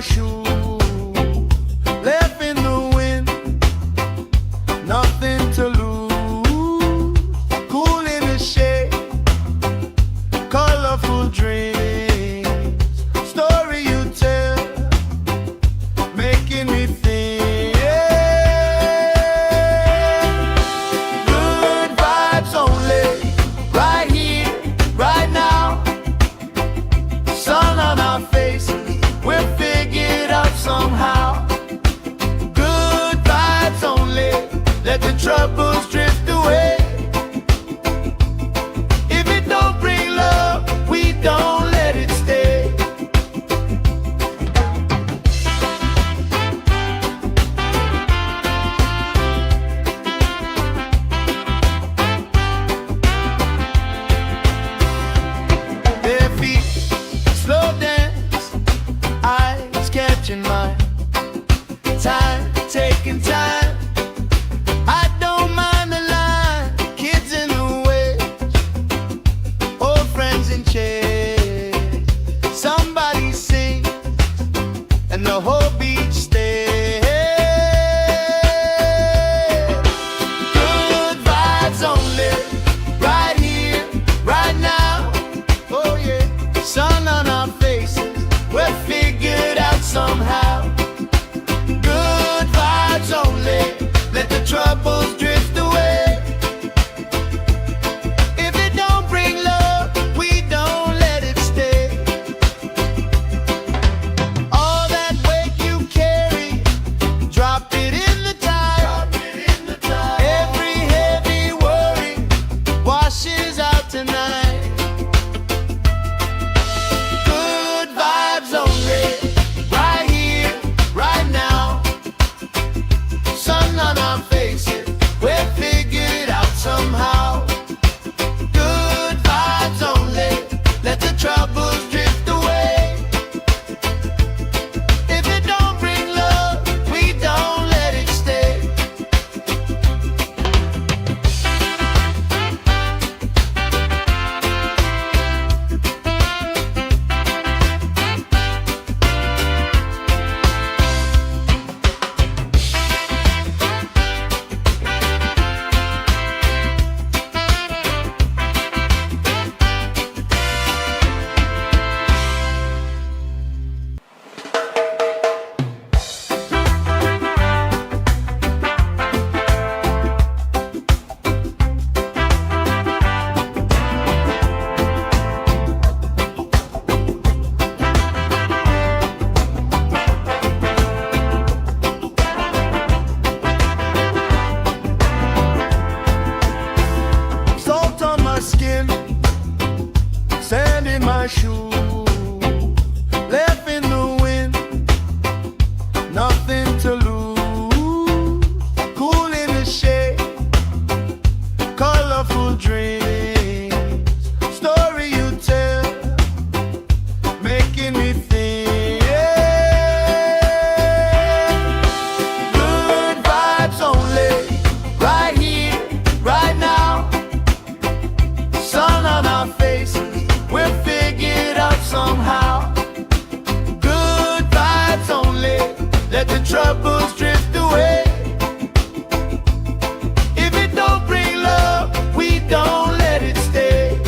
shoe, left in the wind, nothing to lose. Cool in the shade, colorful dreams, story you tell, making me think. Good vibes only, right here, right now. Sun on our faces, we're figured out somehow. Good vibes only, let the troubles drift away. If it don't bring love, we don't let it stay. Bare feet, slow dance, eyes catching mine. Time, taking time. I don't mind the line. Kids in the way, old friends in chairs. Somebody sing, and the whole beach stays. Good vibes only, right here, right now. Oh yeah, sun on our faces, we're figured out somehow. Good vibes only, let the troubles drift away. If it don't bring love, we don't let it stay. All that weight you carry, drop it in the tide. Every heavy worry washes out tonight. Good vibes only, right here, right now. Sun on our faces, we're figured out somehow. Good vibes only, let the troubles drift away. If it don't bring love, we don't let it stay. Salt on my skin, sand in my shoe, left in the wind, nothing to lose. Cool in the shade, colorful dreams, story you tell, making me think. Good vibes only, right here, right now. Sun on our faces, we're figured out somehow. Good vibes only, let the troubles drift away. If it don't bring love, we don't let it stay.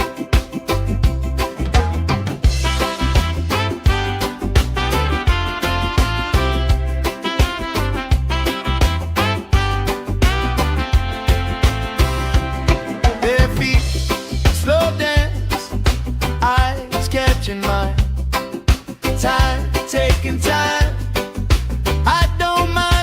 Bare feet, slow dance, eyes catching mine. Time, taking time. I don't mind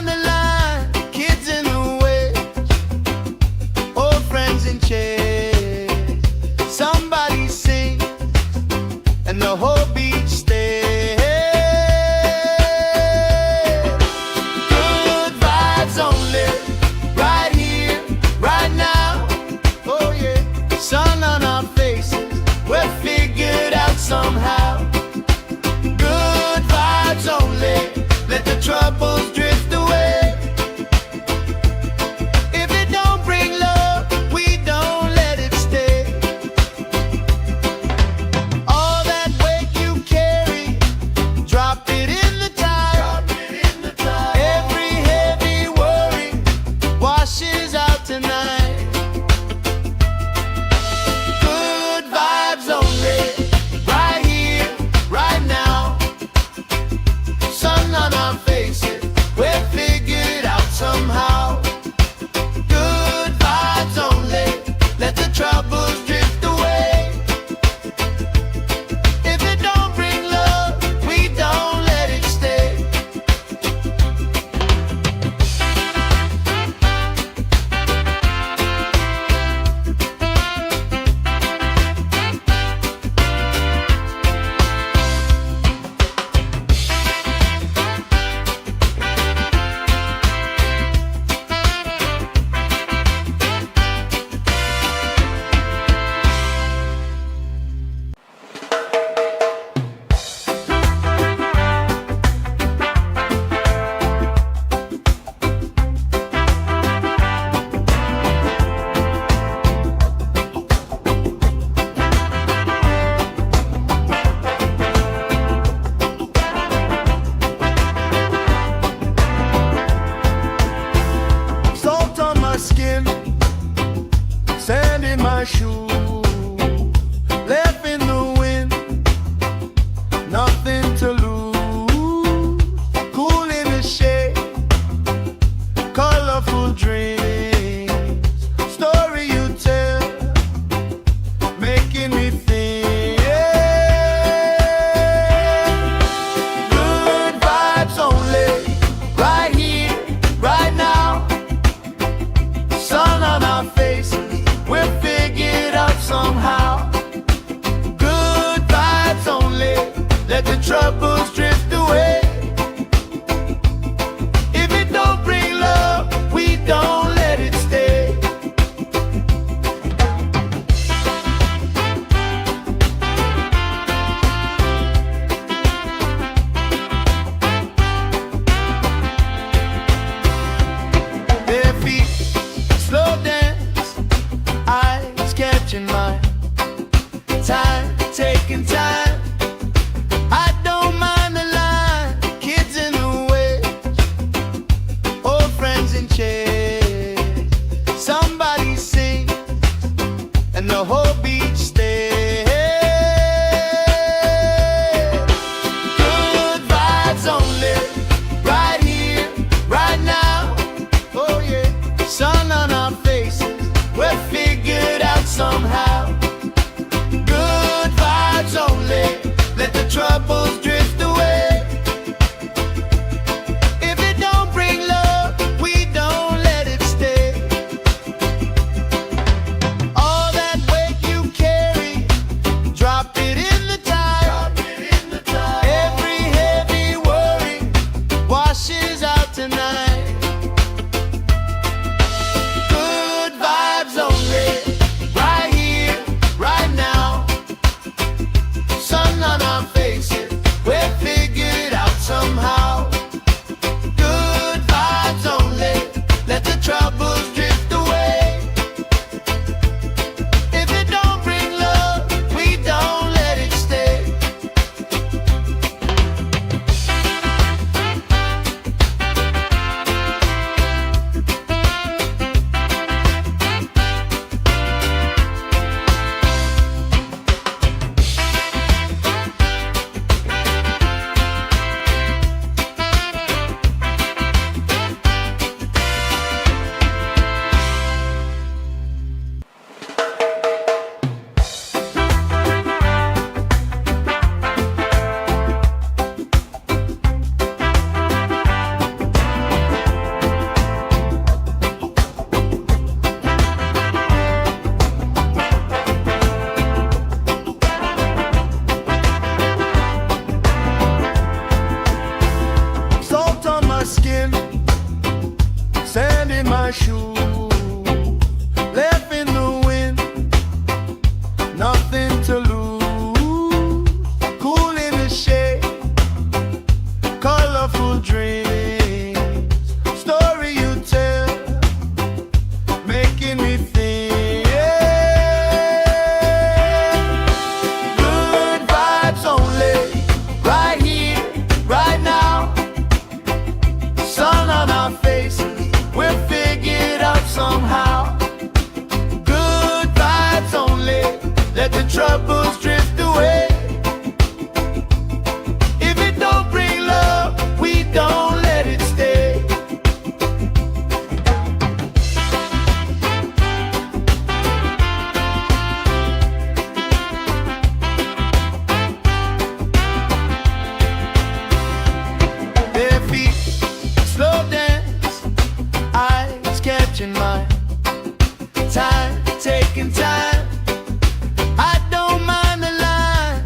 nothing to lose. Cool in the shade, colorful dreams. Story you tell, making me think. Good vibes only, right here, right now. Sun on our faces, we're figured out somehow. Good vibes only, let the troubles drift away. If it don't bring love, we don't let it stay. Bare feet, slow dance, eyes catching mine. Time, taking time. I don't mind the line, kids in the way, old friends in chairs. Somebody sing, and the whole beach stays. Good vibes only, right here, right now. Oh yeah, sun on our faces, we're figured out somehow. Good vibes only, let the troubles drift away. If it don't bring love, we don't let it stay. All that weight you carry, drop it in the tide. Every heavy worry washes out tonight. Good vibes only, right here, right now. Sun on our faces, we're figured out somehow. Good vibes only, let the troubles drift away. If it don't bring love, we don't let it stay. Salt on my skin, sand in my shoes, left in the wind, nothing to lose. Cool in the shade, colorful dreams. Story you tell, making me think. Good vibes only, right here, right now. Sun on our faces, we're figured out somehow. Good vibes only, let the troubles drift away. If it don't bring love, we don't let it stay. Bare feet, slow dance, eyes catching mine. Time, taking time. I don't mind the line,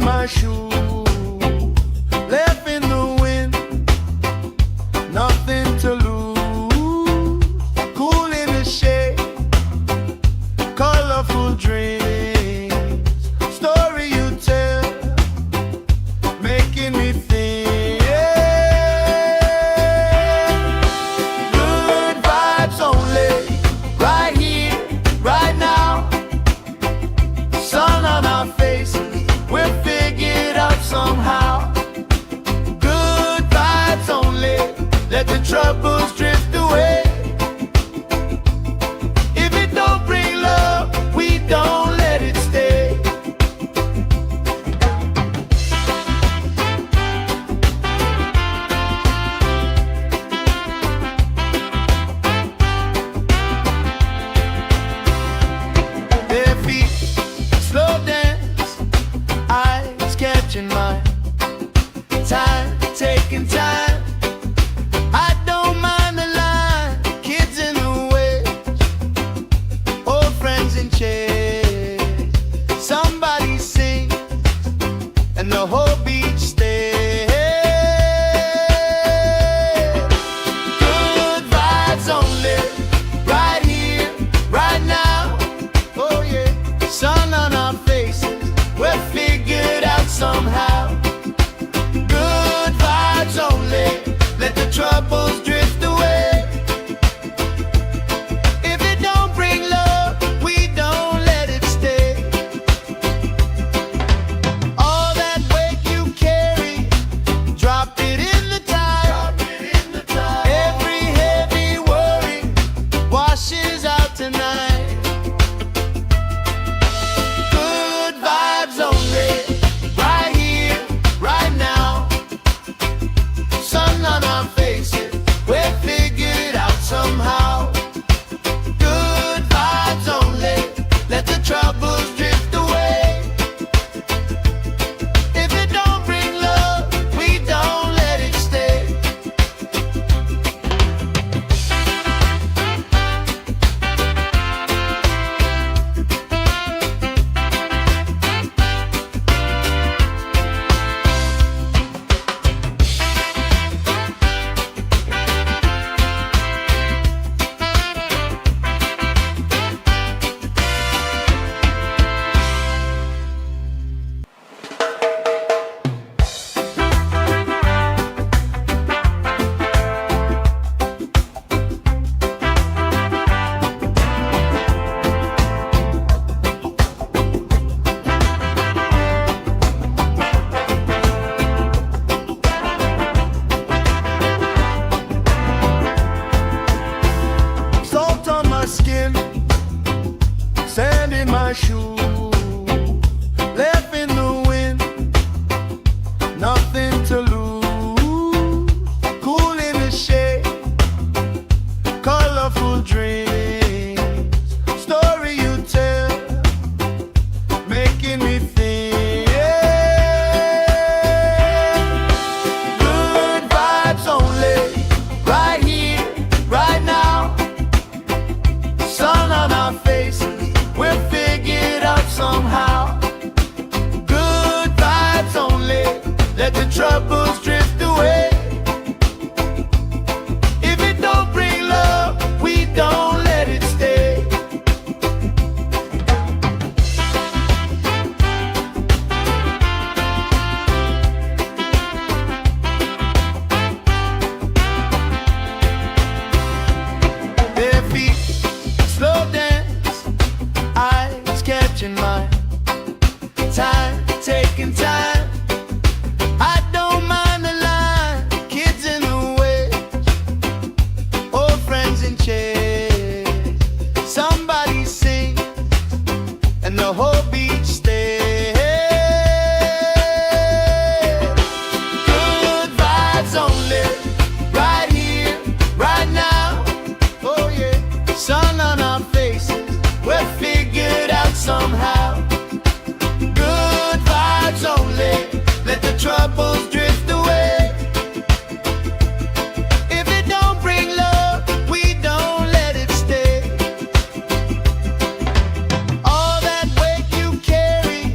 in my shoes, left in the wind, nothing to lose. Cool in the shade, colorful dreams, story you tell, making me think. Good vibes only, right here, right now. Sun on our faces, we'll figure it out somehow. Good vibes only, let the troubles drift away. If it don't bring love, we don't let it stay. Bare feet, slow dance, eyes catching mine. Time, taking time. I don't mind the line. Kids in the way, old friends in chairs. Somebody sing, and the whole beach stays. Good vibes only, right here, right now. Oh yeah, sun on our faces, we'll figure it out somehow. Good vibes only, let the troubles drift away. If it don't bring love, we don't let it stay. All that weight you carry, drop it in the tide. Every heavy worry washes out tonight. Good vibes only, right here, right now. Sun on our faces, we'll figure it out somehow. Good vibes only, let the troubles drift away. If it don't bring love, we don't let it stay. Salt on my skin, sand in my shoes, left in the wind, nothing to lose. Cool in the shade, colorful dreams, story you tell, making me think. Good vibes only, right here, right now. Sun on our faces, we'll figure it out somehow. Good vibes only, let the troubles drift away. If it don't bring love, we don't let it stay. Bare feet, slow dance, eyes catching mine. Time, taking time. I don't mind the line. Kids in the way, old friends in chairs. Somebody sing, and the whole beach stays. Good vibes only, right here, right now. Oh yeah, sun on our faces, we'll figure it out somehow. Good vibes only, let the troubles drift away. If it don't bring love, we don't let it stay. All that weight you carry,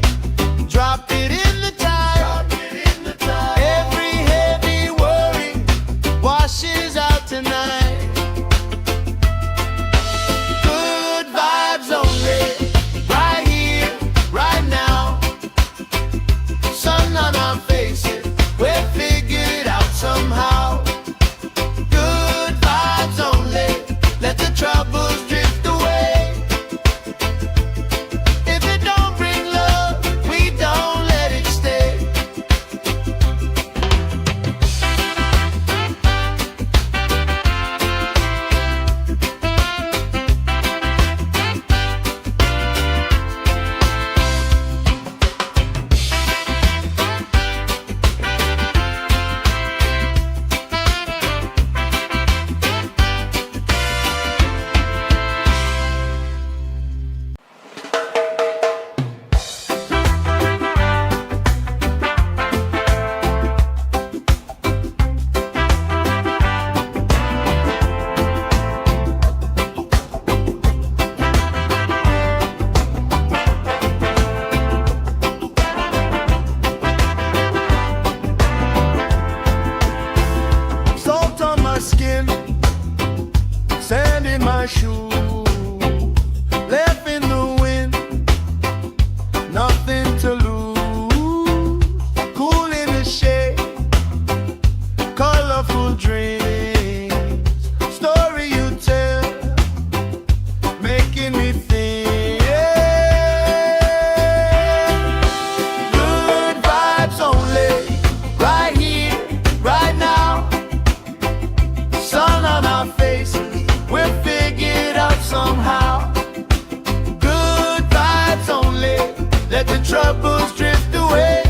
the troubles drift away.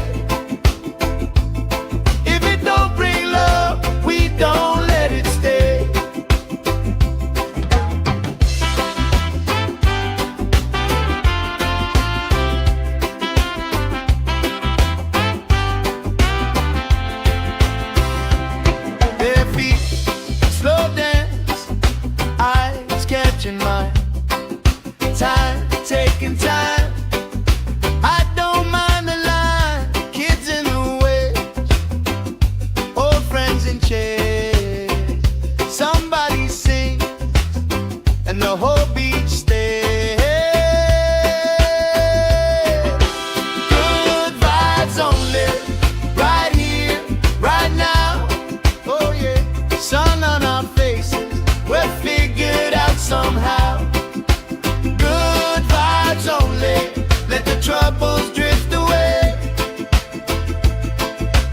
If it don't bring love, we don't let it stay. Their feet slow dance, eyes catching mine. Time, taking time. I don't mind the line. Kids in the way, old friends in chairs. Somebody sings and the whole beach stays. Good vibes only, right here, right now. Oh yeah, sun on our faces, we're figured out somehow. Good vibes only, let the troubles drift away.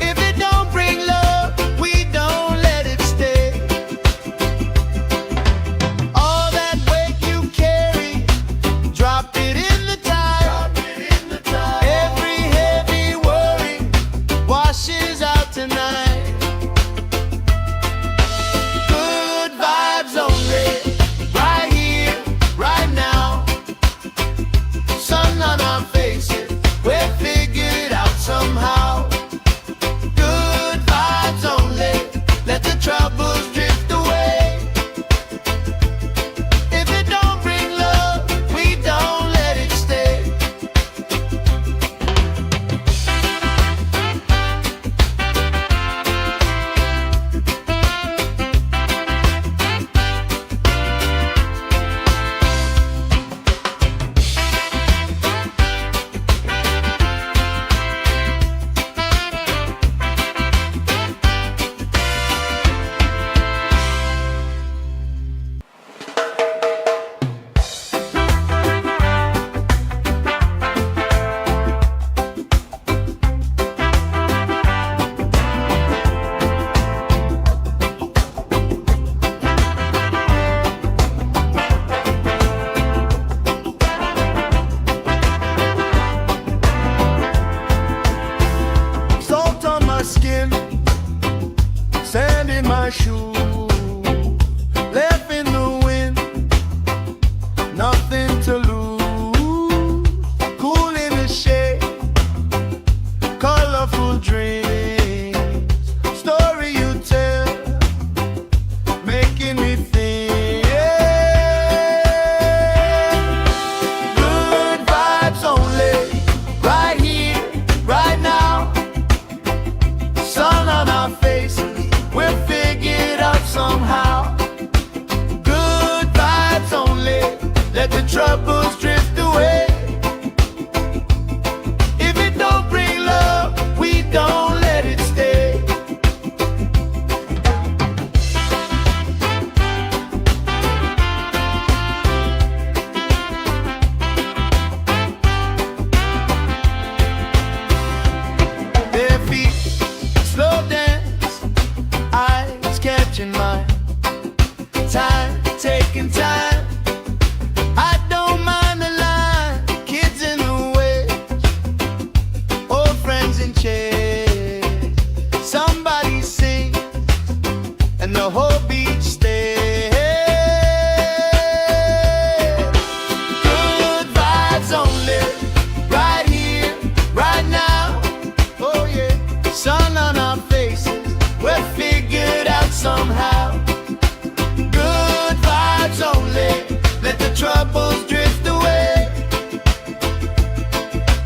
If it don't bring love, we don't let it stay. All that weight you carry, drop it in the tide. Every heavy worry washes out tonight. Good vibes only, right here, right now. Sun on our faces, we're figured out somehow. Good vibes only, let the troubles drift away. If it don't bring love, we don't let it stay. Salt on my skin, sand in my shoes, left in the wind, nothing to lose. Cool in the shade, colorful dreams, story you tell, making me think. Good vibes only, right here, right now. Sun on our faces, we're figured out somehow. Good vibes only, let the troubles drift away. If it don't bring love, we don't let it stay. Their feet slow dance, eyes catching mine. Time, taking time. I don't mind the line. Kids in the way, old friends in chairs. Somebody sings and the whole beach stays. Good vibes only, right here, right now. Oh yeah, sun on our faces, we're figured out somehow. Good vibes only, let the troubles drift away.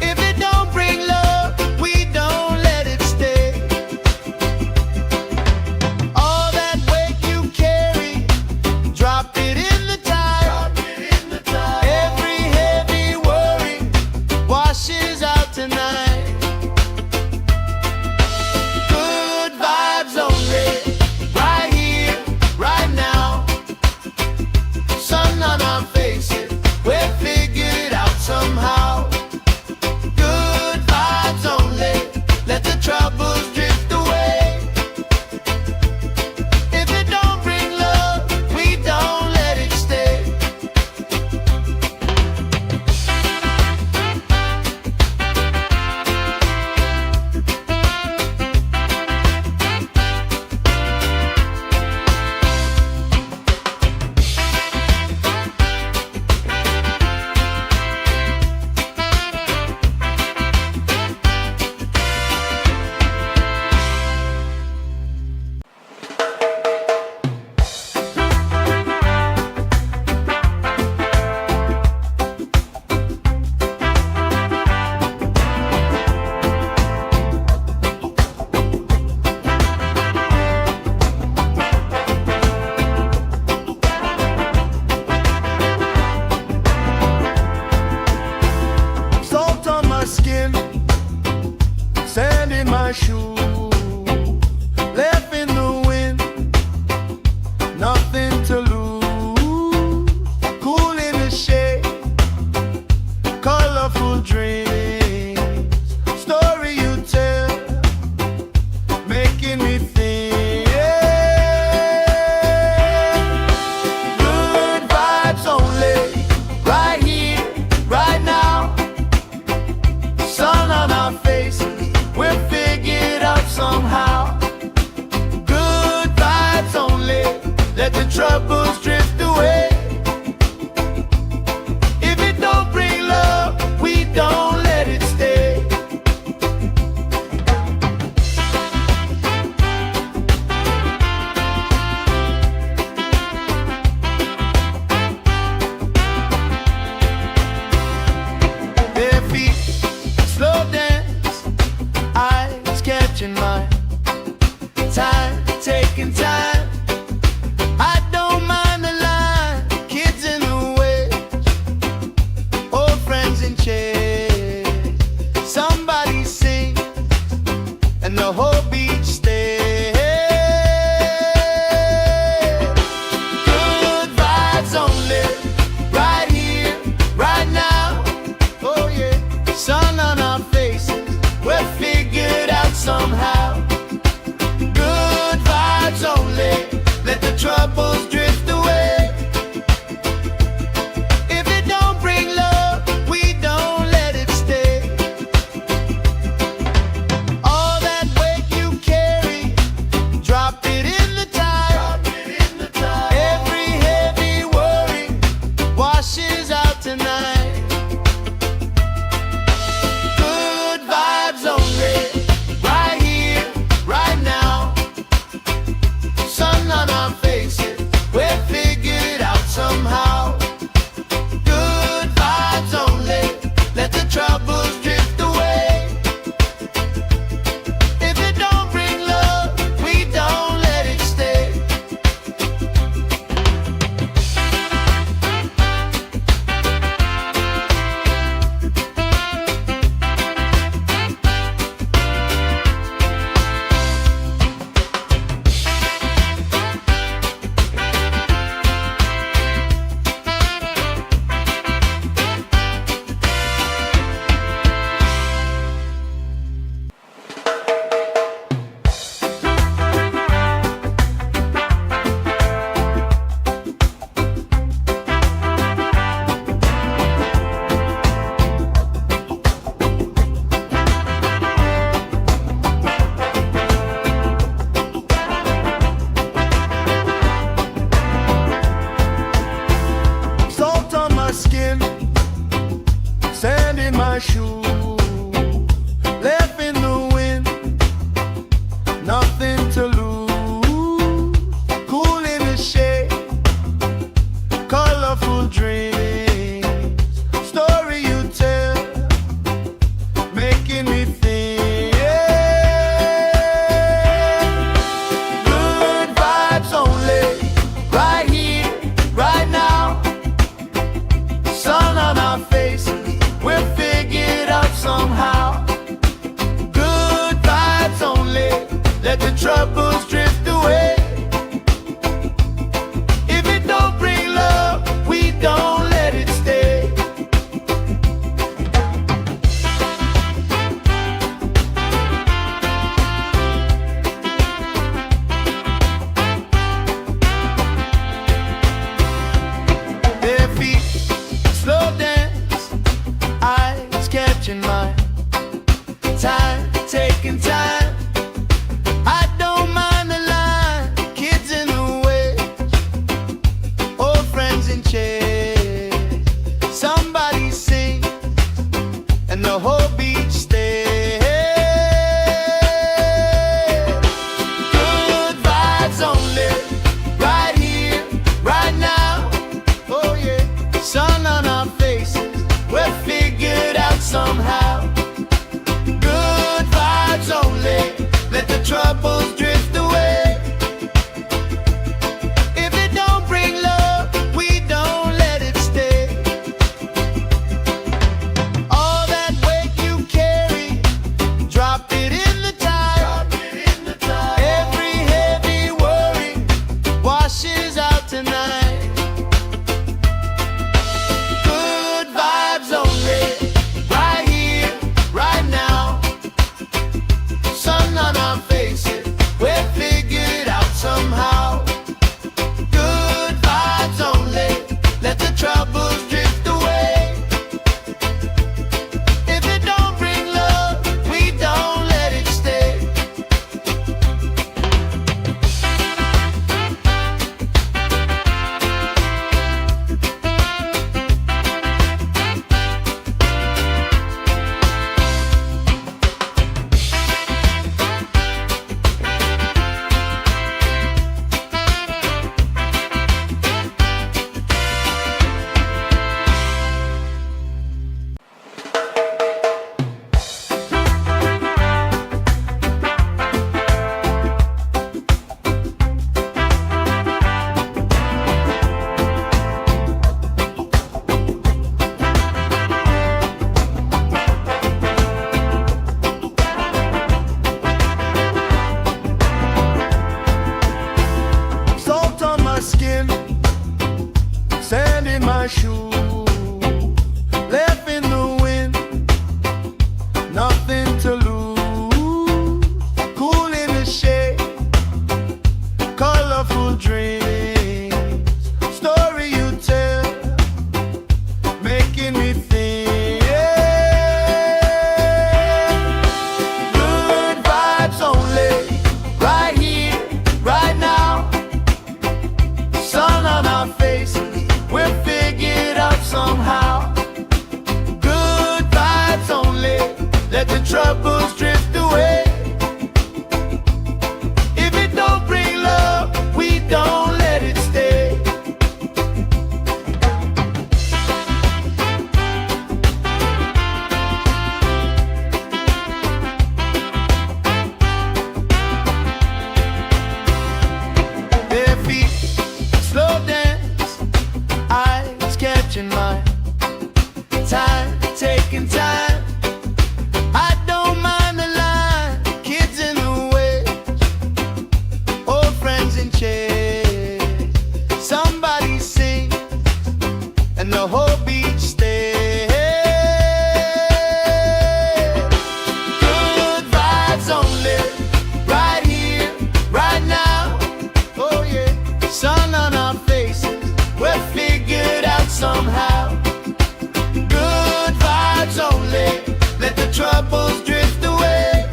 If it don't bring love, we don't let it stay. All that weight you carry, drop it in the tide. Every heavy worry washes out tonight. Good vibes only, right here, right now. Sun on our faces, we're figured out somehow. Good vibes only, let the troubles drift away. If it don't bring love, we don't let it stay. skin, sand in my shoes, left in the wind, nothing to lose. Cool in the shade, colorful dreams, story you tell, making me think. Good vibes only, right here, right now. Sun on our faces, we'll figure it out somehow. Good vibes only, let the troubles drift away. If it don't bring love, we don't let it stay. Bare feet, slow dance, eyes catching mine. Time, taking time. I don't mind the line. Kids in the way, old friends in chairs. Somebody sing, and the whole beach stays. Good vibes only, right here, right now. Oh yeah, sun on our faces, we'll figure it out somehow. Good vibes only, let the troubles drift away. If it don't bring love, we don't let it stay. let the troubles drift away. If it don't bring love, we don't let it stay. Bare feet, slow dance, eyes catching mine. Time, taking time. I don't mind the line. Kids in the way, old friends in chairs. Somebody sing, and the whole beach stays. Good vibes only, right here, right now. Oh yeah, sun on our faces, we're figured out somehow. Good vibes only, let the troubles drift away.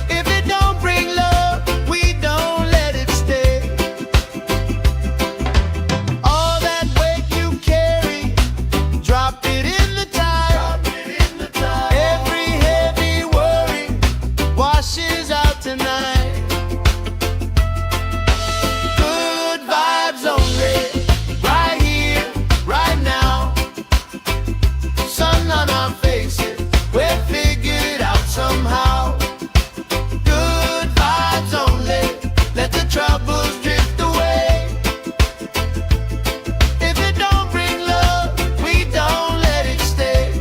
If it don't bring love, we don't let it stay. All that weight you carry, drop it in the tide. Every heavy worry washes out tonight. Good vibes only, right here, right now. Sun on our faces, we're figured out somehow. Good vibes only, let the troubles drift away. If it don't bring love, we don't let it stay.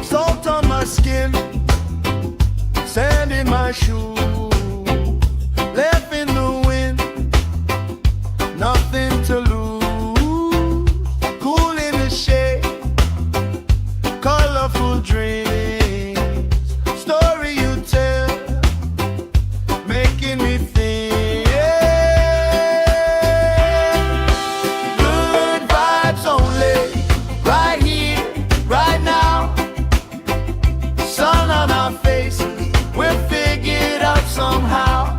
Salt on my skin, sand in my shoes, left in the wind, nothing to lose. Cool in the shade, colorful dreams, story you tell, making me think. Good vibes only, right here, right now. Sun on our faces, we're figured out somehow.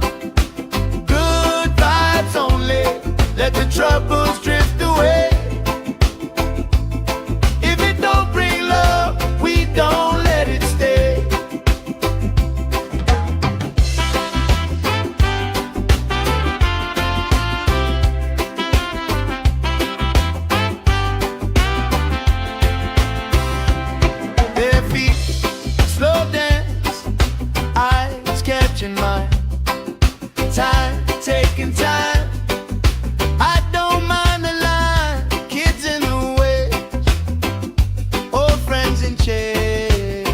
Good vibes only, let the troubles drift away. If it don't bring love, we don't let it stay. Bare feet, slow dance, eyes catching mine. Time, taking time. I don't mind the line. Kids in the way, old friends in chairs.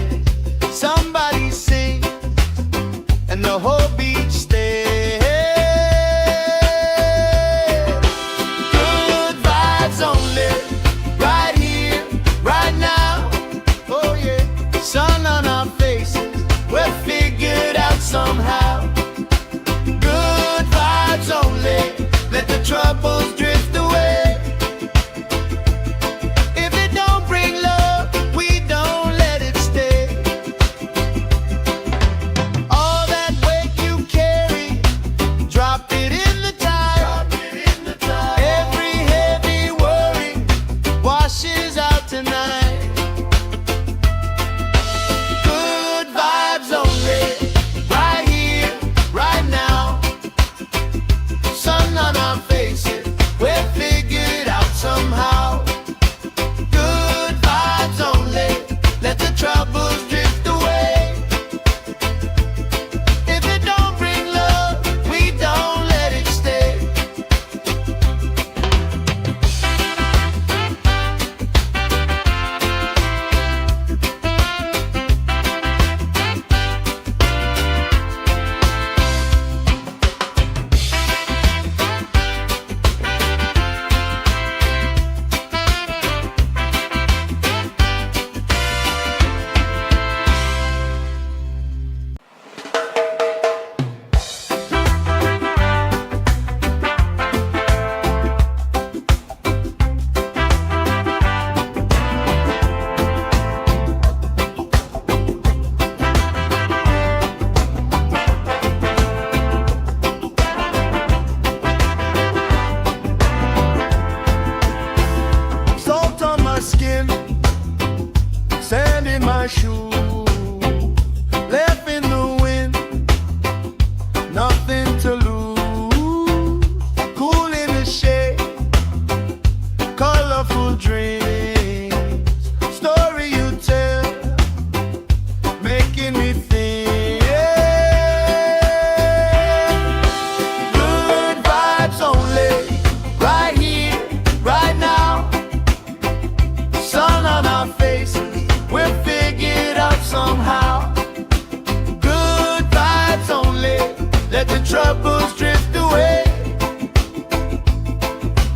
Somebody sing, and the whole beach stays. Good vibes only, right here, right now. Oh yeah, sun on our faces, we're figured out somehow. Good vibes only, let the troubles drift away. If it don't bring love, we don't let it stay. All that weight you carry, drop it in the tide. Every heavy worry washes out tonight. Good vibes only, right here, right now. Sun on our faces, we're my shoes, left in the wind, nothing to lose. Cool in the shade, colorful dreams, story you tell, making me think. Good vibes only, right here, right now. Sun on our faces, we'll figure it out somehow. Good vibes only, let the troubles drift away.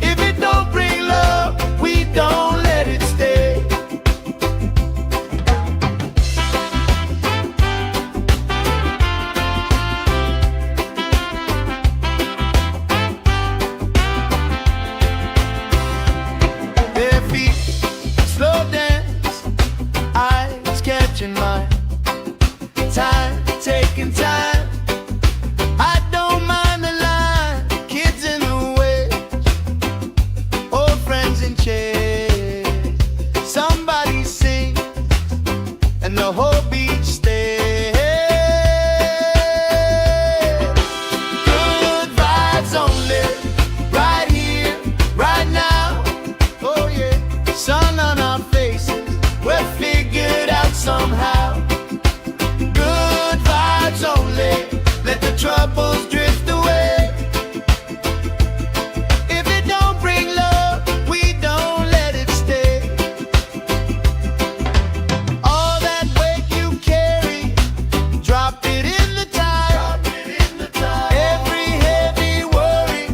If it don't bring love, we don't let it stay. Bare feet, slow dance, eyes catching mine. Time, taking time. I don't mind the line. Kids in the way, old friends in chairs. Somebody sing, and the whole beach stays. Good vibes only, right here, right now. Oh yeah, sun on our faces, we'll figure it out somehow. Good vibes only, let the troubles drift away. If it don't bring love, we don't let it stay. All that weight you carry, drop it in the tide. Every heavy worry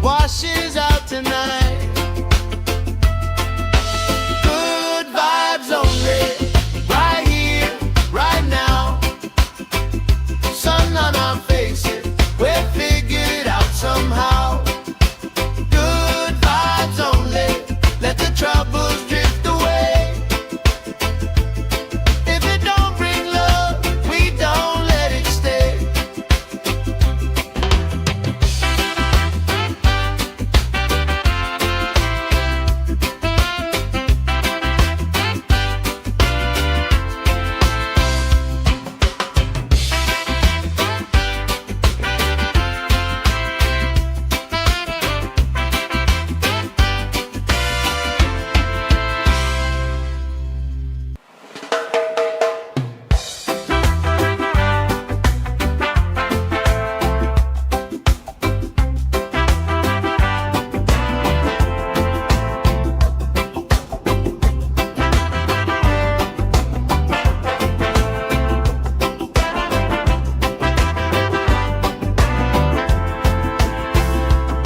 washes out tonight. Good vibes only, right here, right now. Sun on our faces, we'll figure it out somehow. Good vibes only, let the troubles drift away. If it don't bring love, we don't let it stay.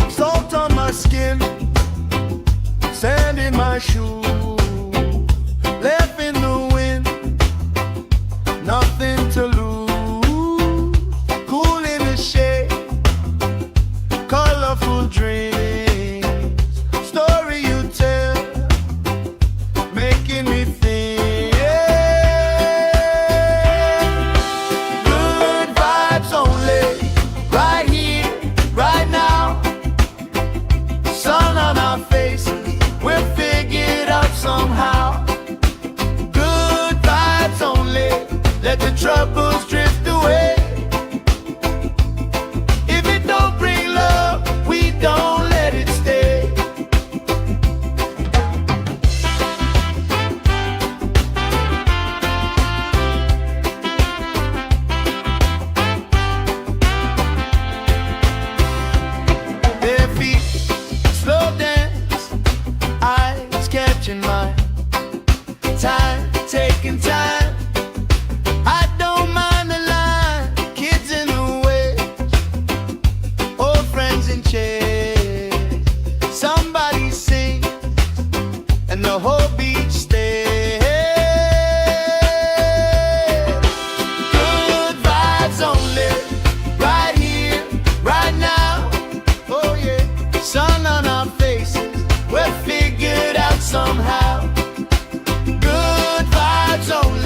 Salt on my skin, sand in my shoes, left in the wind, nothing to lose. Cool in the shade, colorful dreams, story you tell, making me think. Good vibes only, right here, right now. Sun on our faces, we'll figure it out somehow. Good vibes only, let the troubles drift away. If it don't bring love, we don't let it stay. Bare feet, slow dance, eyes catching mine. Time, taking time. I don't mind the line. Kids in the way, old friends in chairs. Somebody sing, and the whole beach stays. Good vibes only, right here, right now. Oh yeah, sun on our faces, we'll figure it out somehow. Good vibes only.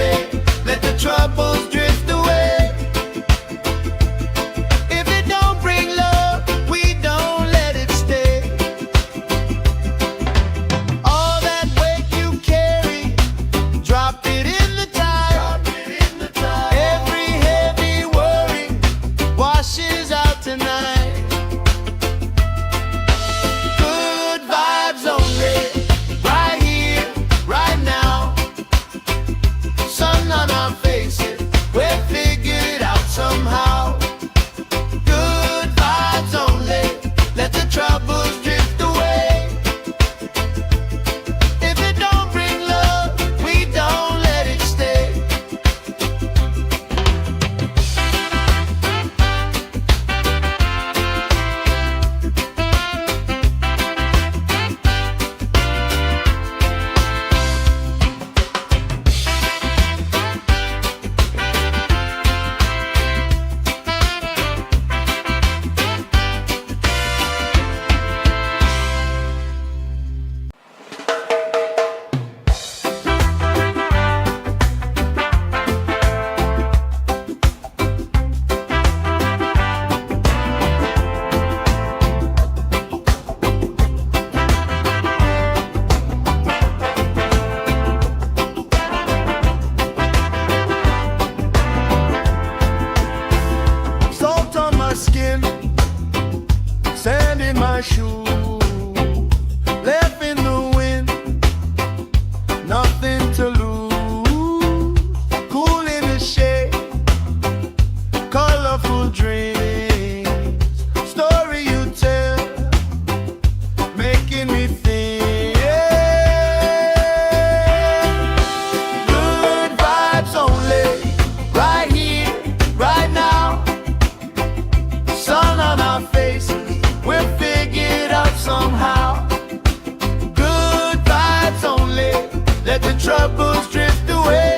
let the troubles drift away.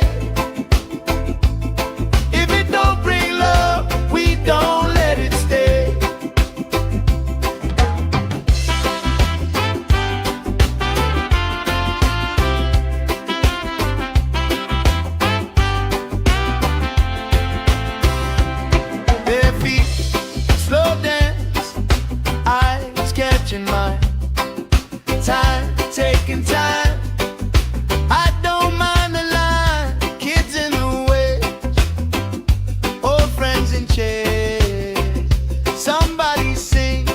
If it don't bring love, we don't let it stay. Bare feet, slow dance, eyes catching mine. Time, taking time. I don't mind the line. Kids in the way, old friends in chairs. Somebody sings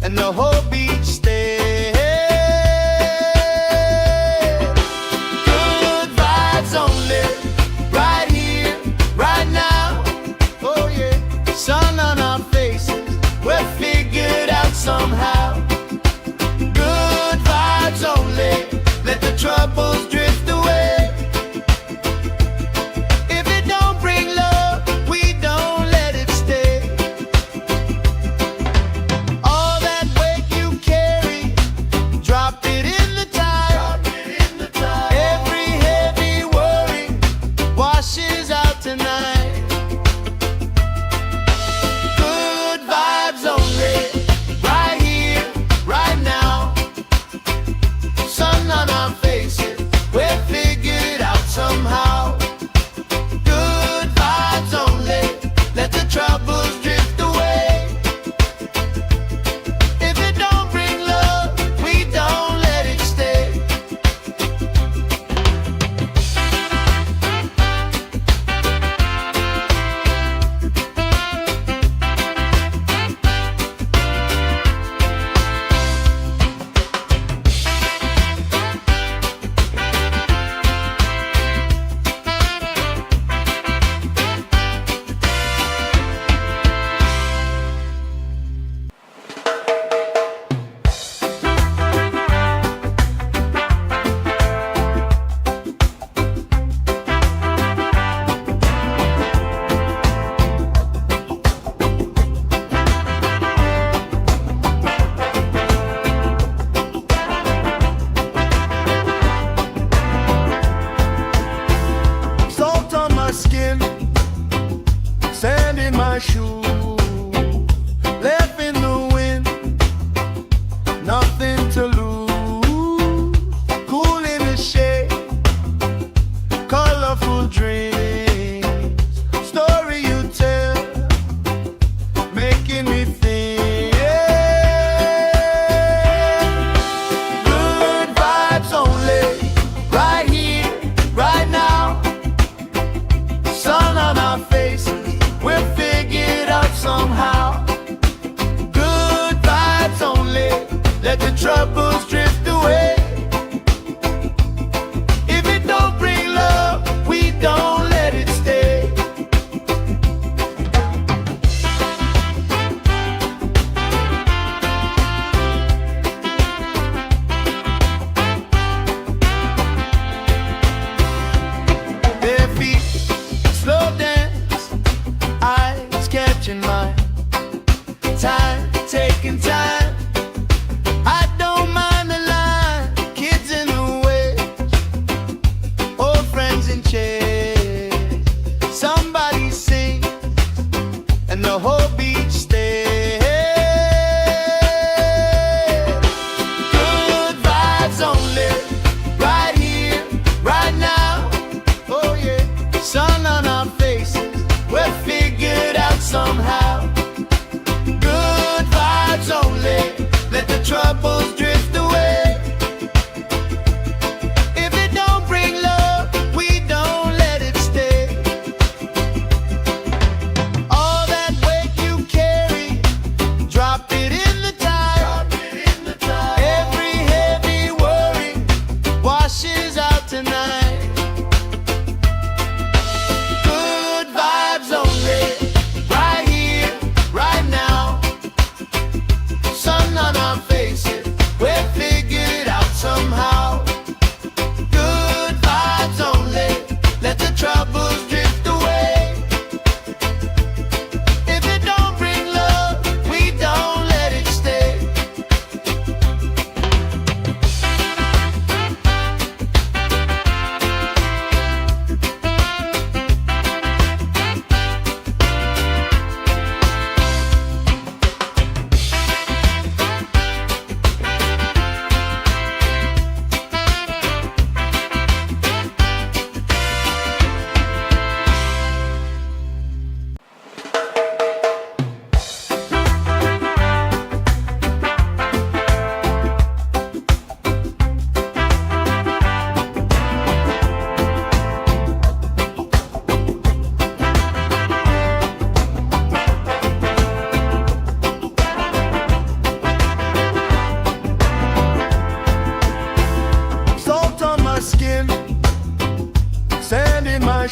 and the whole beach stays. Good vibes only, right here, right now. Oh yeah, sun on our faces, we're figured out somehow. Good vibes only, let the troubles drift away. If it don't bring love, we don't let it stay. All that weight you carry, drop it in the tide. Every heavy worry washes out tonight. Good vibes only, right here, right now. Sun on our faces, we're figured out somehow. Good vibes only, let the troubles drift away. If it don't bring love, we don't let it stay. Salt on my skin, sand in my shoes, left in the wind, nothing to lose. Cool in the shade, colorful dreams, story you tell, making me think. Good vibes only, right here, right now. Sun on our faces, we're figured out somehow. Good vibes only, let the troubles drift away. If it don't bring love, we don't let it stay. Bare feet, slow dance, eyes catching mine. Time, taking time. I don't mind the line.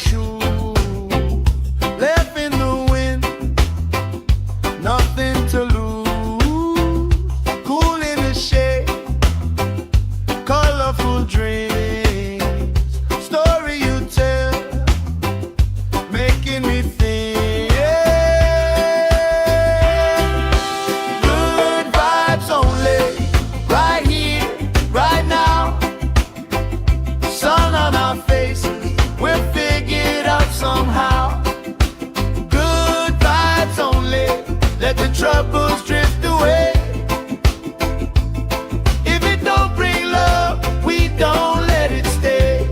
shoes, left in the wind, nothing to lose. Cool in the shade, colorful dreams, story you tell, making me think. Good vibes only, right here, right now. Sun on our faces, we're figured out somehow. Good vibes only, let the troubles drift away. If it don't bring love, we don't let it stay.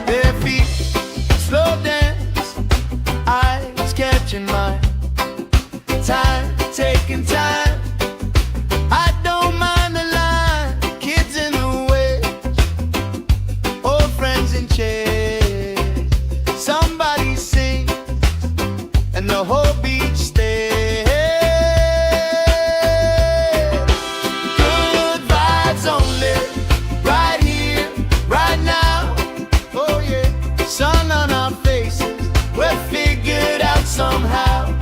Bare feet, slow dance, eyes catching mine. Time, taking time. I don't mind the line. Kids in the way, old friends in chairs. Somebody sings, and the whole beach stays. Good vibes only, right here, right now. Oh yeah, sun on our faces, we're figured out somehow.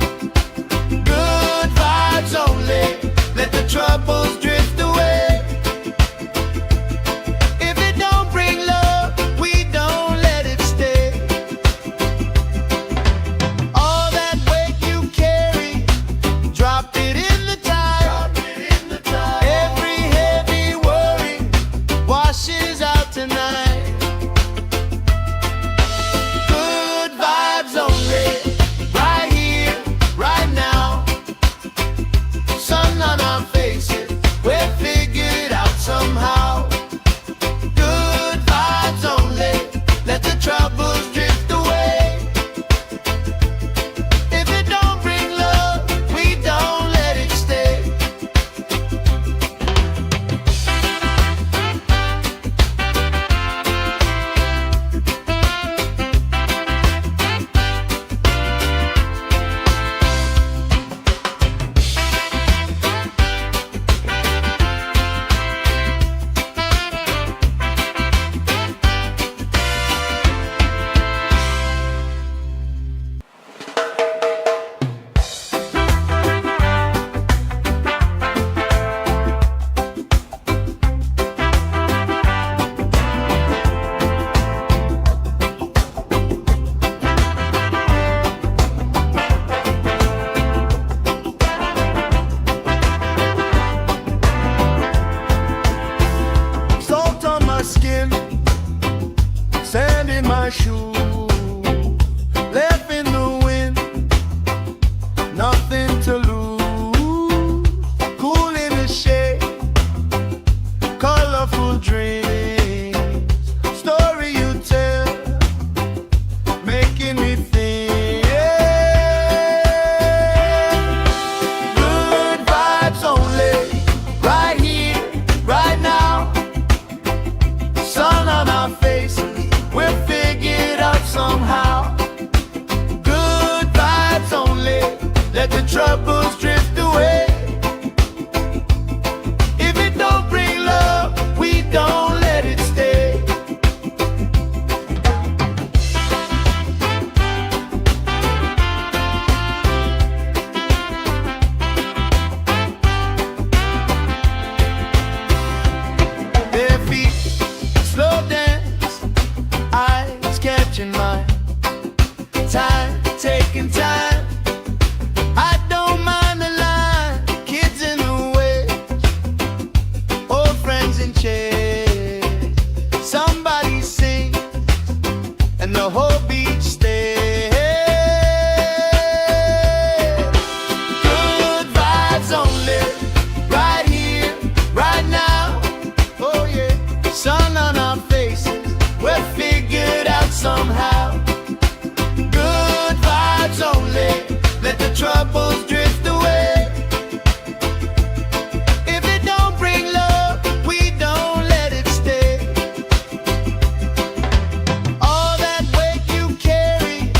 Good vibes only, let the troubles drift away. If it don't bring love, we don't let it stay. All that weight you carry, drop it in the tide. Every heavy worry washes out tonight. Good vibes only, right here, right now. Sun on our faces, we're figured out somehow. Good vibes only, let the troubles drift away. If it don't bring love, we don't let it stay. Salt on my skin, sand in my shoes, left in the wind, nothing to lose. Cool in the shade, colorful dreams, story you tell, making me think. Good vibes only, right here, right now. Sun on our faces, we're figured out somehow. Good vibes only, let the troubles drift away. If it don't bring love, we don't let it stay. Bare feet, slow dance, eyes catching mine. Time, taking time. I don't mind the line. Kids in the way, old friends in chairs. Somebody sings, and the whole beach stays. Good vibes only, right here, right now. Oh yeah, sun on our faces, we're figured out somehow. Good vibes only, let the troubles drift away. If it don't bring love, we don't let it stay. All that weight you carry,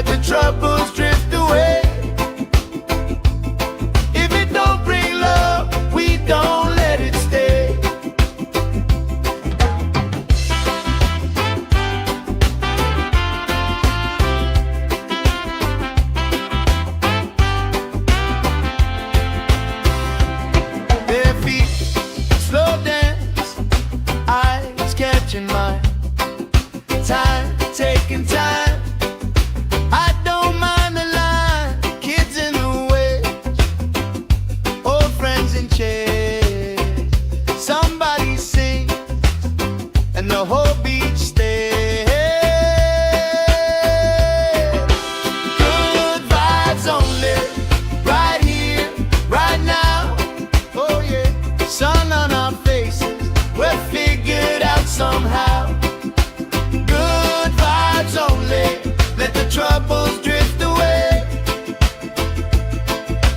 let the troubles drift away. If it don't bring love, we don't let it stay. Their feet slow dance, eyes catching mine. Time, taking time. I don't mind the line. Kids in the way, old friends in chairs. Somebody sing, and the whole beach stays. Good vibes only, right here, right now. Oh yeah, sun on our faces, we're figured out somehow. Good vibes only, let the troubles drift away.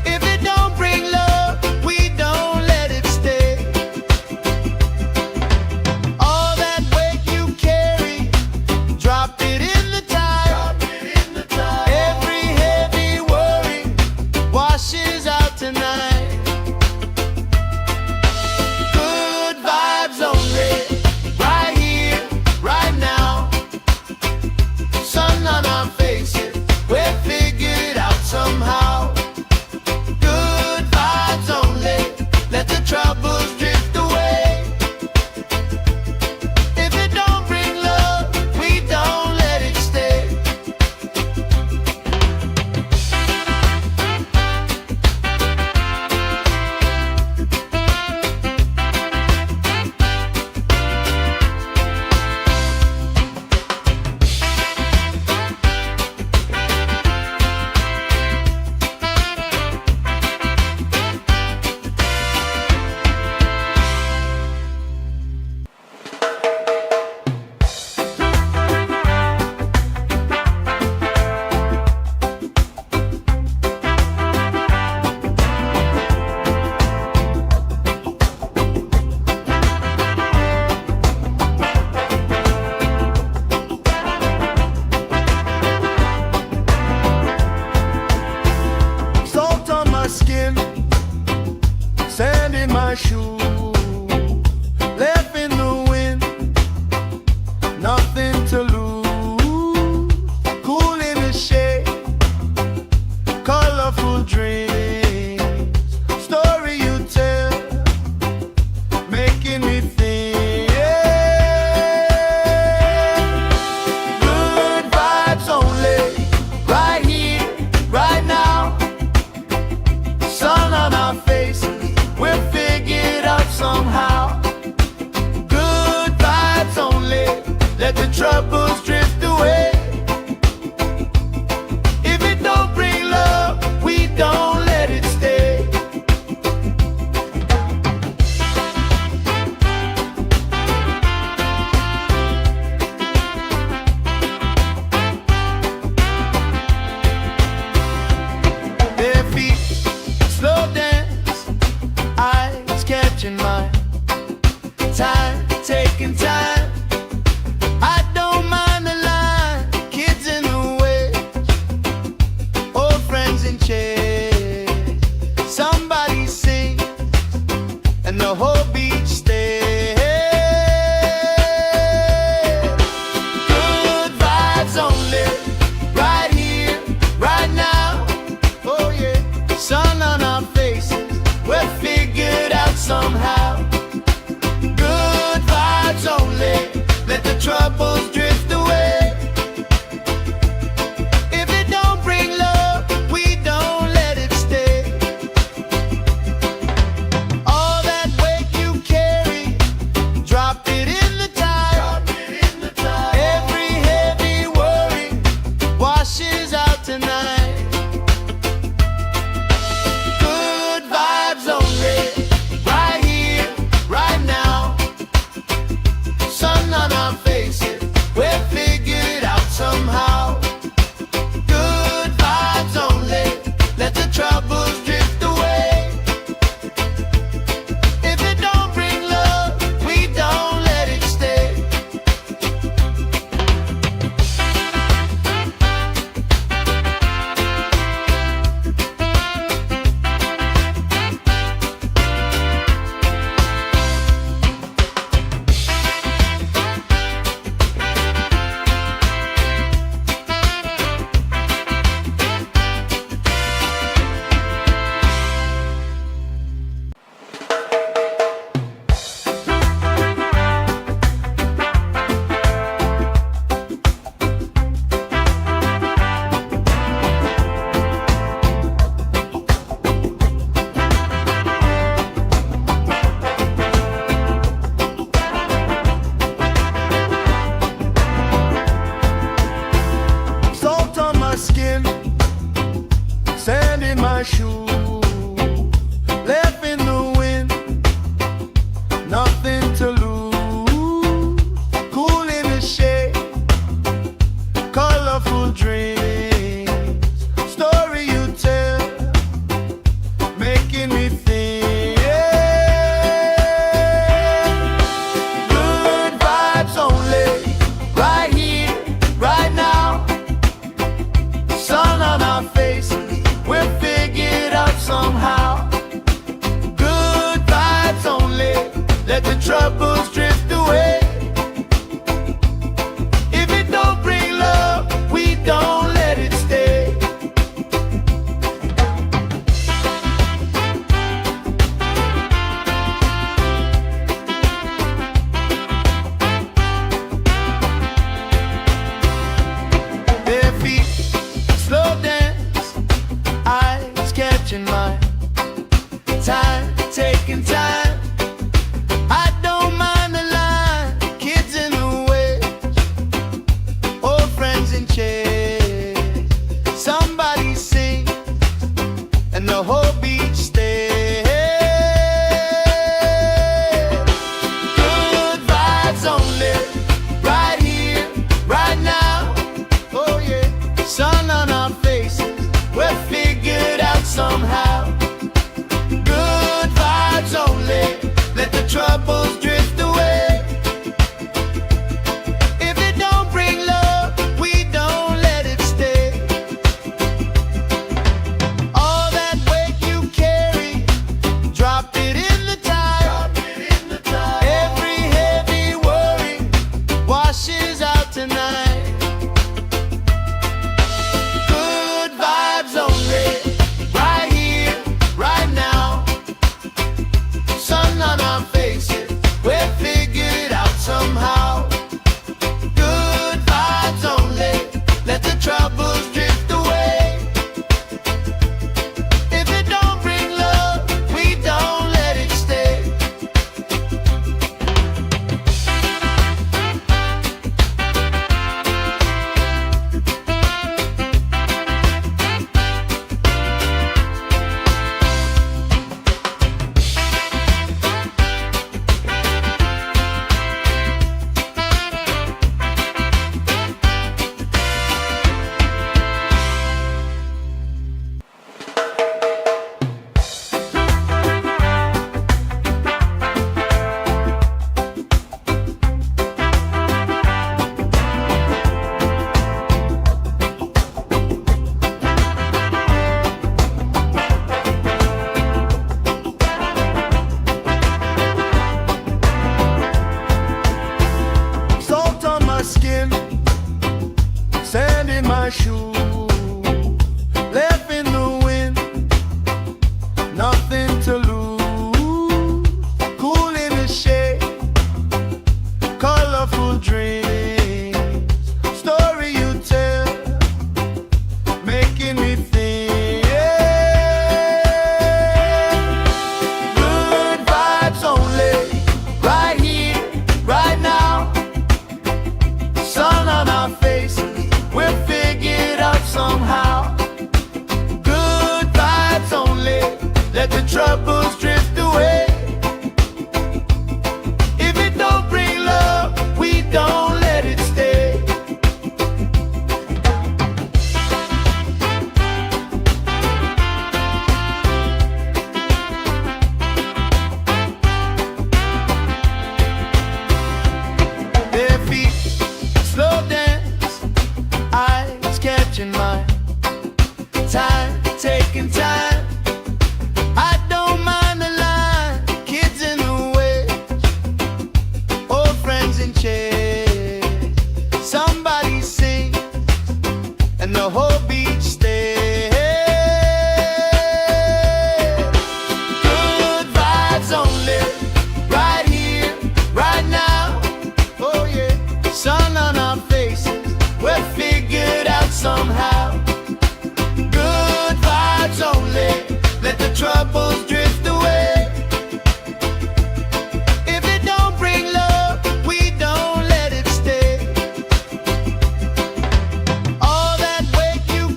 If it don't bring love, we don't let it stay. All that weight you carry, drop it in the tide. Every heavy worry washes out tonight. Good vibes only, right here, right now. Sun on our faces, we're figured out somehow. Good vibes only, let the troubles drift away. If it don't bring love, we don't let it stay. Salt on my skin, sand in my shoes, left in the wind, nothing to lose. Cool in the shade, colorful dreams, story you tell, making me think. Good vibes only, right here, right now. Sun on our faces, we're figured out somehow. Good vibes only, let the troubles drift away. If it don't bring love, we don't let it stay. Their feet slow dance, eyes catching mine. Time, taking time. I don't mind the line. Kids in the way, old friends in chairs. Somebody sing, and the whole beach stays. Good vibes only, right here, right now. Oh yeah, sun on our faces, we're figured out somehow. Good vibes only, let the troubles drift away. If it don't bring love, we don't let it stay. All that weight you carry, drop it in the tide. Every heavy worry washes out tonight. Good vibes only, right here, right now. Sun on our faces, we're figured out somehow. Good vibes only, let the troubles drift away. If it don't bring love, we don't let it stay. skin, sand in my shoes, left in the wind, nothing to lose. Cool in the shade, colorful dreams, story you tell, making me think. Good vibes only, right here, right now. Sun on our faces, we'll figure it out somehow. Good vibes only, let the troubles drift away. If it don't bring love, we don't let it stay. Bare feet, slow dance, eyes catching mine. Time, taking time. I don't mind the line. Kids in the way, old friends in chairs. Somebody sing, and the whole beach stays. Good vibes only, right here, right now. Oh yeah, sun on our faces, we'll figure it out somehow. Good vibes only, let the troubles drift away. If it don't bring love, we don't let it stay. All that weight you carry, drop it in the tide. Every heavy worry washes out tonight. Good vibes only, right here, right now. Sun on our faces, we'll figure it out somehow. Good vibes only, let the troubles drift away. If it don't bring love, we don't let it stay. Salt on my skin, sand in my shoes, left in the wind, nothing to lose. Cool in the shade, colorful dreams, story you tell, making me think. Good vibes only, right here, right now. Sun on our faces, we'll figure it out somehow. Good vibes only, let the troubles drift away. If it don't bring love, we don't let it stay. Bare feet, slow dance, eyes catching mine. Time, taking time. I don't mind the line. Kids in the way, old friends in chairs. Somebody sing, and the whole beach stays. Good vibes only, right here, right now. Oh yeah, sun on our faces, we'll figure it out somehow. Good vibes only, let the troubles drift away. If it don't bring love, we don't let it stay. All that weight you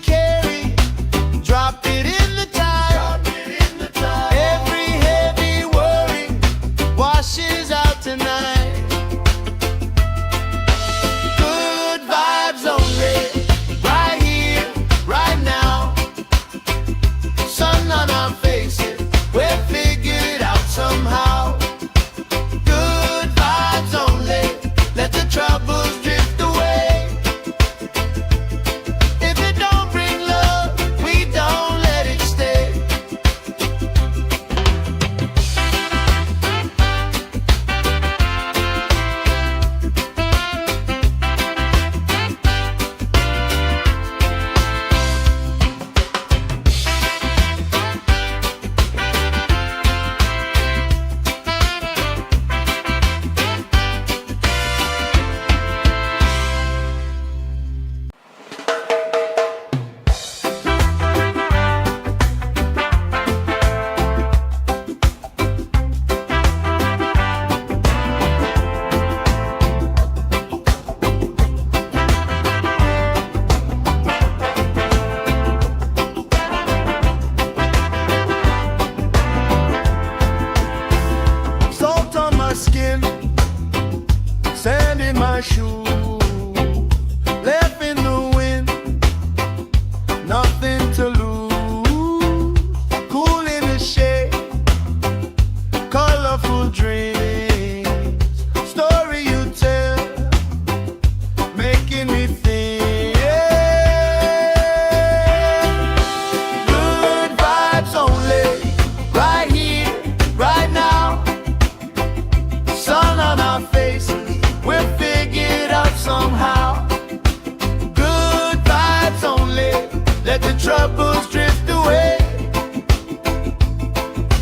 let the troubles drift away.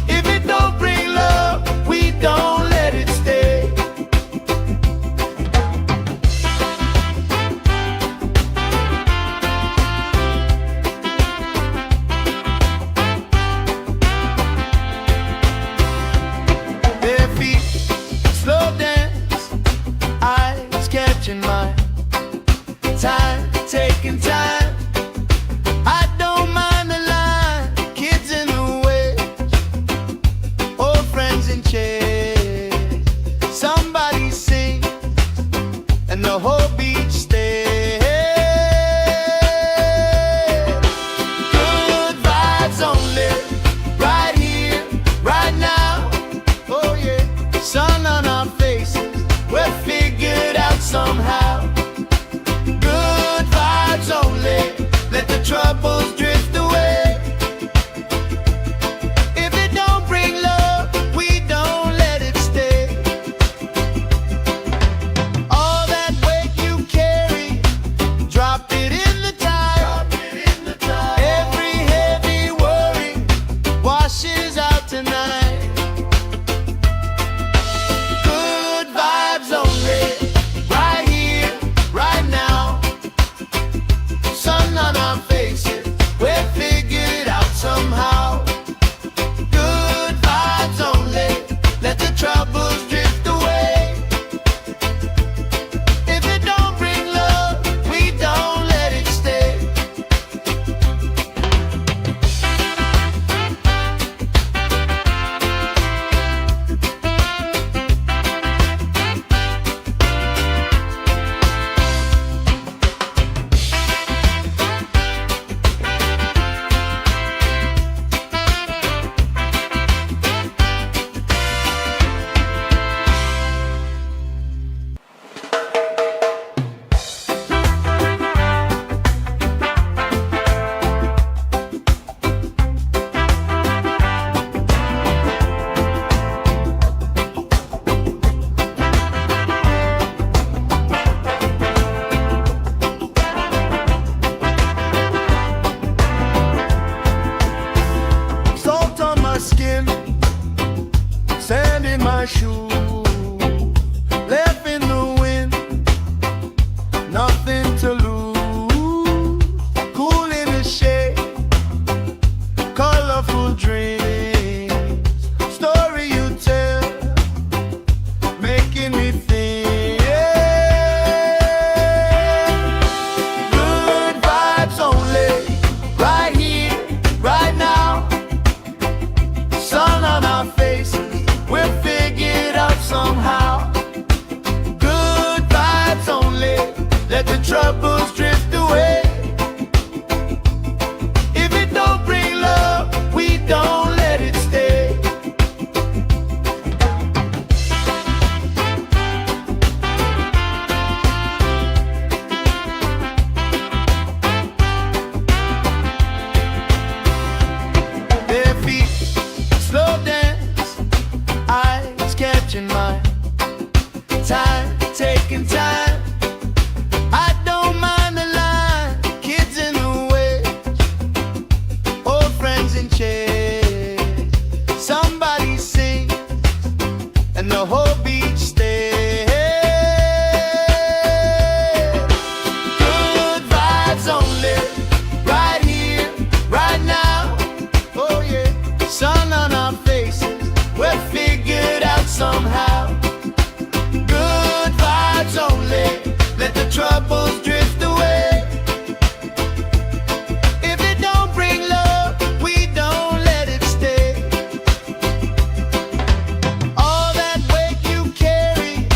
If it don't bring love, we don't let it stay. Bare feet, slow dance, eyes catching mine. Time, taking time. I don't mind the line. Kids in the way, old friends in chairs. Somebody sings and the whole beach stays. Good vibes only, right here, right now. Oh yeah, sun on our faces, we're figured out somehow. Good vibes only, let the troubles drift away. If it don't bring love, we don't let it stay. All that weight you carry, drop it in the tide. Every heavy worry washes out tonight. Good vibes only, right here, right now. Sun on our faces, we're figured out somehow. Good vibes only, let the troubles drift away. If it don't bring love, we don't let it stay. Salt on my skin, sand in my shoes, left in the wind, nothing to lose. Cool in the shade, colorful dreams, story you tell, making me think. Good vibes only, right here, right now. Sun on our faces, we're figured out somehow. Good vibes only, let the troubles drift away. If it don't bring love, we don't let it stay. Bare feet, slow dance, eyes catching mine. Time, taking time. I don't mind the line. Kids in the way, old friends in chairs. Somebody sings and the whole beach stays. Good vibes only, right here, right now. Oh yeah, sun on our faces, we're figured out somehow. Good vibes only, let the troubles drift away. If it don't bring love, we don't let it stay. All that weight you carry,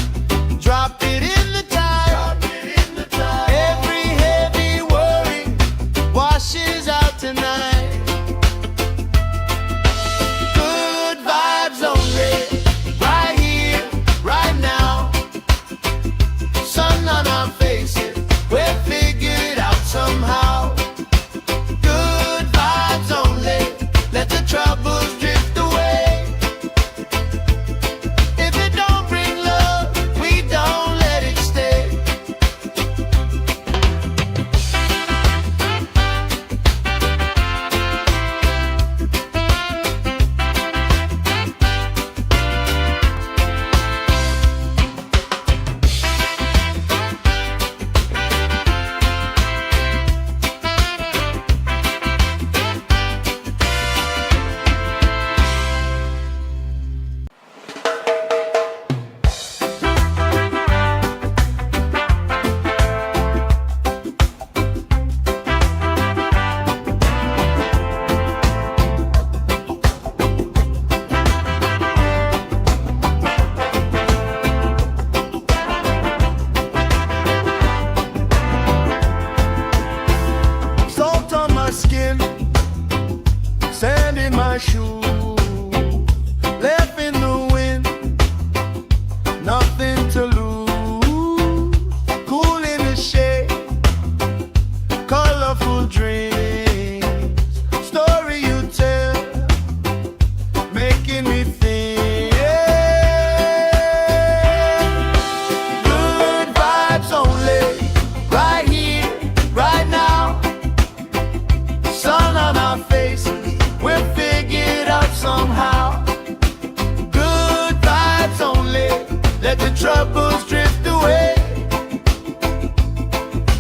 drop it in the tide. Every heavy worry washes out tonight. Good vibes only, right here, right now. Sun on our faces, we're figured out somehow. Good vibes only, let the troubles drift away. If it don't bring love, we don't let it stay. my shoes, left in the wind, nothing to lose. Cool in the shade, colorful dreams, story you tell, making me think. Good vibes only, right here, right now. Sun on our faces, we'll figure it out somehow. Good vibes only, let the troubles drift away.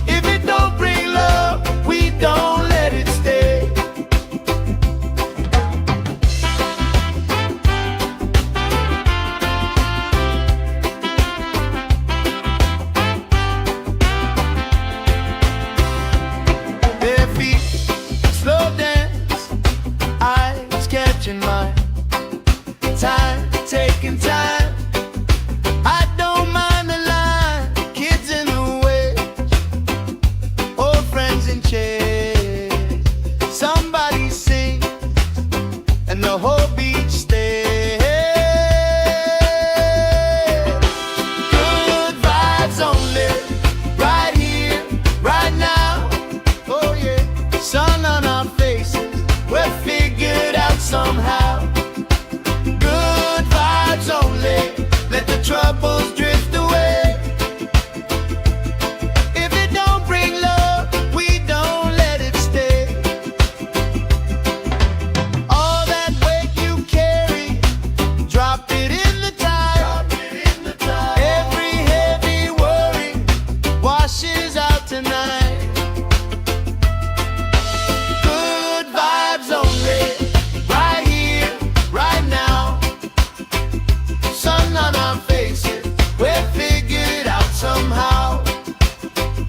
If it don't bring love, we don't let it stay. Bare feet, slow dance, eyes catching mine. Time, taking time. I don't mind the line. Kids in the way, old friends in chairs. Somebody sings and the whole beach stays. Good vibes only, right here, right now. Oh yeah, sun on our faces, we'll figure it out somehow. Good vibes only, let the troubles drift away. If it don't bring love, we don't let it stay. All that weight you carry, drop it in the tide. Every heavy worry washes out tonight. Good vibes only, right here, right now. Sun on our faces, we'll figure it out somehow.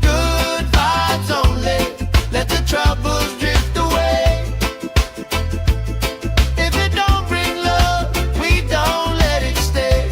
Good vibes only, let the troubles drift away. If it don't bring love, we don't let it stay.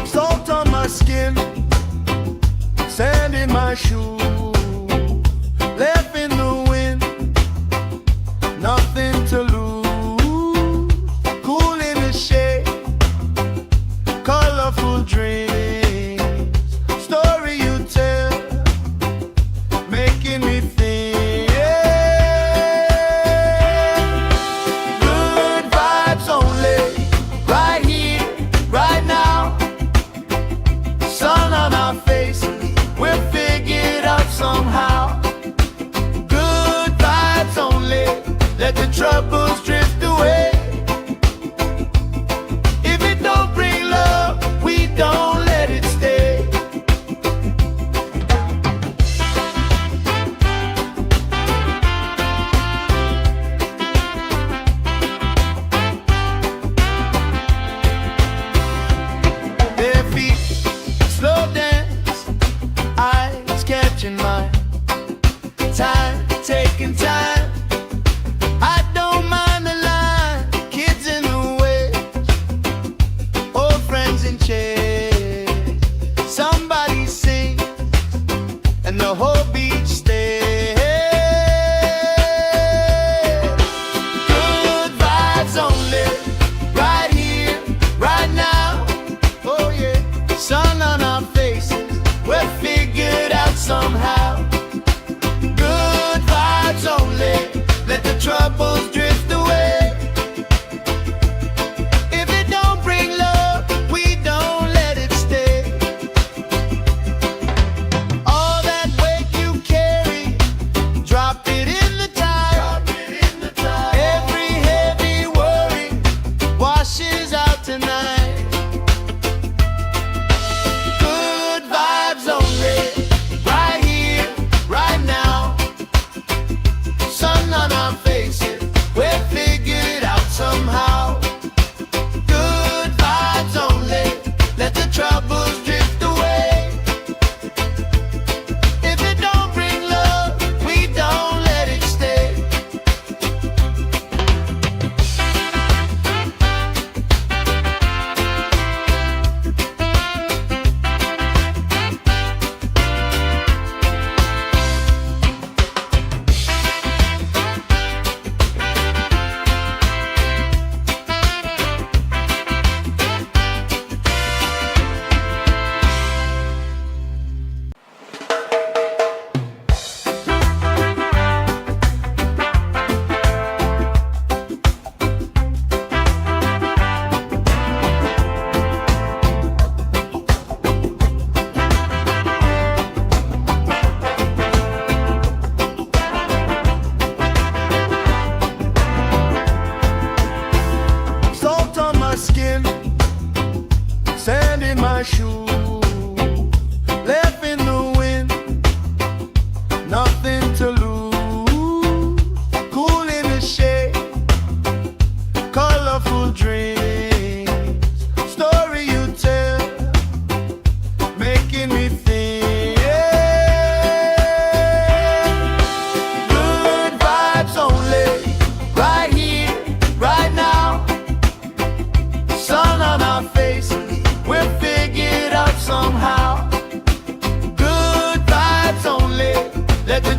Salt on my skin, sand in my shoes, left in the wind, nothing to lose. Cool in the shade, colorful dreams, story you tell, making me think. Good vibes only, right here, right now. Sun on our faces, we'll figure it out somehow. Good vibes only, let the troubles drift away. If it don't bring love, we don't let it stay. Bare feet, slow dance, eyes catching mine. Time, taking time. I don't mind the line. Kids in the way, old friends in chairs. Somebody sings and the whole beach stays. Good vibes only, right here, right now. Oh yeah, sun on our faces, we'll figure it out somehow. Good vibes only.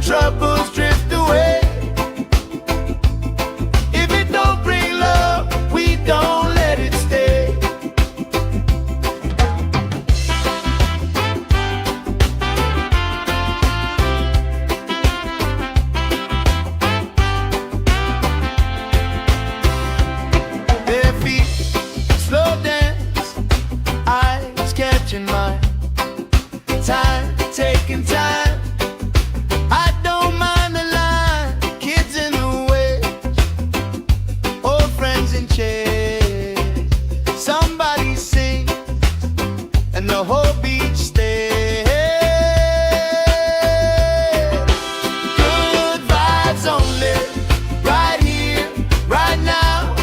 troubles drift away. If it don't bring love, we don't let it stay. Their feet slow dance, eyes catching mine. Time, taking time. I don't mind the line. Kids in the way, old friends in chairs. Somebody sings and the whole beach stays. Good vibes only, right here, right now.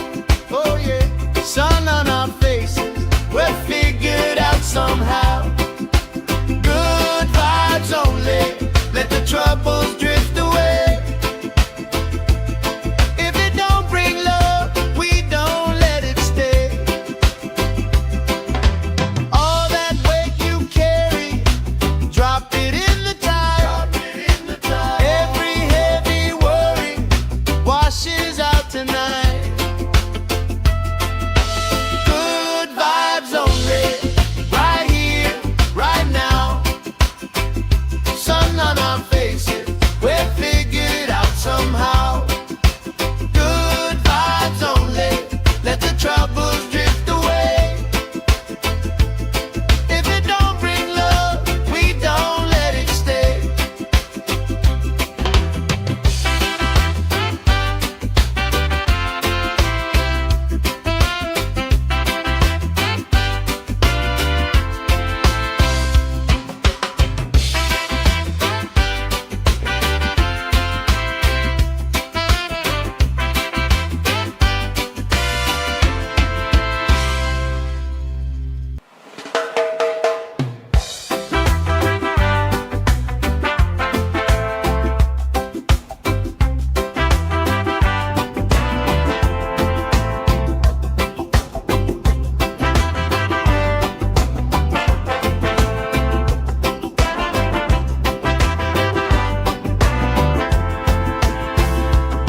Oh yeah, sun on our faces, we're figured out somehow. Good vibes only, let the troubles drift away. If it don't bring love, we don't let it stay. All that weight you carry, drop it in the tide. Every heavy worry washes out tonight. Good vibes only, right here, right now. Sun on our faces, we're figured out somehow. Good vibes only, let the troubles drift away. If it don't bring love, we don't let it stay.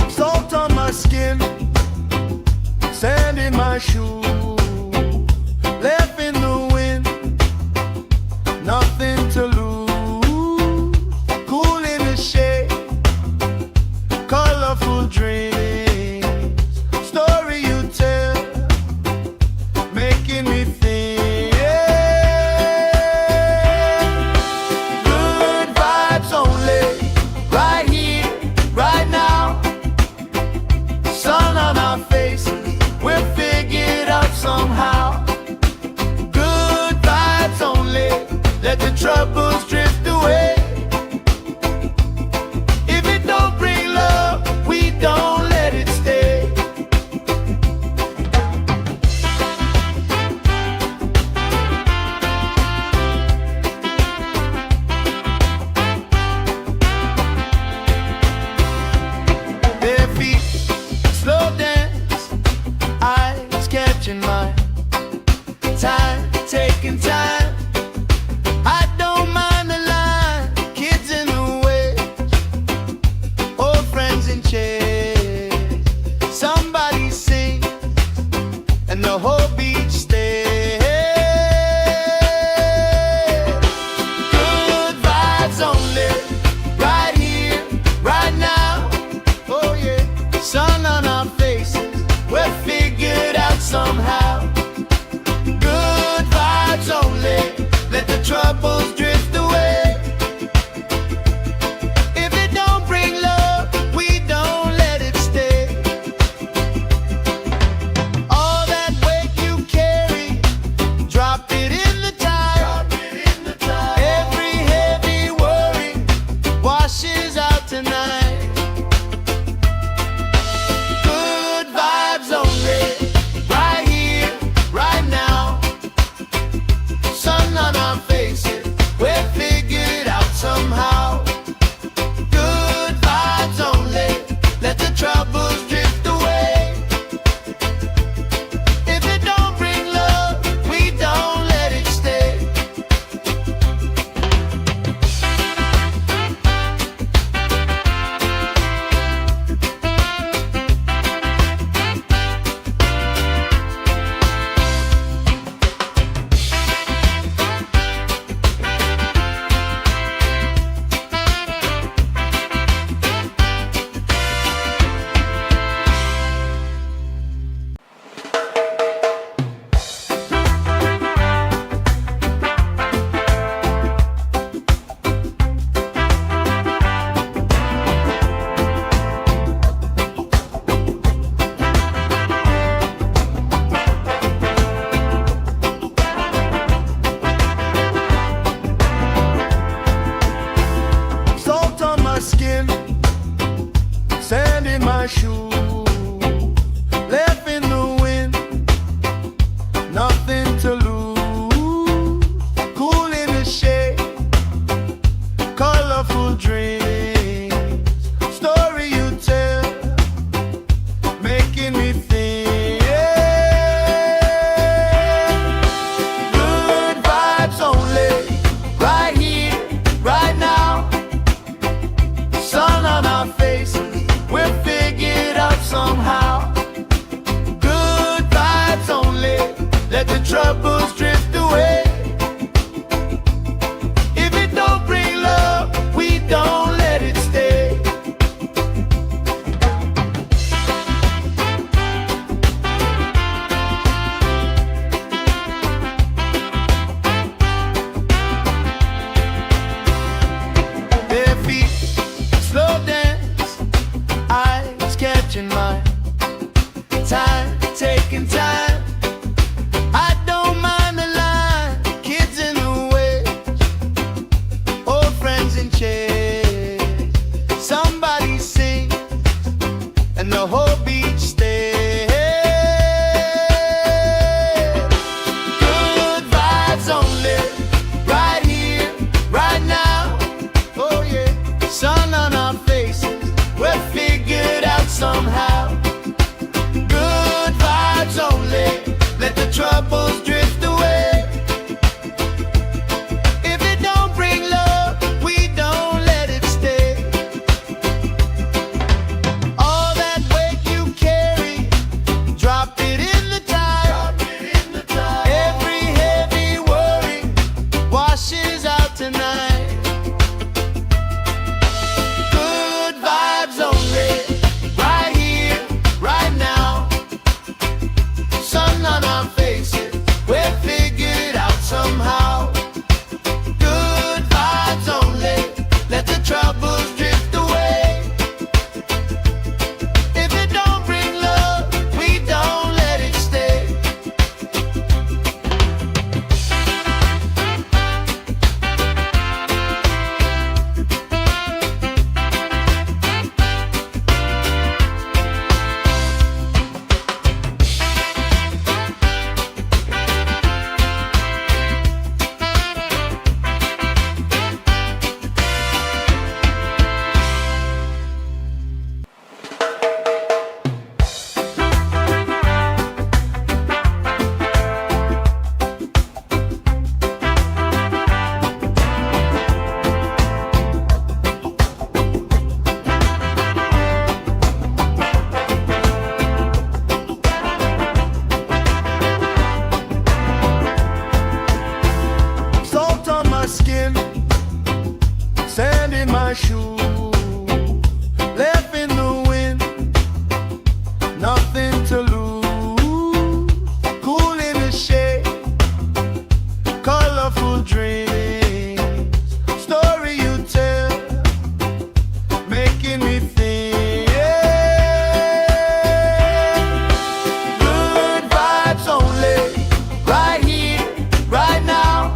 Salt on my skin, sand in my shoes, left in the wind, nothing to lose. Cool in the shade, colorful dreams, story you tell, making me think. Good vibes only, right here, right now. Sun on our faces, we're figured out somehow. Good vibes only, let the troubles drift away. If it don't bring love, we don't let it stay. Their feet slow dance, eyes catching mine. Time, taking time. I don't mind the shoes, left in the wind, nothing to lose. Cool in the shade, colorful dreams, story you tell, making me think. Good vibes only, right here, right now. Sun on our faces, we'll figure it out somehow. Good vibes only, let the troubles drift away. If it don't bring love, we don't let it stay. Bare feet, slow dance, eyes catching mine. Time, taking time. I don't mind the line. Kids in the way, old friends in chairs. Somebody sings, and the whole beach stays. Good vibes only, right here, right now. Oh yeah, sun on our faces, we'll figure it out somehow. Good vibes only, let the troubles drift away. If it don't bring love, we don't let it stay. All that weight you carry, drop it in the tide. Every heavy worry washes out tonight. Good vibes only, right here, right now. Sun on our faces, we'll figure it out somehow. Good vibes only, let the troubles drift away. If it don't bring love, we don't let it stay. Salt on my skin, sand in my shoes, left in the wind, nothing to lose. Cool in the shade, colorful dreams, story you tell, making me think. Good vibes only, right here, right now.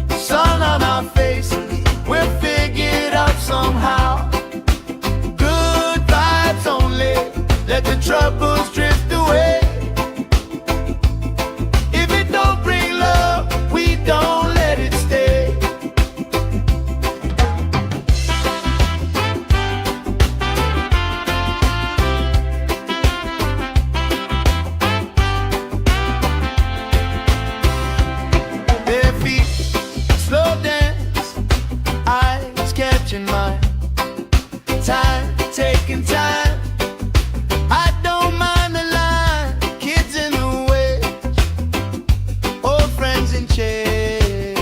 Sun on our faces, we'll figure it out somehow. Good vibes only, let the troubles drift away. If it don't bring love, we don't let it stay. Bare feet, slow dance, eyes catching mine. Time, taking time. I don't mind the line. Kids in the way, old friends in chairs.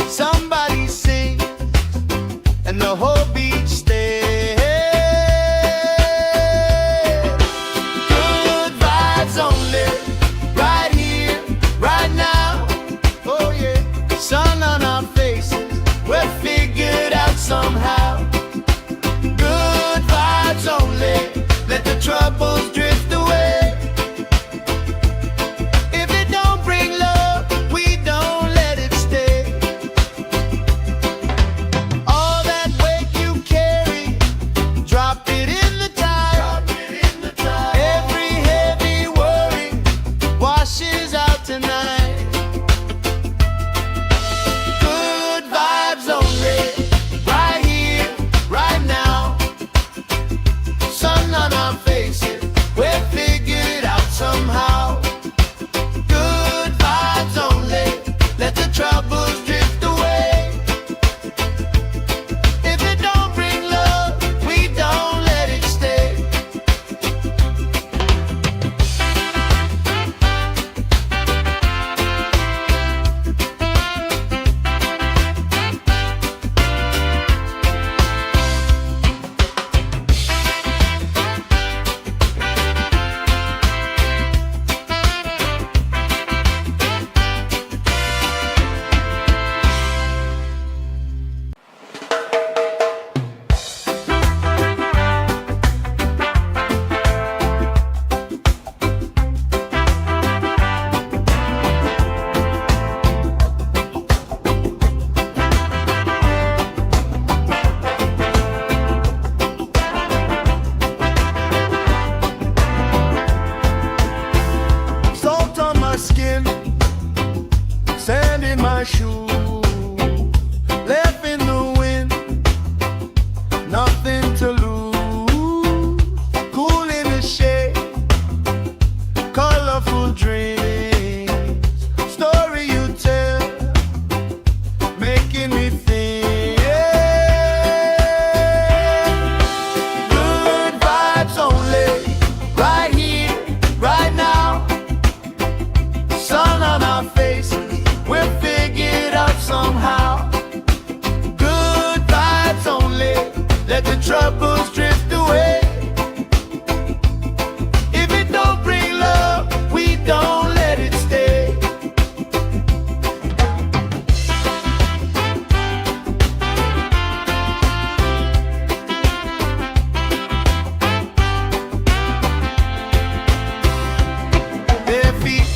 Somebody sings, and the whole beach stays. Good vibes only, right here, right now. Oh yeah, sun on our faces, we'll figure it out somehow. Good vibes only, let the troubles drift away. If it don't bring love, we don't let it stay. All that weight you carry, let the troubles drift away. If it don't bring love, we don't let it stay. Their feet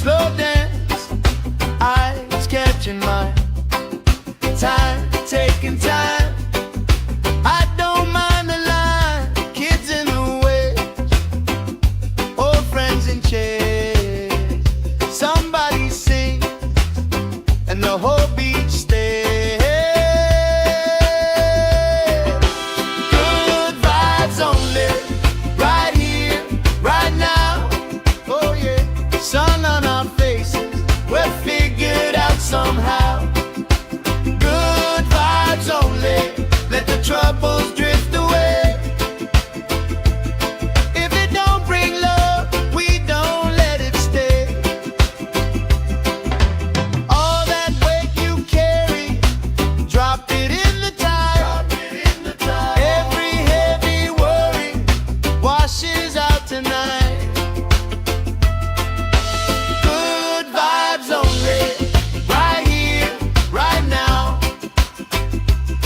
slow dance, eyes catching mine, time taking time. I don't mind the line, kids in the way, old friends in chairs. Somebody sings and the whole beach stays. Good vibes only, right here, right now. Oh yeah, sun on our faces, we're figured out somehow. Good vibes only, let the troubles drift away. If it don't bring love, we don't let it stay. All that weight you carry, drop it in the tide. Every heavy worry washes out tonight. Good vibes only, right here, right now.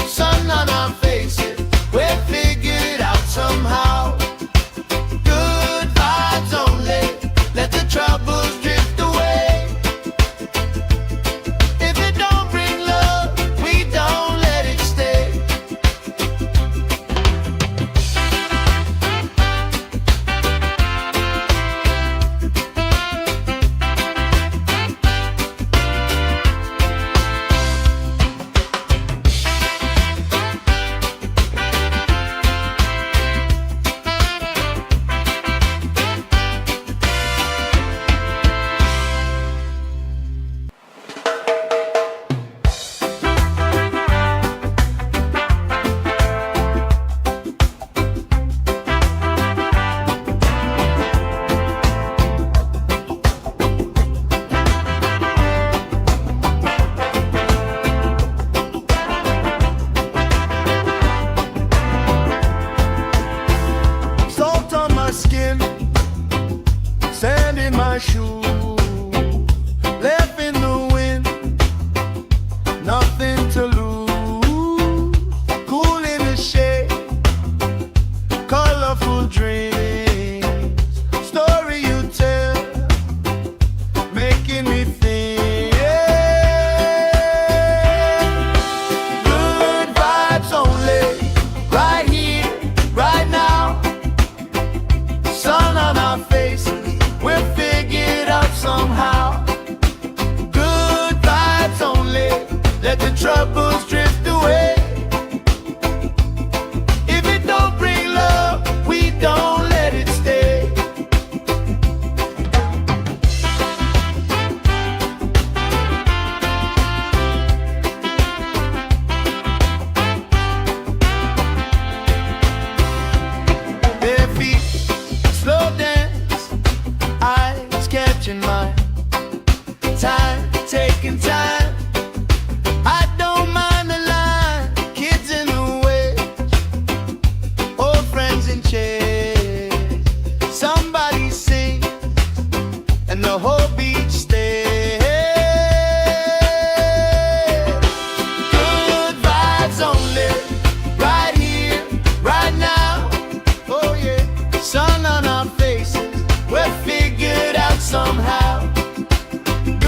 Sun on our faces, we're figured out somehow. Good vibes only, let the troubles drift away. If it don't bring love, we don't let it stay. Salt on my skin, sand in my shoes, left in the wind, nothing to lose. Cool in the shade, colorful dreams, story you tell, making me think. Good vibes only, right here, right now. Sun on our faces, we're figured out somehow. Good vibes only, let the troubles drift away. If it don't bring love, we don't let it stay. Their feet slow dance, eyes catching mine, time taking time. I don't mind the line, kids in the way, old friends in chairs. Somebody sings and the whole beach stays. Good vibes only, right here, right now. Oh yeah, sun on our faces, we're figured out somehow.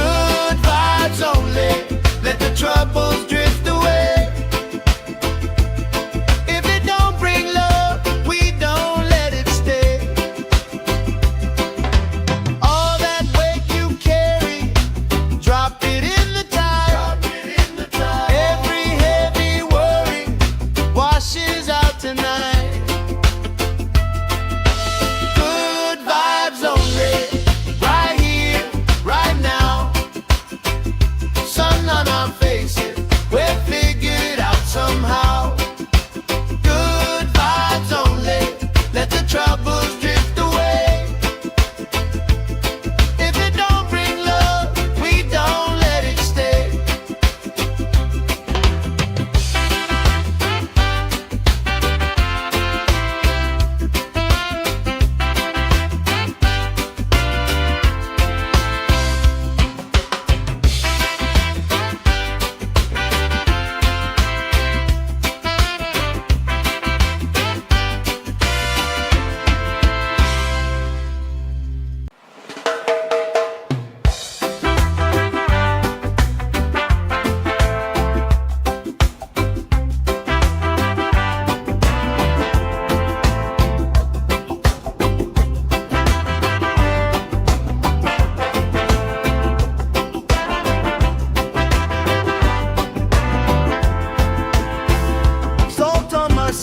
Good vibes only, let the troubles drift away. If it don't bring love, we don't let it stay. All that weight you carry, drop it in the tide. Every heavy worry washes out tonight. Good vibes only, right here, right now. Sun on our faces, we're figured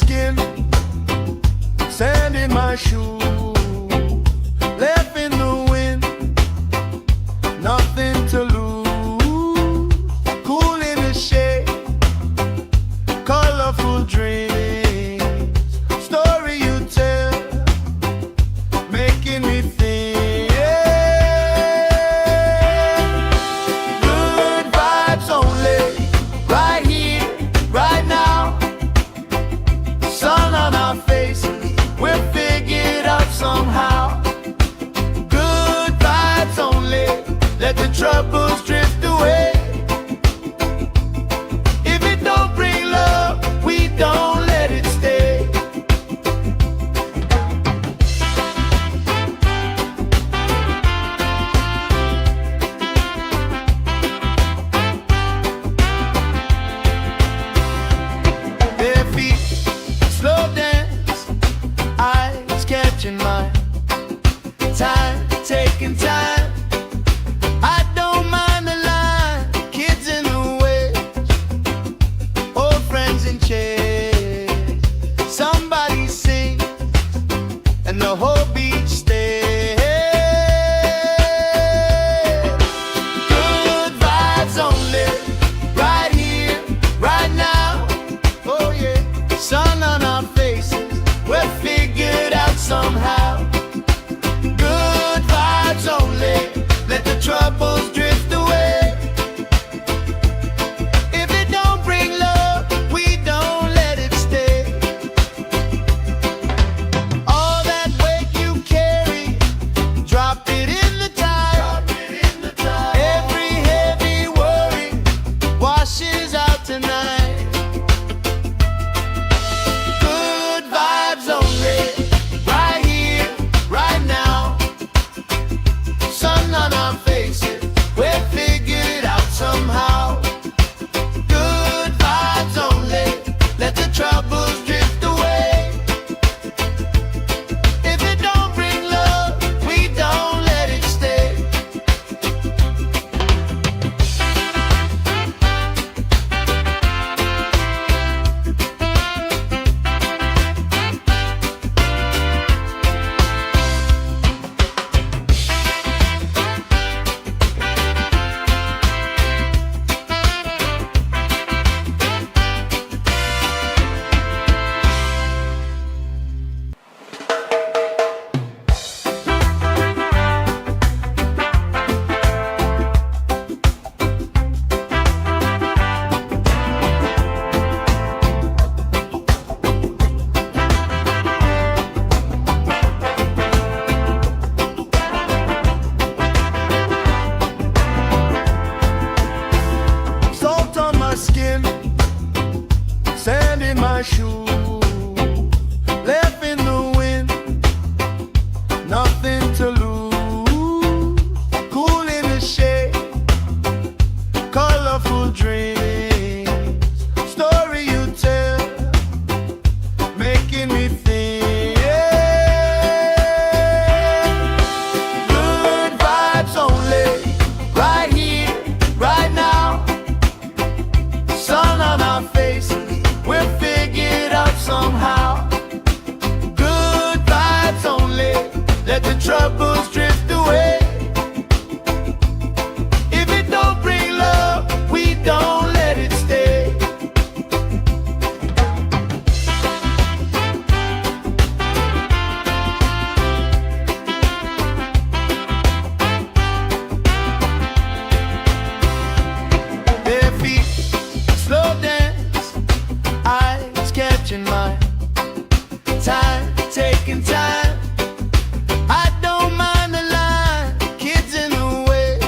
skin, sand in my shoes, left in the wind, nothing to lose. Cool in the shade, colorful dreams, story you tell, making me think. Good vibes only, right here, right now. Sun on our faces, we'll figure it out somehow. Good vibes only, let the troubles drift away. If it don't bring love, we don't let it stay. Bare feet, slow dance, eyes catching mine. Time, taking time. I don't mind the line, kids in the way, old friends in chairs. Somebody sings, and the whole beach stays. Good vibes only, right here, right now. Oh yeah, sun on our faces, we'll figure it out somehow. Good vibes only, let the troubles drift away. If it don't bring love, we don't let it stay. All that weight you carry, drop it in the tide. Every heavy worry washes out tonight. Good vibes only, right here, right now. Sun on our faces, we'll figure it out somehow. Good vibes only, let the troubles drift away. If it don't bring love, we don't let it stay. Salt on my skin, sand in my shoes, left in the wind, nothing to lose. Cool in the shade, colorful dreams, story you tell, making me think. Good vibes only, right here, right now. Sun on our faces, we'll figure it out somehow. Good vibes only, let the troubles drift away. If it don't bring love, we don't let it stay. Bare feet, slow dance, eyes catching mine. Time, taking time. I don't mind the line, kids in the way,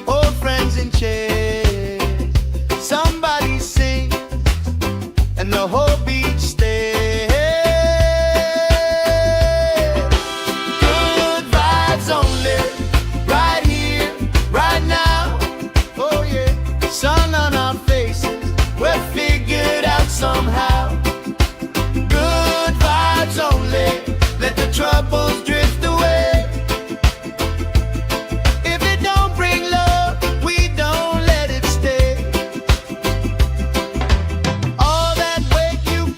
old friends in chairs. Somebody sings, and the whole beach stays. Good vibes only, right here, right now. Oh yeah, sun on our faces, we'll figure it out somehow. Good vibes only, let the troubles drift away. If it don't bring love, we don't let it stay. All that weight you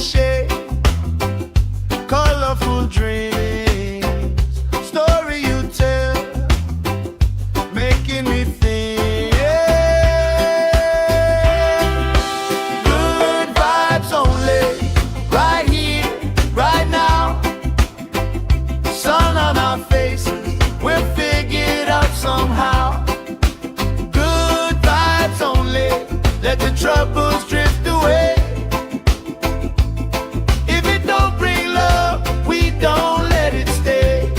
shade, colorful dreams, story you tell, making me think. Good vibes only, right here, right now. Sun on our faces, we'll figure it out somehow. Good vibes only, let the troubles drift away. If it don't bring love, we don't let it stay.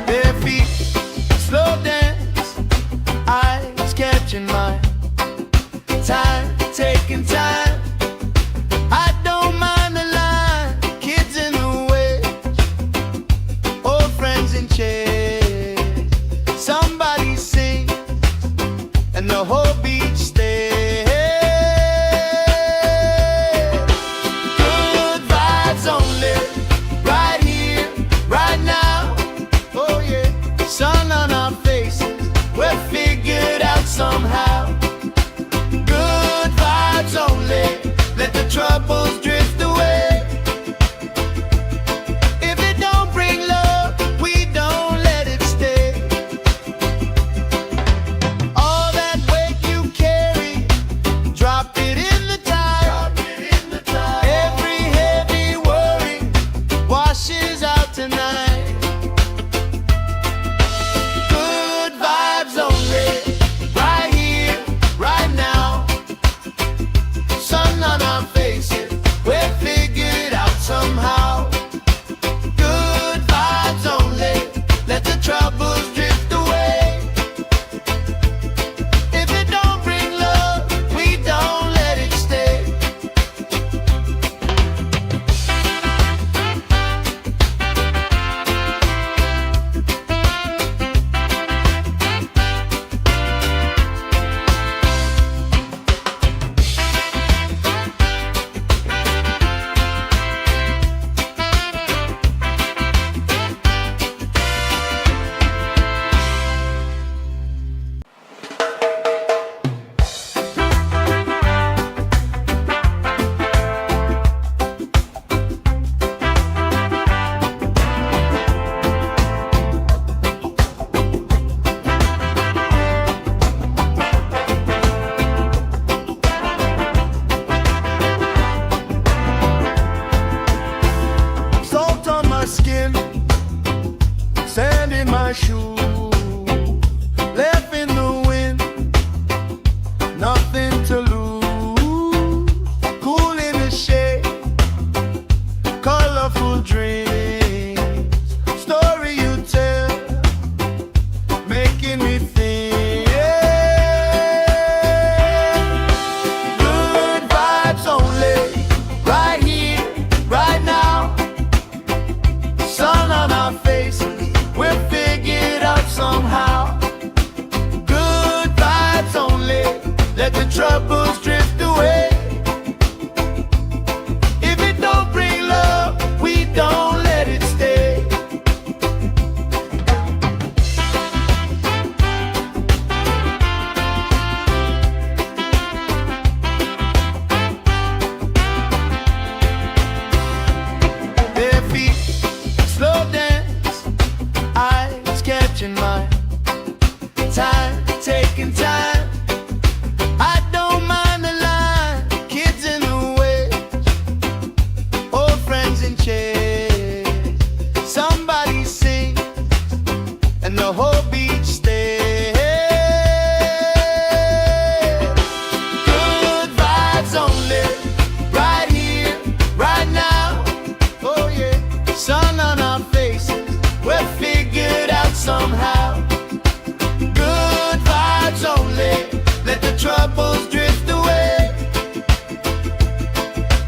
Bare feet, slow dance, eyes catching mine. Time, taking time. I don't mind the line, kids in the way, old friends in chairs. Somebody sings and the whole beach stays. Good vibes only, right here, right now. Oh yeah, sun on our faces, we'll figure it out somehow. Good vibes only, let the troubles drift away. If it don't bring love, we don't let it stay. All that weight you carry, drop it in the tide. Every heavy worry washes out tonight. Good vibes only, right here, right now. Sun on our faces, we'll figure it out somehow. Good vibes only, let the troubles drift away. If it don't bring love, we don't let it stay. Salt on my skin, sand in my shoes, left in the wind, nothing to lose. Cool in the shade, colorful dreams, story you tell, making me think. Good vibes only, right here, right now. Sun on our faces, we'll figure it out somehow. Good vibes only, let the troubles drift away. If it don't bring love, we don't let it stay. Bare feet, slow dance, eyes catching mine. Time, taking time. I don't mind the line, kids in the way, old friends in chairs. Somebody sings and the whole beach stays. Good vibes only, right here, right now. Oh yeah, sun on our faces, we'll figure it out somehow. Good vibes only, let the troubles drift away.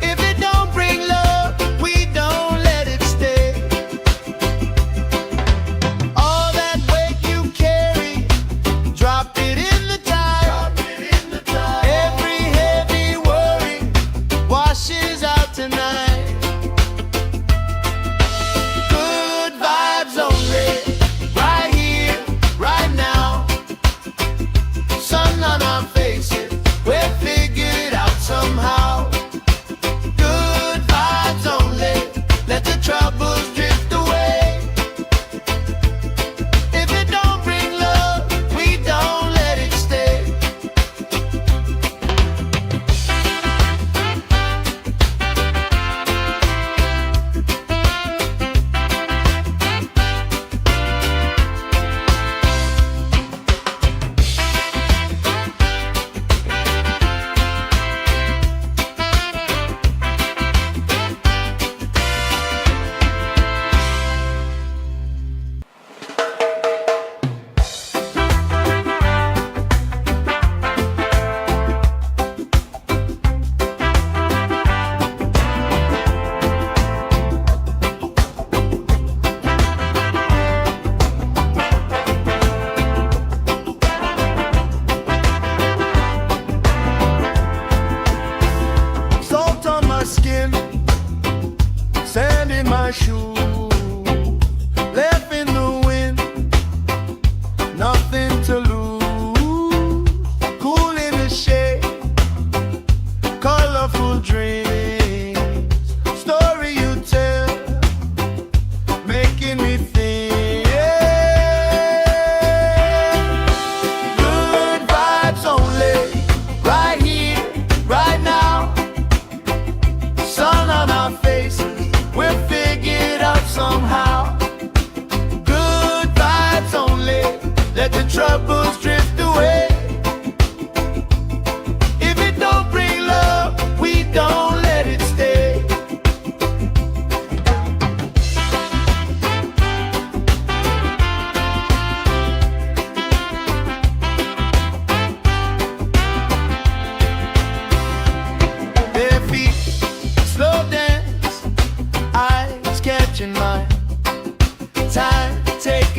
If it don't bring love, we don't let it stay. All that weight you carry, drop it in the tide. Every heavy worry washes out tonight.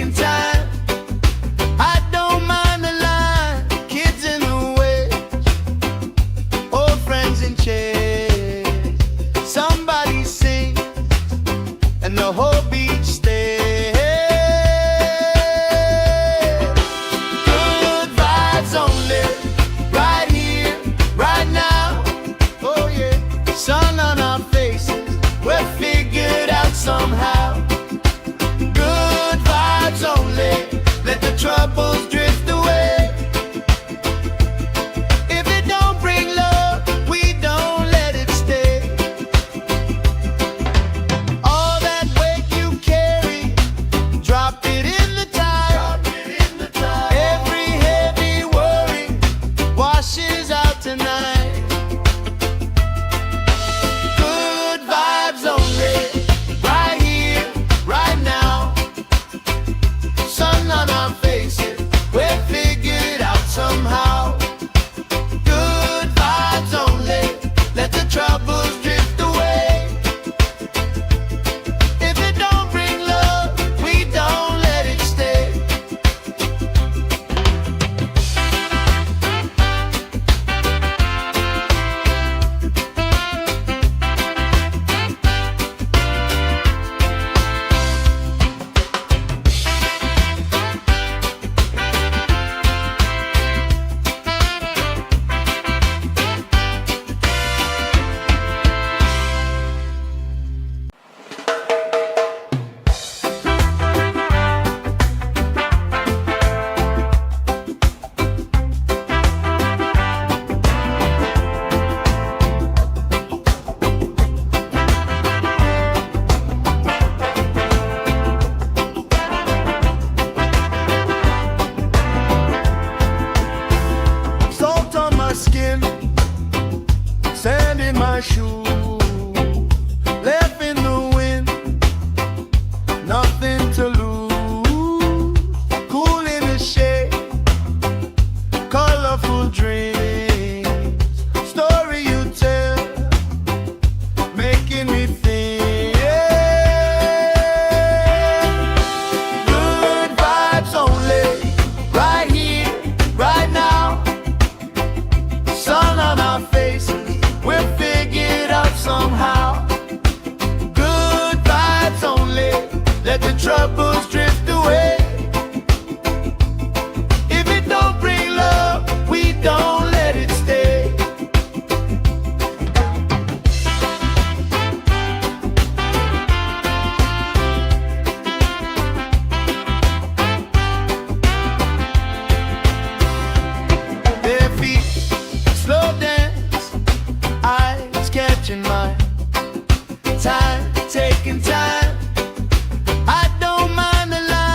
taking time. I don't mind the line, kids in the way, old friends in chairs. Somebody sing and the whole beach stays. Good vibes only, right here, right now. Oh yeah, sun on our faces, we're figured out somehow. Good vibes only, let the troubles drift away. If it don't bring love, we don't let it stay. All that weight you carry, drop it in the tide. Every heavy worry washes out tonight. Good vibes only, right here, right now. Sun on our faces, we're figured out somehow. Good vibes only, let the troubles drift away. If it don't bring love, we don't let it stay. Salt on my skin, sand in my shoes, left in the wind, nothing to lose. Cool in the shade, colorful dreams, story you tell, making me think. Good vibes only, right here, right now. Sun on our faces, we're figured out somehow. Good vibes only, let the troubles drift away. If it don't bring love, we don't let it stay. Their feet slow dance, eyes catching mine. Time, taking time. I don't mind the line.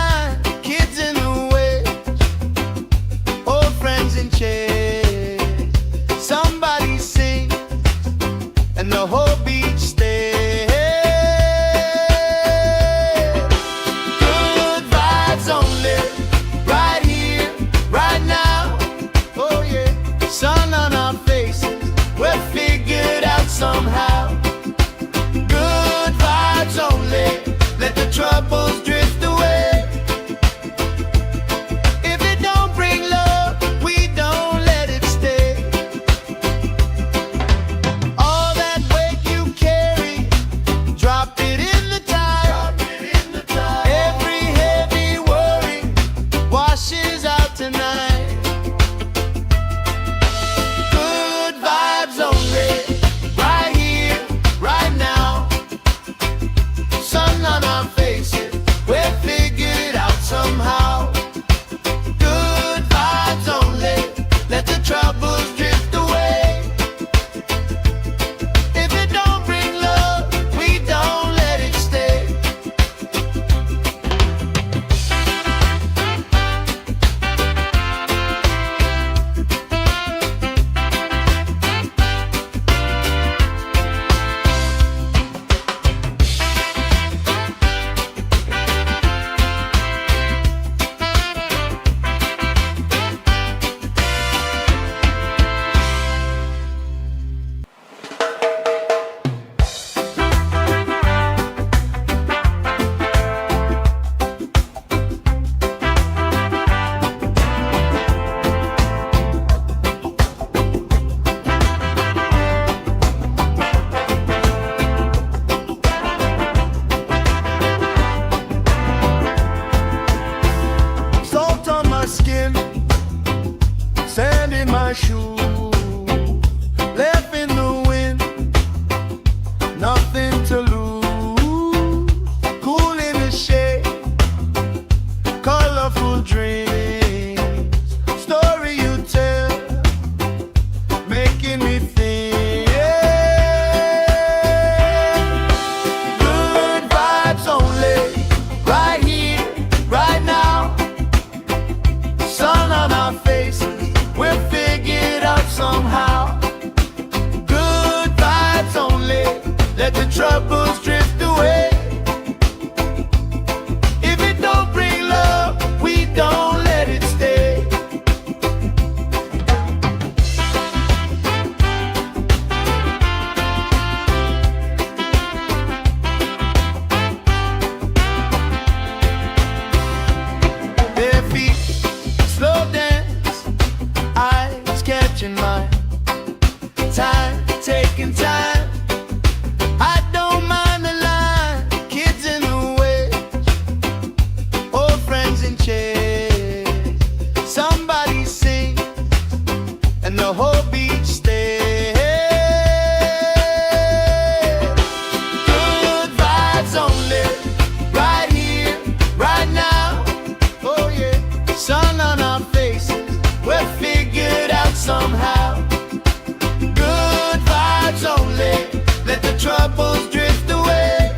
troubles drift away. If it don't bring love, we don't let it stay. Bare feet, slow dance, eyes catching mine. Time, taking time. I don't mind the line. Kids in the way, old friends in chairs. Somebody sing, and the whole beach stays. Good vibes only, right here, right now. Oh yeah, sun on our faces, we're figured out somehow. Good vibes only, let the troubles drift away.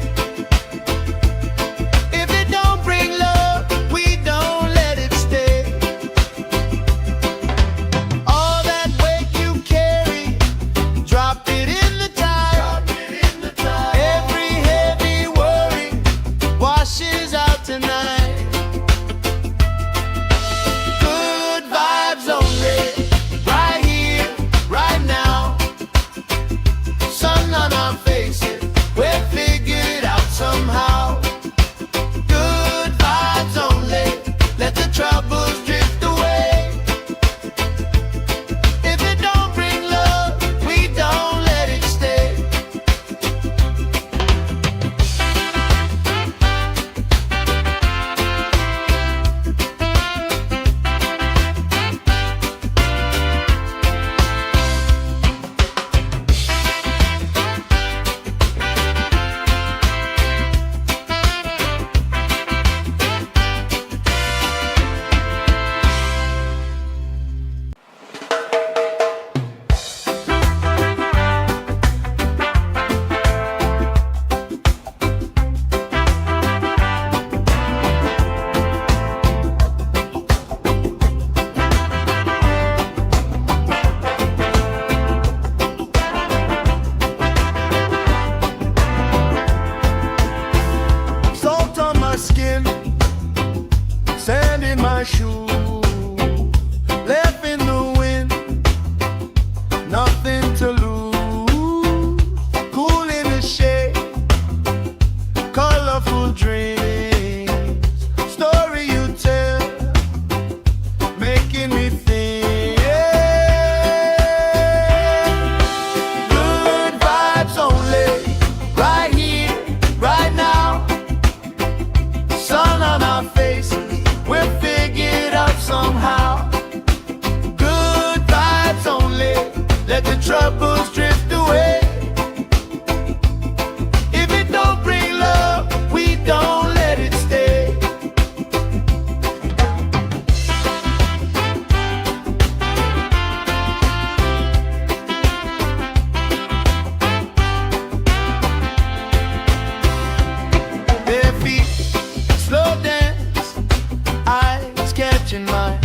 If it don't bring love, we don't let it stay. All that weight you carry, drop it in the tide. Every heavy worry washes out tonight. Good vibes only, right here, right now. Sun on our faces, we're figured out somehow. Good vibes only, let the troubles drift away. If it don't bring love, we don't let it stay. Salt on my skin, sand in my shoes, left in the wind, nothing to lose. Cool in the shade, colorful dreams, story you tell, making me think. Good vibes only, right here, right now. Sun on our faces, we're figured out somehow. Good vibes only, let the troubles drift away. If it don't bring love, we don't let it stay. Bare feet, slow dance, eyes catching mine.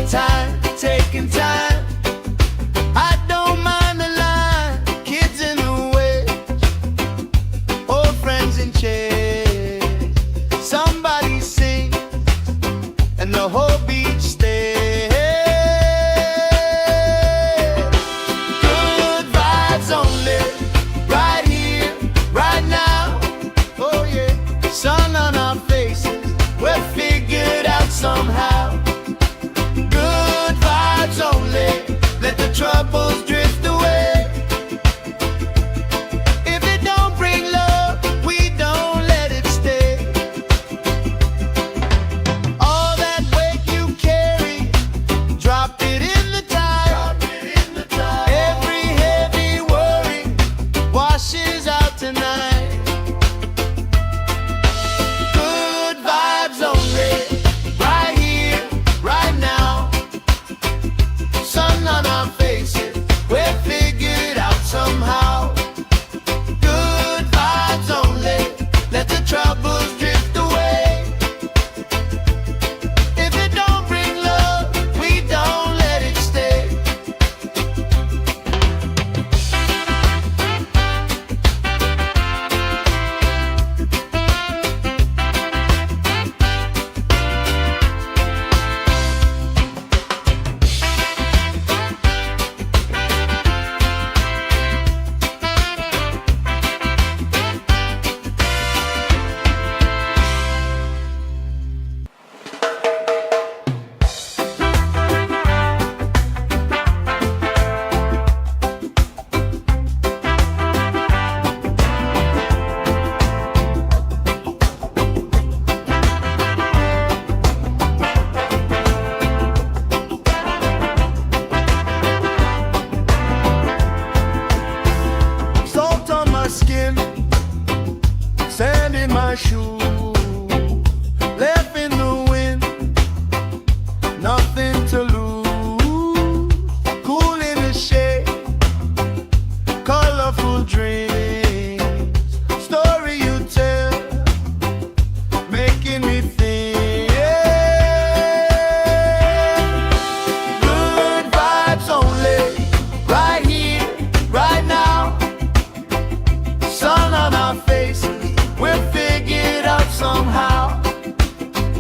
Time, taking time. I don't mind the line. Kids in the way, old friends in chairs. Somebody sing, and the whole beach stays. Good vibes only, right here, right now. Oh yeah, sun on our faces, we're figured out somehow. Good vibes only, let the troubles drift away. If it don't bring love, we don't let it stay. All that weight you carry, drop it in the tide. Every heavy worry washes out tonight. Good vibes only, right here, right now. Sun on our faces, we're making me think. Good vibes only, right here, right now. Sun on our faces, we'll figure it out somehow.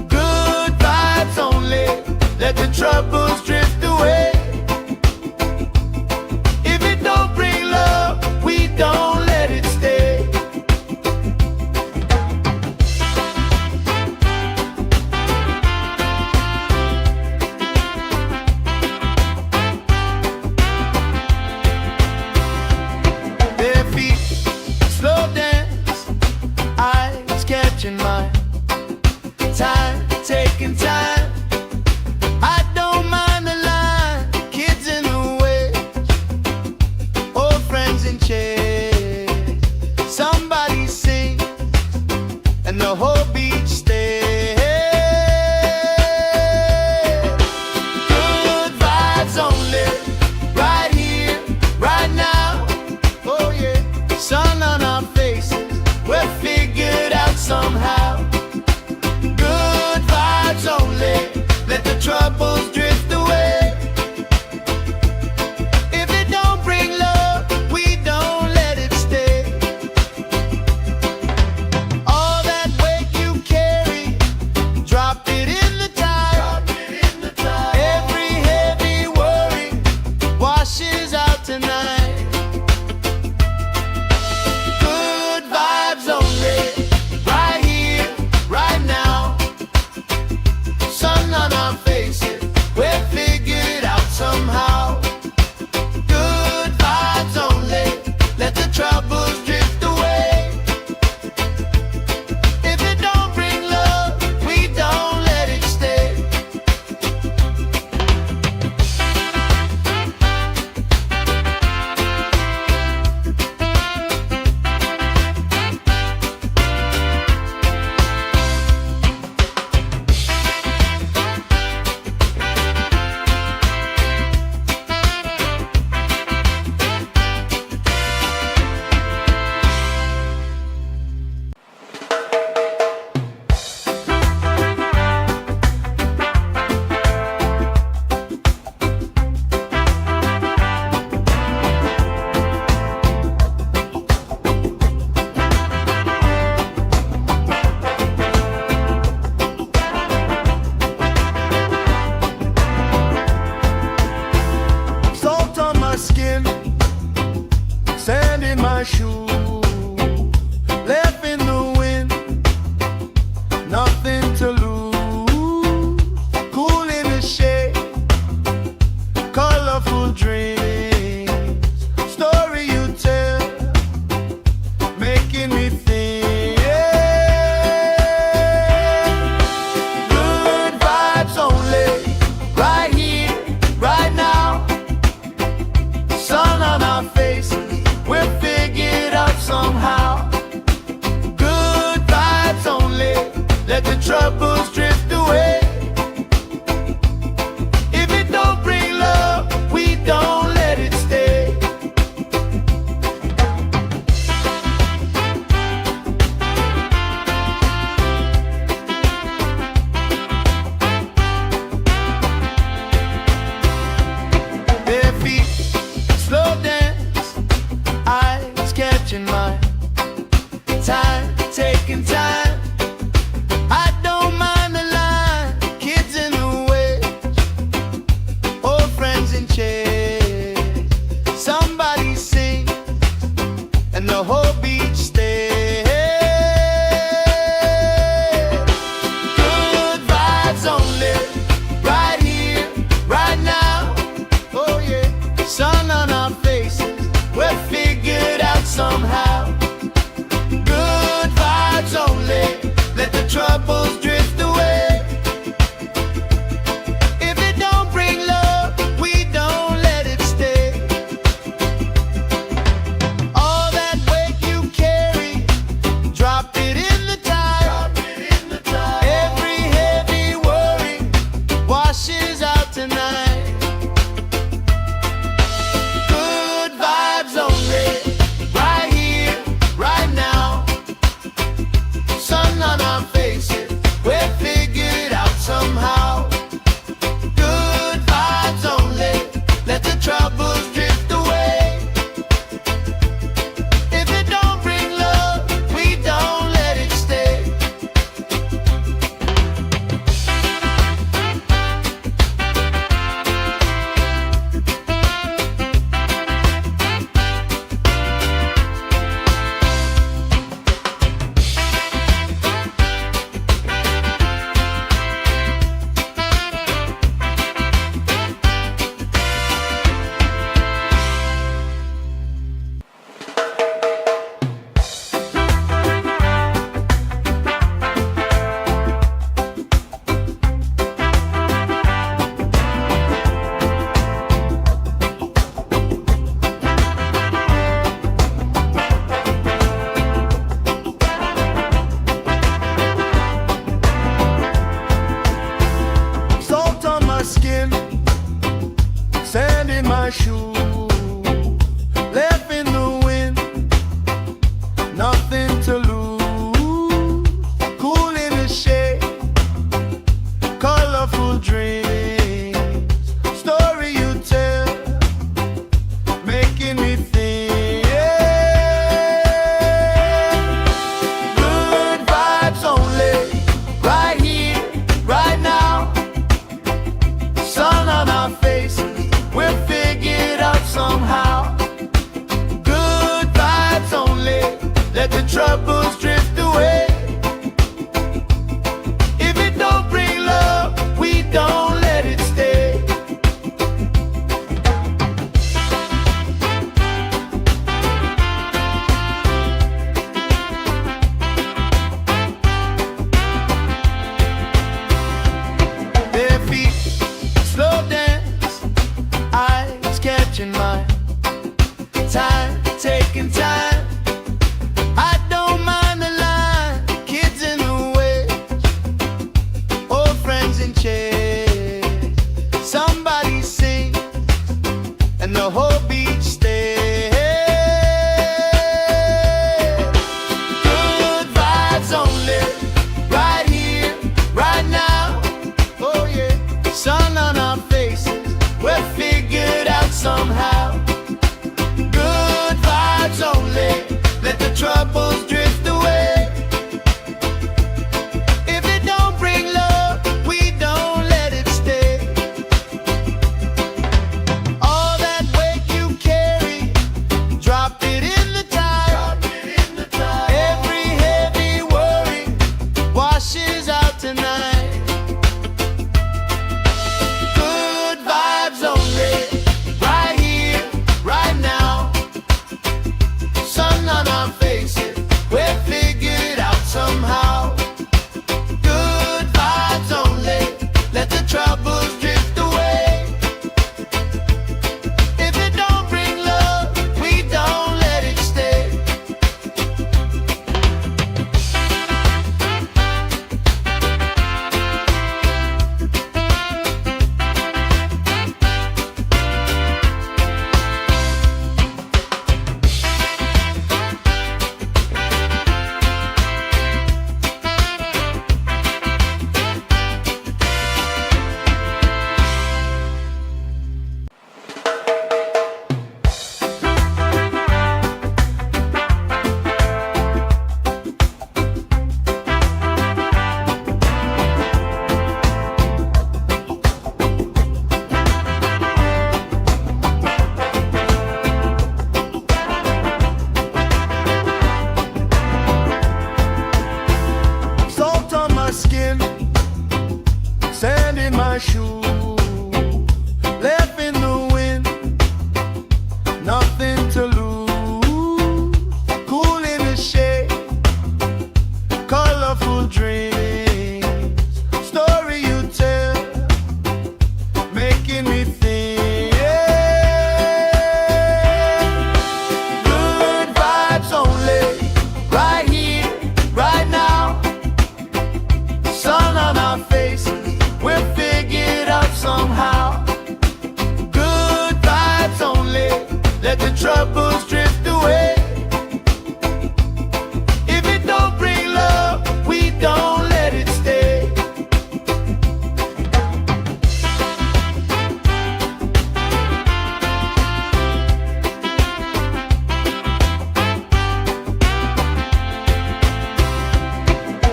Good vibes only, let the troubles drift away. If it don't bring love, we don't let it stay. Bare feet, slow dance, eyes catching mine. Time, taking time. I don't mind the line, kids in the way, old friends in chairs. Somebody sing, and the whole beach stays. Good vibes only, right here, right now. Oh yeah, sun on our faces, we're figured out somehow. Good vibes only, let the troubles drift away. If it don't bring love, we don't let it stay. All that weight you carry, drop it in the tide. Every heavy worry washes out tonight. Good vibes only, right here, right now. Sun on our faces, we're figured out somehow. Good vibes only, let the troubles drift away. If it don't bring love, we don't let it stay. Salt on my skin, sand in my shoes, left in the wind, nothing to lose. Cool in the shade, colorful dreams, story you tell, making me think. Good vibes only, right here, right now. Sun on our faces, we're figured out somehow. Good vibes only, let the troubles drift away. If it don't bring love, we don't let it stay. Bare feet, slow dance, eyes catching mine. Time, taking time. I don't mind shoe, left in the wind, nothing to lose. Cool in the shade, colorful dreams, story you tell, making me think. Good vibes only, right here, right now. Sun on our faces, we're figured out somehow. Good vibes only, let the troubles drift away. If it don't bring love, we don't let it stay. Bare feet, slow dance, eyes catching mine. Time, taking time. I don't mind the line. Kids in the way, old friends in chairs. Somebody sing, and the whole beach stays. Good vibes only, right here, right now. Oh yeah, sun on our faces, we're figured out somehow. Good vibes only, let the troubles drift away. If it don't bring love, we don't let it stay. All that weight you carry, drop it in the tide. Every heavy worry washes out tonight. Good vibes only, right here, right now. Sun on our faces, we're figured out somehow. Good vibes only, let the troubles drift away. If it don't bring love, we don't let it stay. Salt on my skin, sand in my shoe, left in the wind, nothing to lose. Cool in the shade, colorful dreams, story you tell, making me think. Good vibes only, right here, right now. Sun on our faces, we're figured out somehow. Good vibes only, let the troubles drift away. If it don't bring love, we don't let it stay.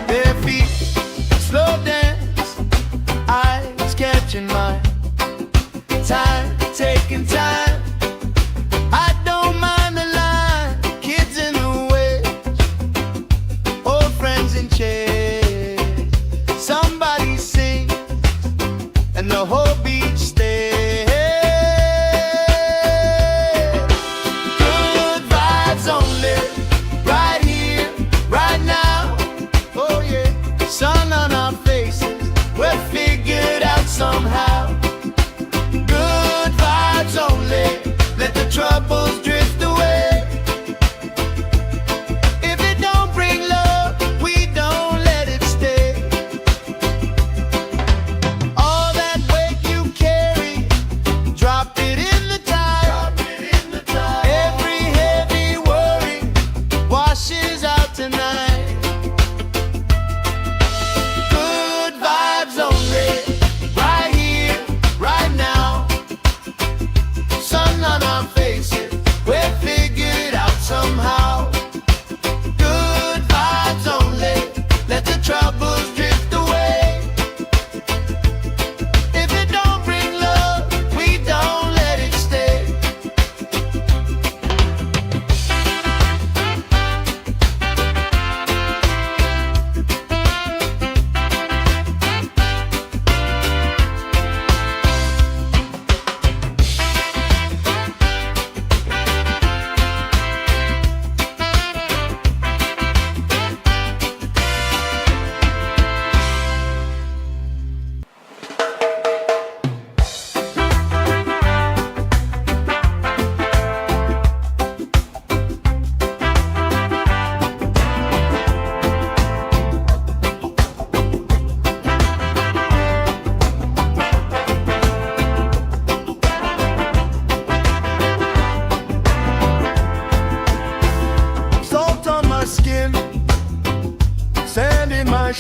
Bare feet, slow dance, eyes catching mine. Time, taking time. I don't mind the line.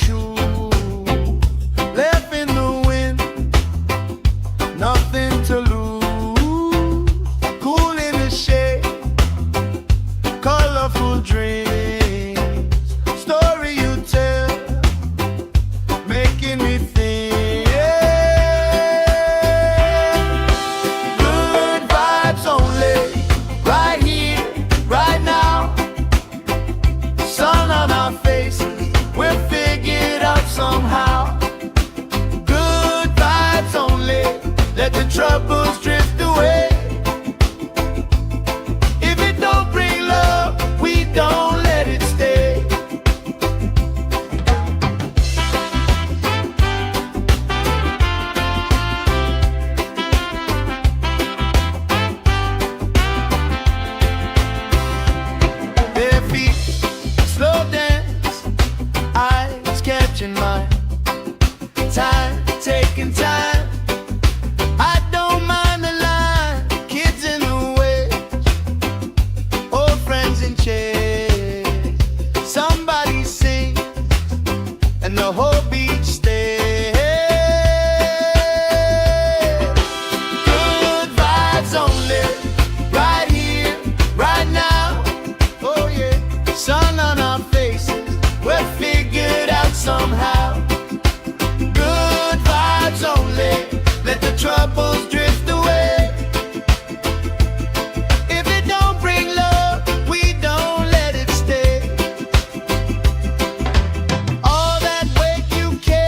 shoe, left in the wind, nothing to lose. Cool in the shade, colorful dreams, story you tell, making me think. Good vibes only, right here, right now. Sun on our faces, we're figured out somehow. Good vibes only, let the troubles drift away. If it don't bring love, we don't let it stay. Bare feet, slow dance, eyes catching mine. Time, taking time. I don't mind the line. Kids in the way, old friends in chairs. Somebody sing, and the whole beach stays. Good vibes only, right here, right now. Oh yeah, sun on our faces, we're figured out somehow. Good vibes only, let the troubles drift away. If it don't bring love, we don't let it stay. All that weight you carry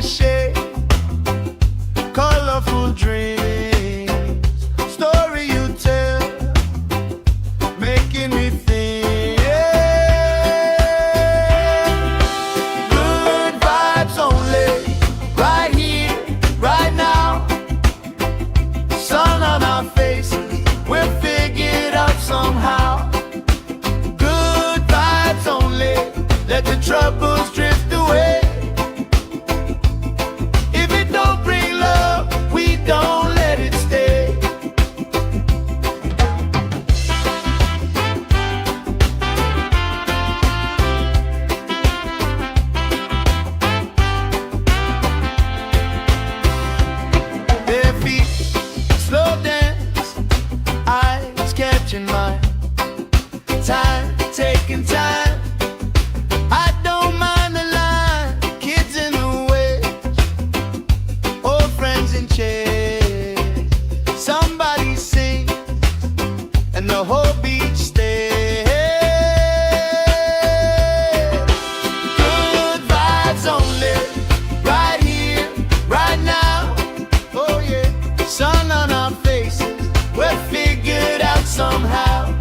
shade, colorful dreams, story you tell, making me think. Good vibes only, right here, right now. Sun on our faces, we're figured out somehow. Good vibes only, let the troubles drift away. If it don't bring love, we don't let it stay. Bare feet, slow dance, eyes catching mine. Time, taking time. I don't mind the line, kids in the way, old friends in chairs. Somebody sing, and the whole beach stays. Good vibes only, right here, right now. Oh yeah, sun on our faces, we're figured out somehow.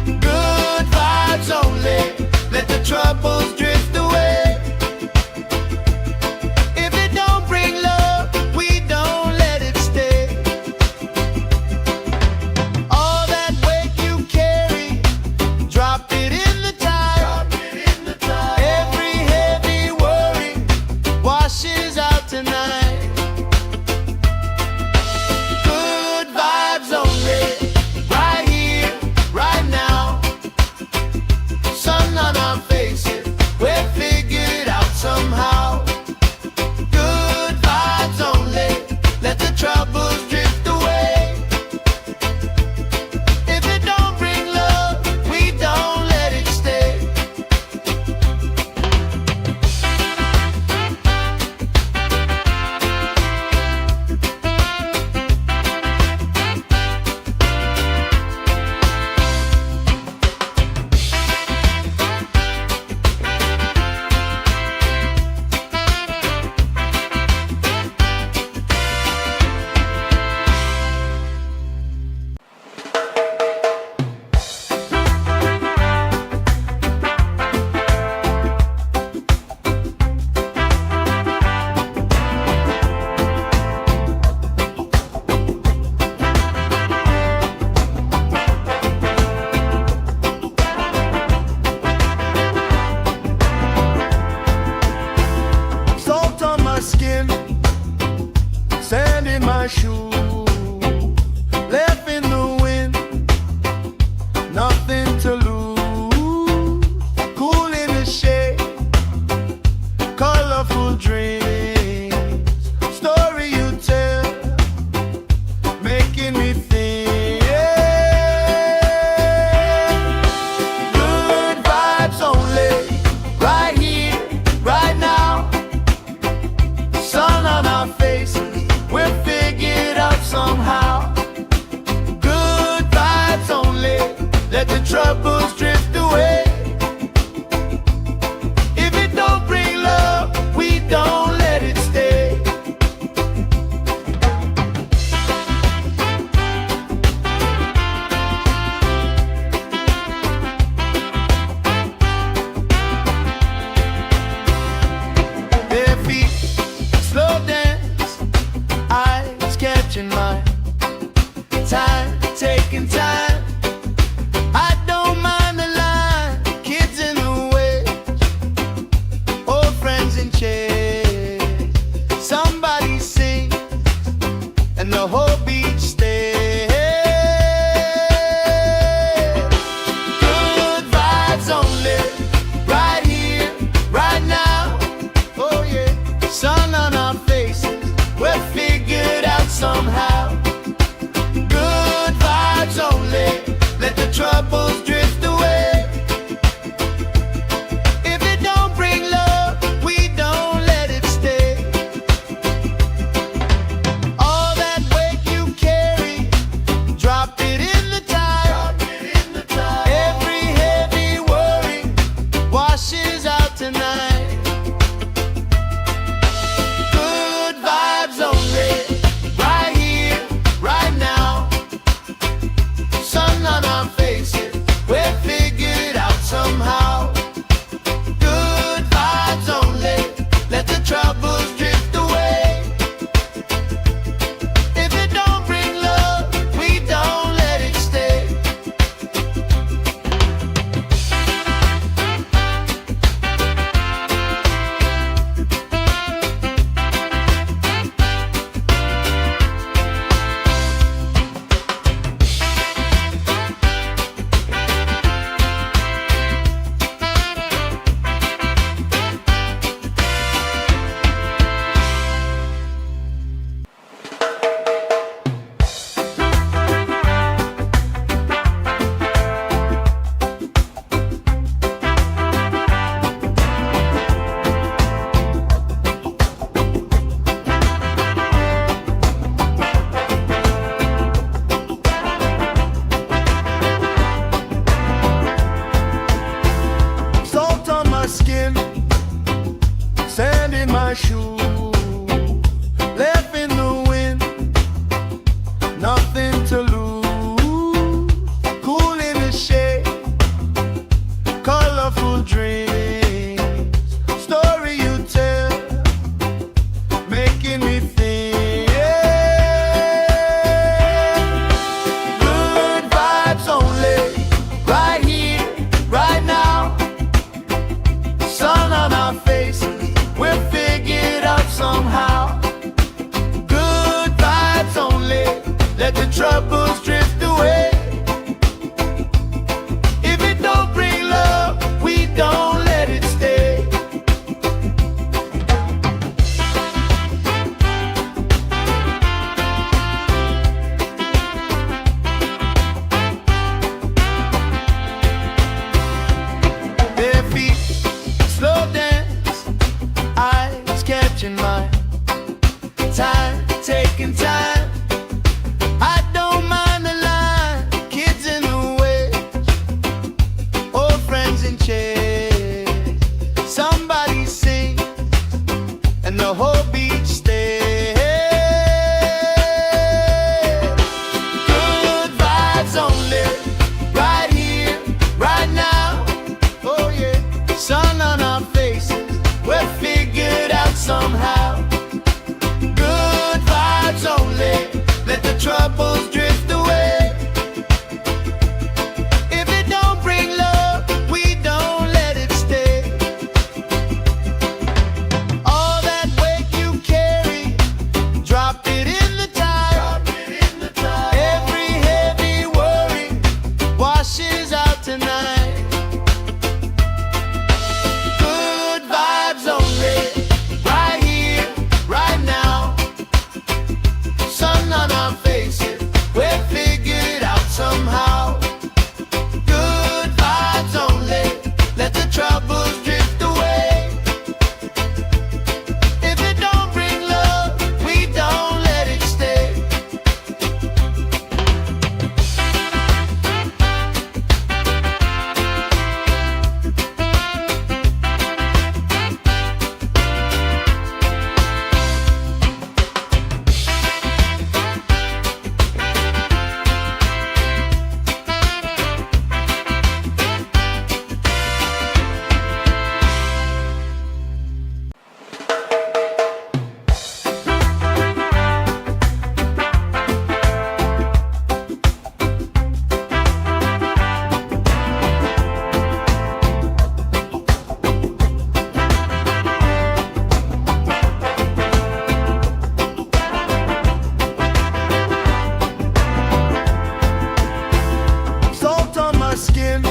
Good vibes only, let the troubles drift away. If it don't bring love, we don't let it stay. All that weight you carry, drop it in the tide. Every heavy worry washes out tonight. Good vibes only, right here, right now. Sun on our faces, we're figured out somehow. Good vibes only, let the troubles drift away. If it don't bring love, we don't let it stay. Salt on my skin, sand in my shoes, left in the wind, nothing to lose. Cool in the shade, colorful dreams, story you tell, making me think. Good vibes only, right here, right now. Sun on our faces, we're figured out somehow. Good vibes only, let the troubles drift away. If it don't bring love, we don't let it stay. Bare feet, slow dance, eyes catching mine. Time, taking time. I don't mind the line, kids in the way, old friends in chairs. Somebody sing, and the whole beach stays. Good vibes only, right here, right now. Oh yeah, sun on our faces, we're figured out somehow. Good vibes only, let the troubles drift away. If it don't bring love, we don't let it stay. All that weight you carry, drop it in the tide. Every heavy worry washes out tonight. my shoe, left in the wind, nothing to lose. Cool in the shade, colorful dreams, story you tell, making me think. Good vibes only, right here, right now. Sun on our faces, we're figured out somehow. Good vibes only, let the troubles drift away. If it don't bring love, we don't let it stay. Bare feet, slow dance, eyes catching mine. Time, taking time. I don't mind the line, kids in the way, old friends in chairs. Somebody sing, and the whole beach stays. Good vibes only, right here, right now. Oh yeah, sun on our faces, we're figured out somehow. Good vibes only, let the troubles drift away. If it don't bring love, we don't let it stay. All that weight you carry, drop it in the tide. Every heavy worry washes out tonight. Good vibes only, right here, right now. Sun on our faces, we're figured out somehow. Good vibes only, let the troubles drift away. If it don't bring love, we don't let it stay. Salt on my skin,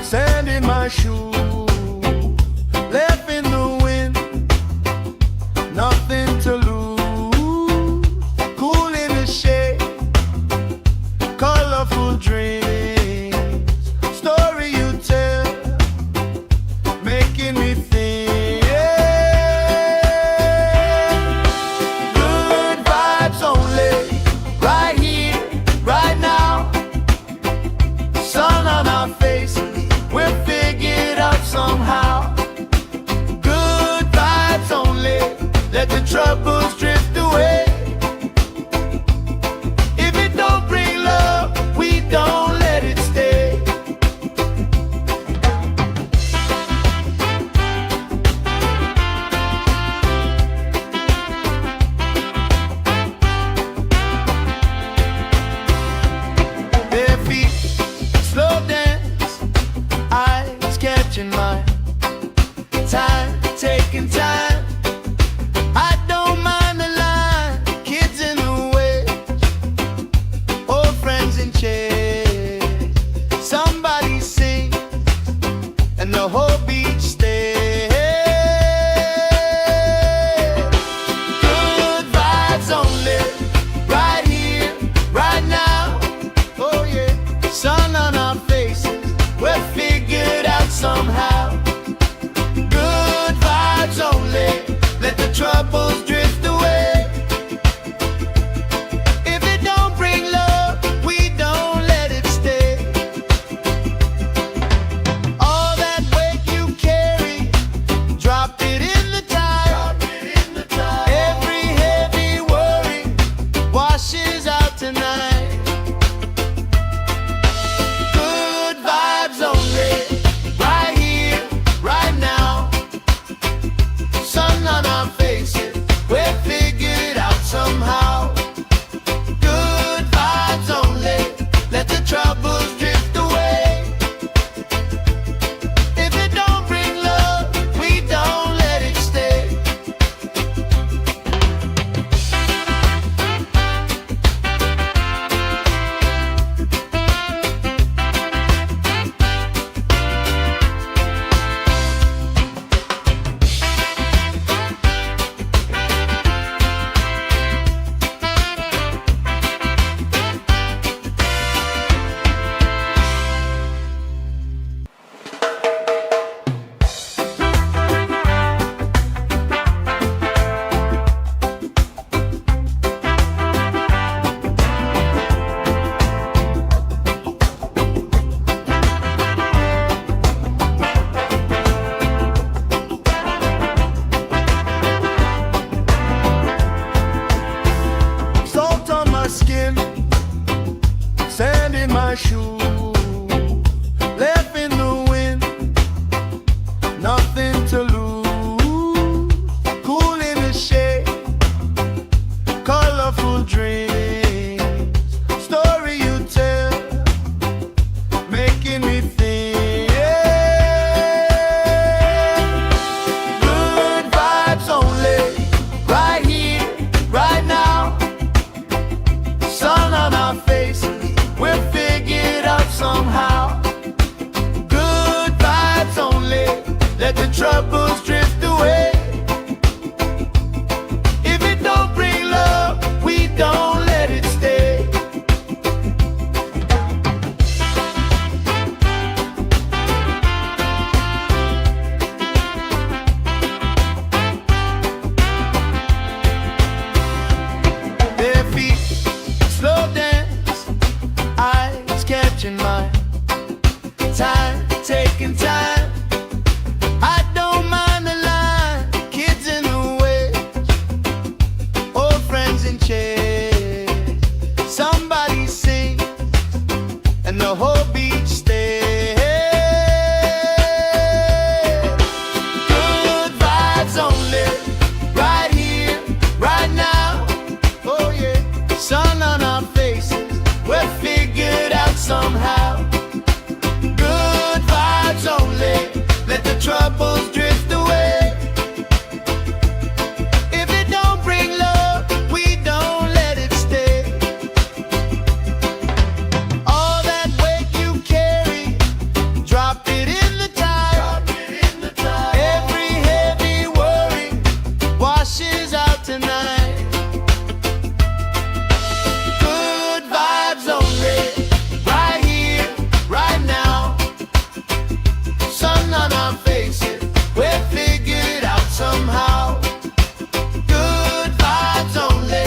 sand in my shoe, left in the wind, nothing to lose. Cool in the shade, colorful dreams, story you tell, making me think. Good vibes only, right here, right now. Sun on our faces, we're figured out somehow. Good vibes only, let the troubles drift away. If it don't bring love, we don't let it stay. Bare feet, slow dance, eyes catching mine. Time, taking time. I don't mind troubles drift away. If it don't bring love, we don't let it stay. Their feet slow dance, eyes catching mine. Time, taking time. I don't mind the line. Kids in the way, old friends in chairs. Somebody sings and the whole beach stays. Good vibes only, right here, right now. Oh yeah, sun on our faces, we're figured out somehow. Good vibes only, let the troubles drift away. If it don't bring love, we don't let it stay. All that weight you carry, drop it in the tide. Every heavy worry washes out tonight. Good vibes only, right here, right now. Sun on our faces, we're figured out somehow. Good vibes only,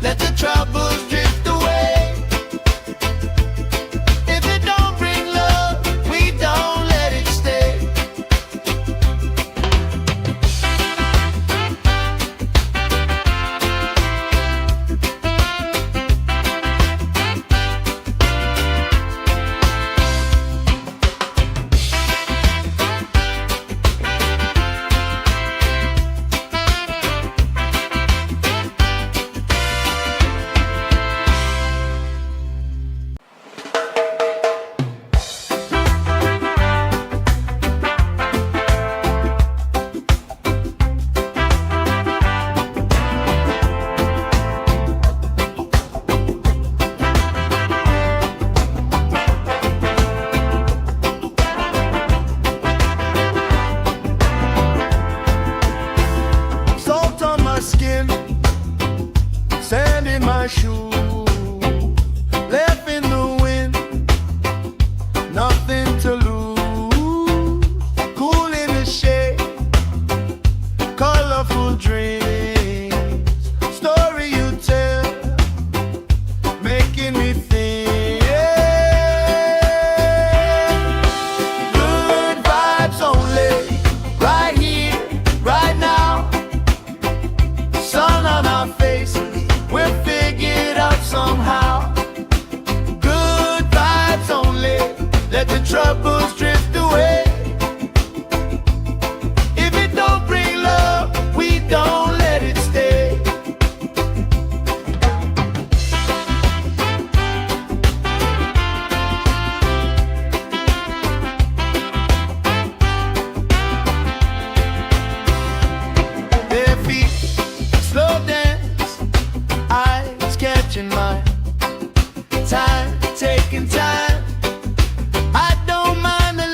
let the troubles drift away. If it don't bring love, we don't let it stay. Salt on my skin, sand in my shoes, left in the wind, nothing to lose. Cool in the shade, colorful dreams, story you tell, making me think. Good vibes only, right here, right now. Sun on our faces, we're figured out somehow. Good vibes only, let the troubles drift away. If it don't bring love, we don't let it stay. Their feet slow dance, eyes catching mine. Time, taking time. I don't mind the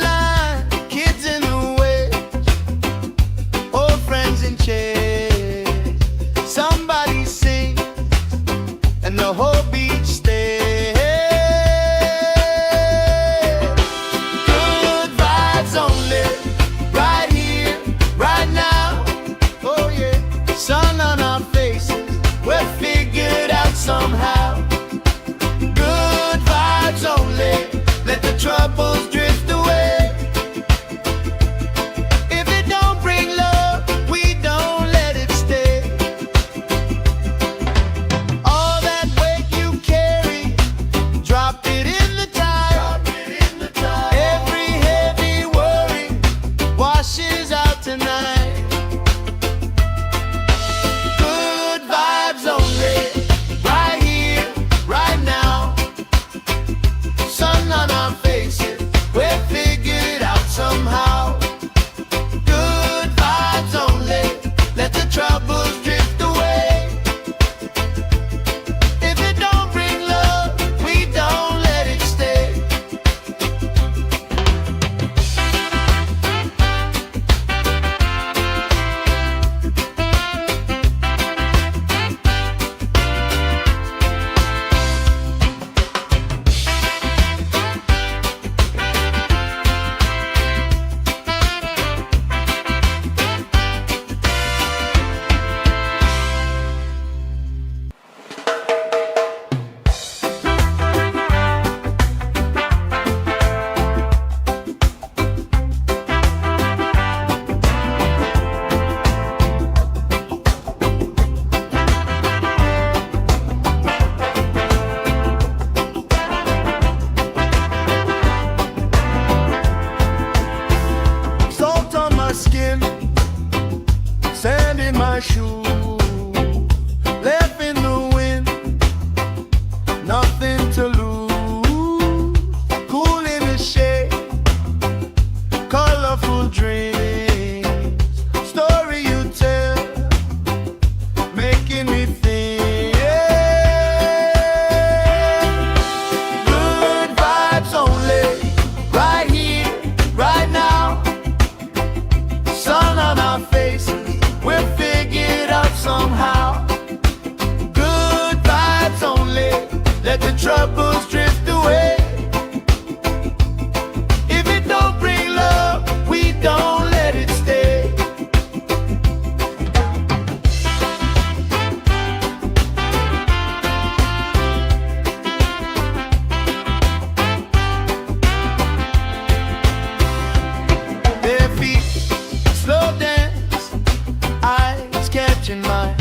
catching my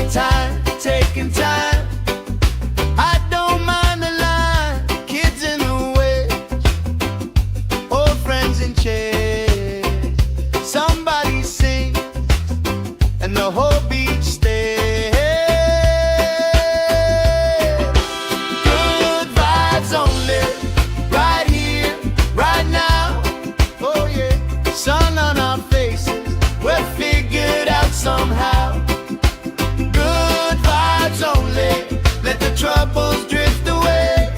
time, taking time. I don't mind the line, kids in the way, old friends in chairs. Somebody sing, and the whole beach stays. Good vibes only, right here, right now. Oh yeah, sun on our faces, we're figured out somehow. Good vibes only, let the troubles drift away.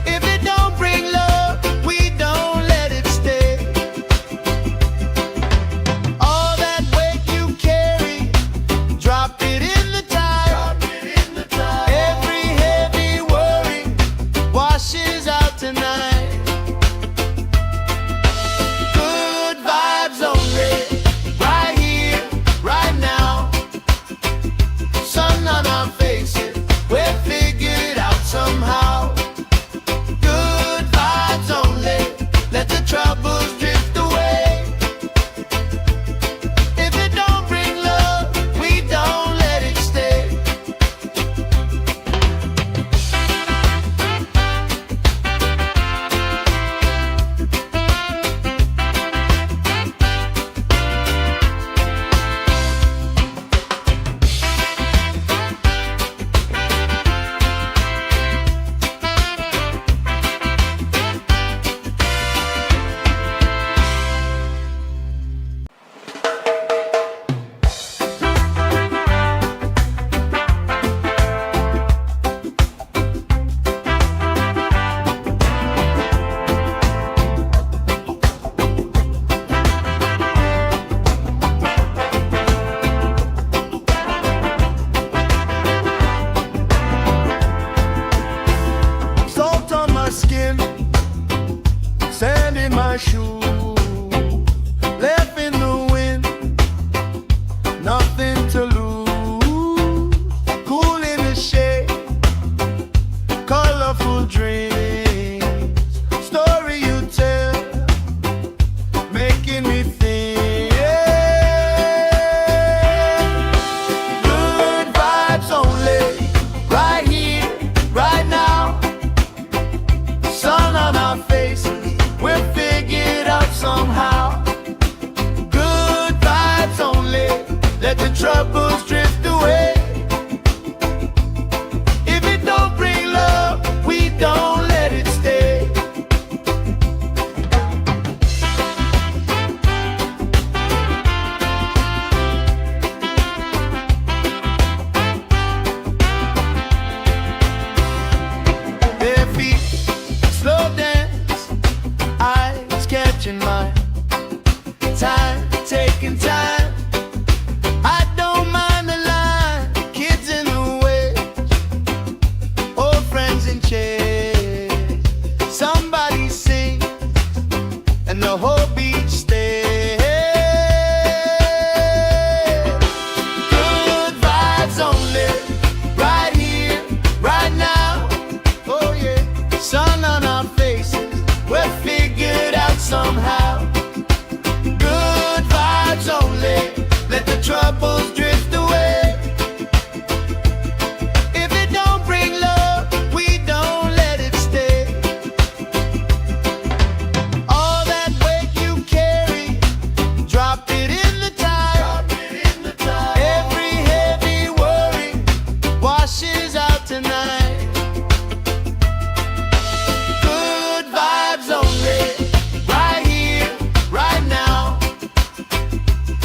If it don't bring love, we don't let it stay. All that weight you carry, drop it in the tide. Every heavy worry washes out tonight. Good vibes only, right here, right now. Sun on our faces, we're figured out somehow. Good vibes only, let the troubles drift away. If it don't bring love, we don't let it stay. Salt on my skin, sand in my shoes, left in the wind, nothing to lose. Cool in the shade, colorful dreams, story you tell, making me think. Good vibes only, right here, right now. Sun on our faces, we're figured out somehow. Good vibes only, let the troubles drift away. If it don't bring love, we don't let it stay. Bare feet, slow dance, eyes catching my time, taking time. I don't mind the line, kids in the way, old friends in chairs. Somebody sing, and the whole beach stays. Good vibes only, right here, right now. Oh yeah, sun on our faces, we're figured out somehow. Good vibes only, let the troubles drift away. If it don't bring love, we don't let it stay. All that weight you carry, drop it in the tide. Every heavy worry washes out tonight. Good vibes only, right here, right now.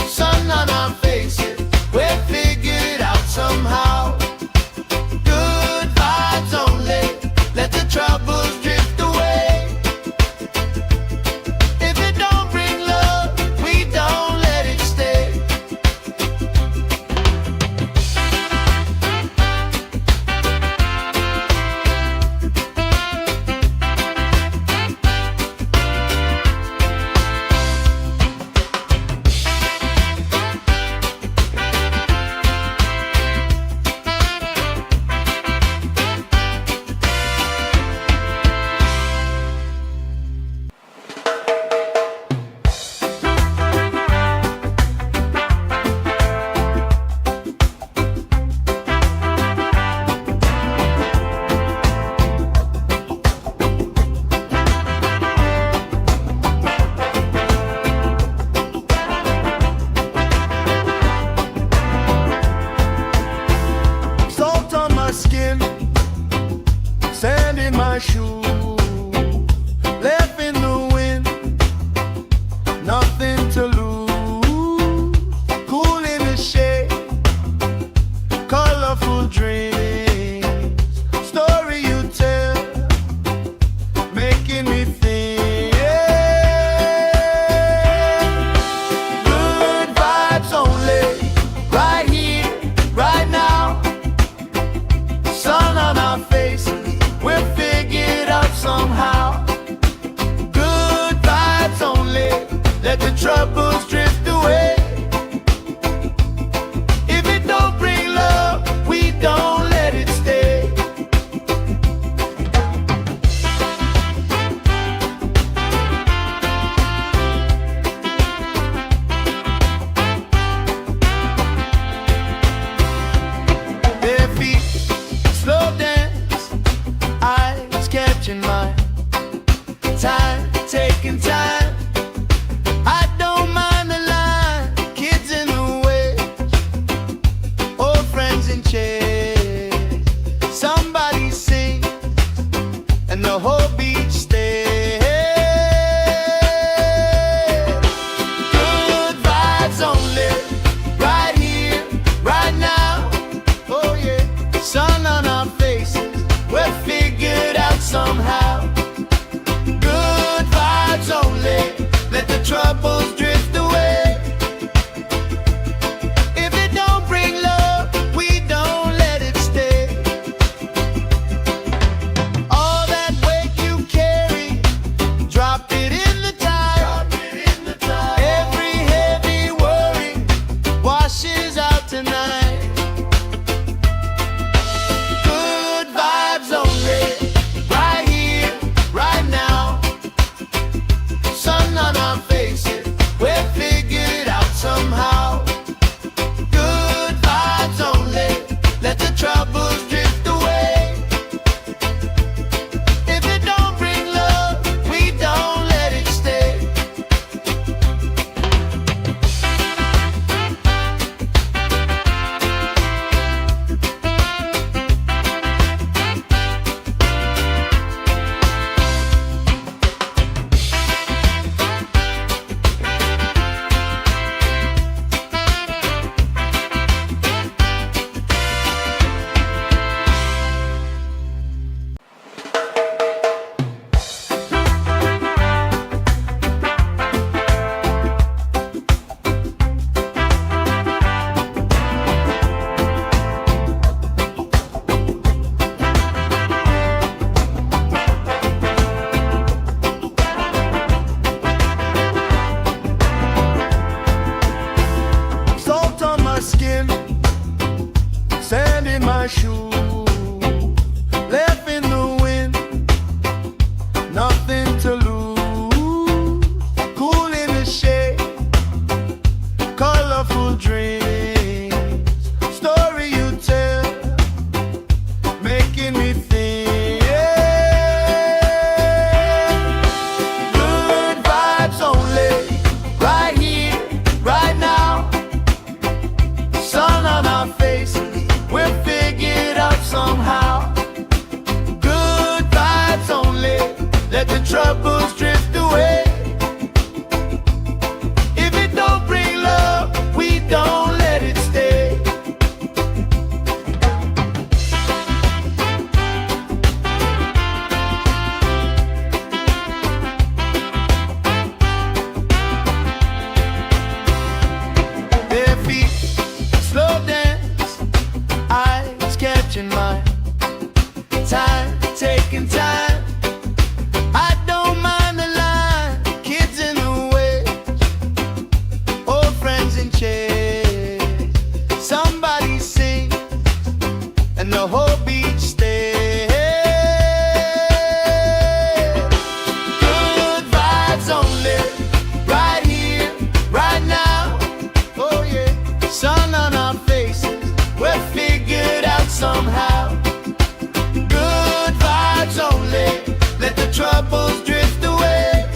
Sun on our faces, troubles drift away. If it don't bring love, we don't let it stay. All that weight you carry, drop it in the tide. Every heavy worry washes out tonight. Good vibes only, right here, right now. Sun on our faces, we'll figure it out somehow. Good vibes only, let the troubles drift away. If it don't bring love, we don't let it stay. Salt on my skin, sand in my shoes, left in the wind, nothing to lose. Cool in the shade, colorful dreams, story you tell, making me think. Good vibes only, right here, right now. Sun on our faces, we'll figure it out somehow. Good vibes only, let the troubles drift away. If it don't bring love, we don't let it stay. Bare feet, slow dance, eyes catching mine. Time, taking time. I don't mind the line. Kids in the way, old friends in chairs. Somebody sings, and the whole beach stays. Good vibes only, right here, right now. Oh yeah, sun on our faces, we'll figure it out somehow. Good vibes only, let the troubles drift away.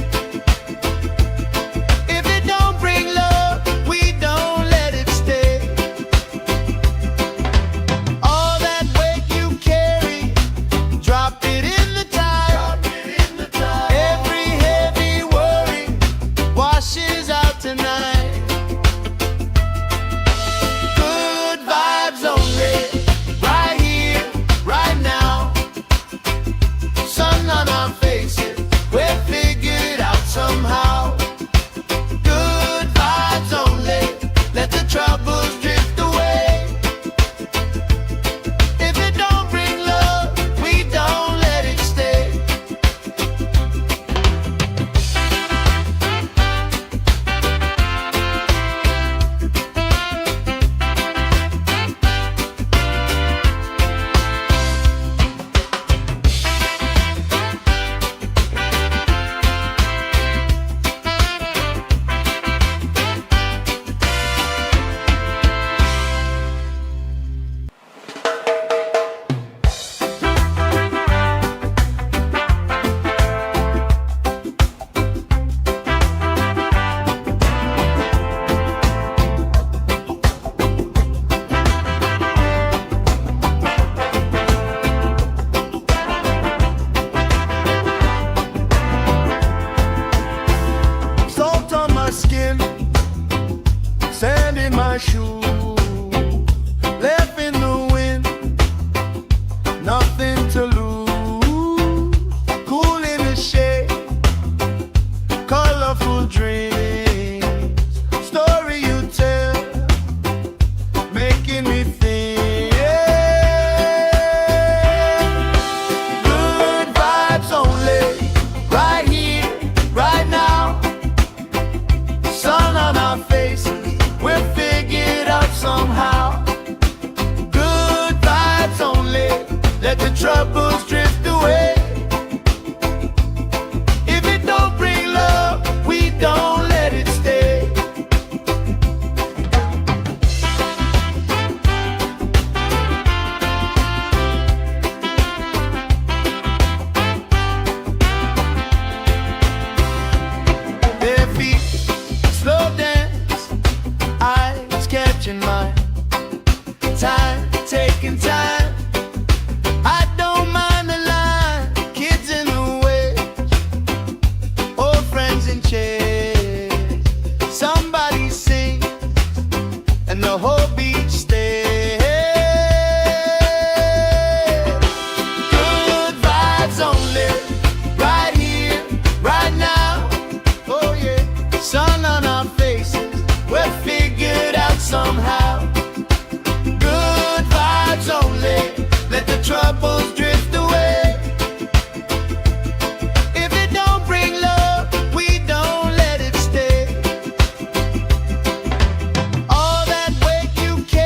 If it don't bring love, we don't let it stay. All that weight you carry, drop it in the tide. Every heavy worry washes out tonight. Good vibes only, right here, right now. Sun on our faces, we'll figure it out somehow. Good vibes only, let the troubles drift away. If it don't bring love, we don't let it stay. my shoes, left in the wind, nothing to lose. Cool in the shade, colorful dreams. somehow. Good vibes only, let the troubles drift away. If it don't bring love, we don't let it stay. Their feet slow dance, eyes catching mine. Time, taking time. I don't mind the line. Kids in the way, old friends in chairs. Somebody sings and the whole beach stays. Good vibes only, right here, right now. Oh yeah, sun on our faces, we're figured out somehow. Good vibes only, let the troubles drift away. If it don't bring love, we don't let it stay. All that weight you carry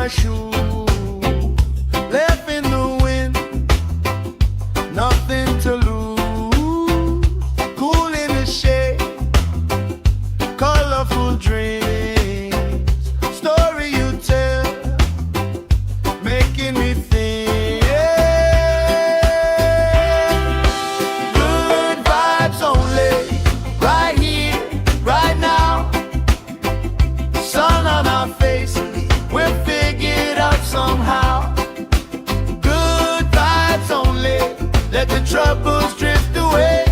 my shoes, left in the wind, nothing to lose. Cool in the shade, colorful dreams, story you tell, making me think. Good vibes only, right here, right now. Sun on our faces, we'll figure it out somehow. Good vibes only, let the troubles drift away.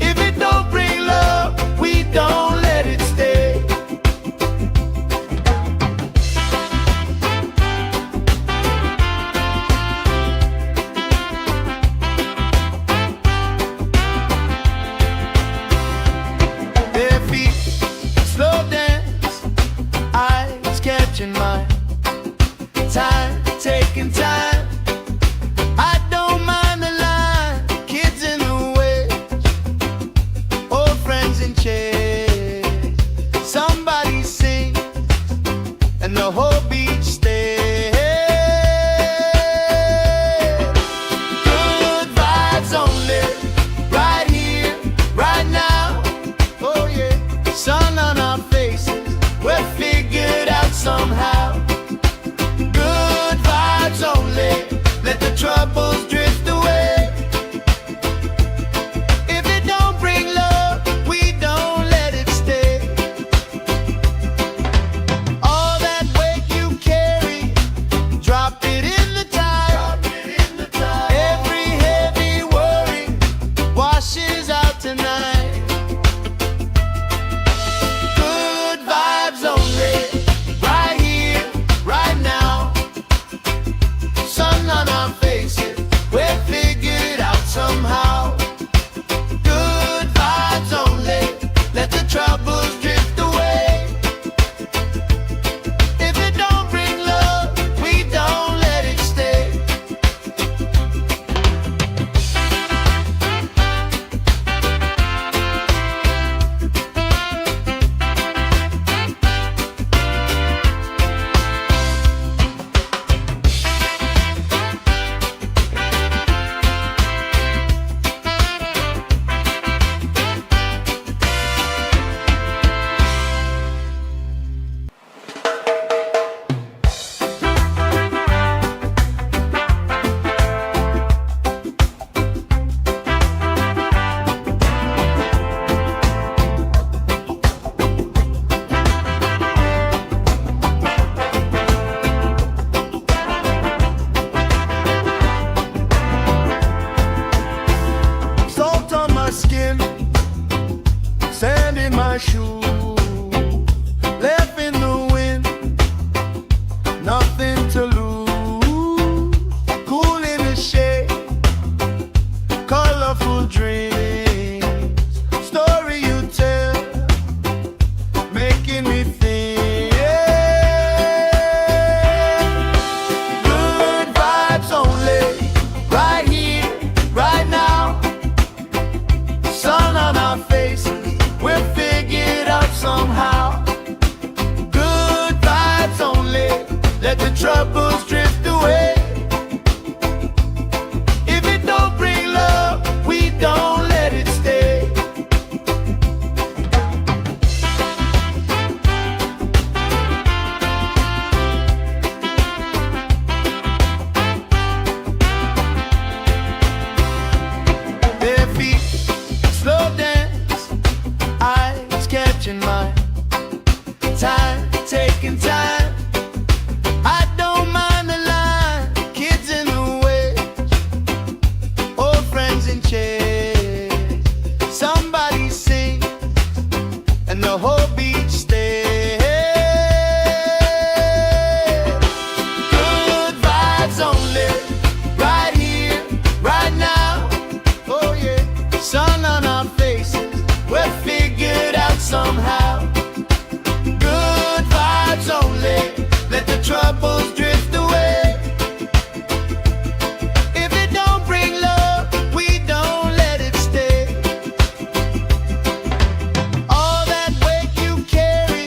If it don't bring love, we don't let it stay. Bare feet, slow dance, eyes catching mine. Time, taking time. I don't mind the line, kids in the way, old friends in chairs. Somebody sings and the whole beach stays. Good vibes only, right here, right now. Oh yeah, sun on our faces, we'll figure it out somehow. Good vibes only, let the troubles drift away. If it don't bring love, we don't let it stay. All that weight you carry, drop it in the tide. Every heavy worry washes out tonight. Good vibes only, right here, right now. Sun on our faces, we'll figure it out somehow. Good vibes only, let the troubles drift away. If it don't bring love, we don't let it stay. Salt on my skin, sand in my shoes, left in the wind, nothing to lose. Cool in the shade, colorful dreams, story you tell, making me think. Good vibes only, right here, right now. Sun on our faces, we'll figure it out somehow. Good vibes only, let the troubles drift away. If it don't bring love, we don't let it stay. Bare feet, slow dance, eyes catching mine. Time, taking time. I don't mind the line, kids in the way, old friends in chairs. Somebody sings and the whole beach stays. Good vibes only, right here, right now. Oh yeah, sun on our faces, we'll figure it out somehow. Good vibes only, let the troubles drift away. If it don't bring love, we don't let it stay. All that weight you carry,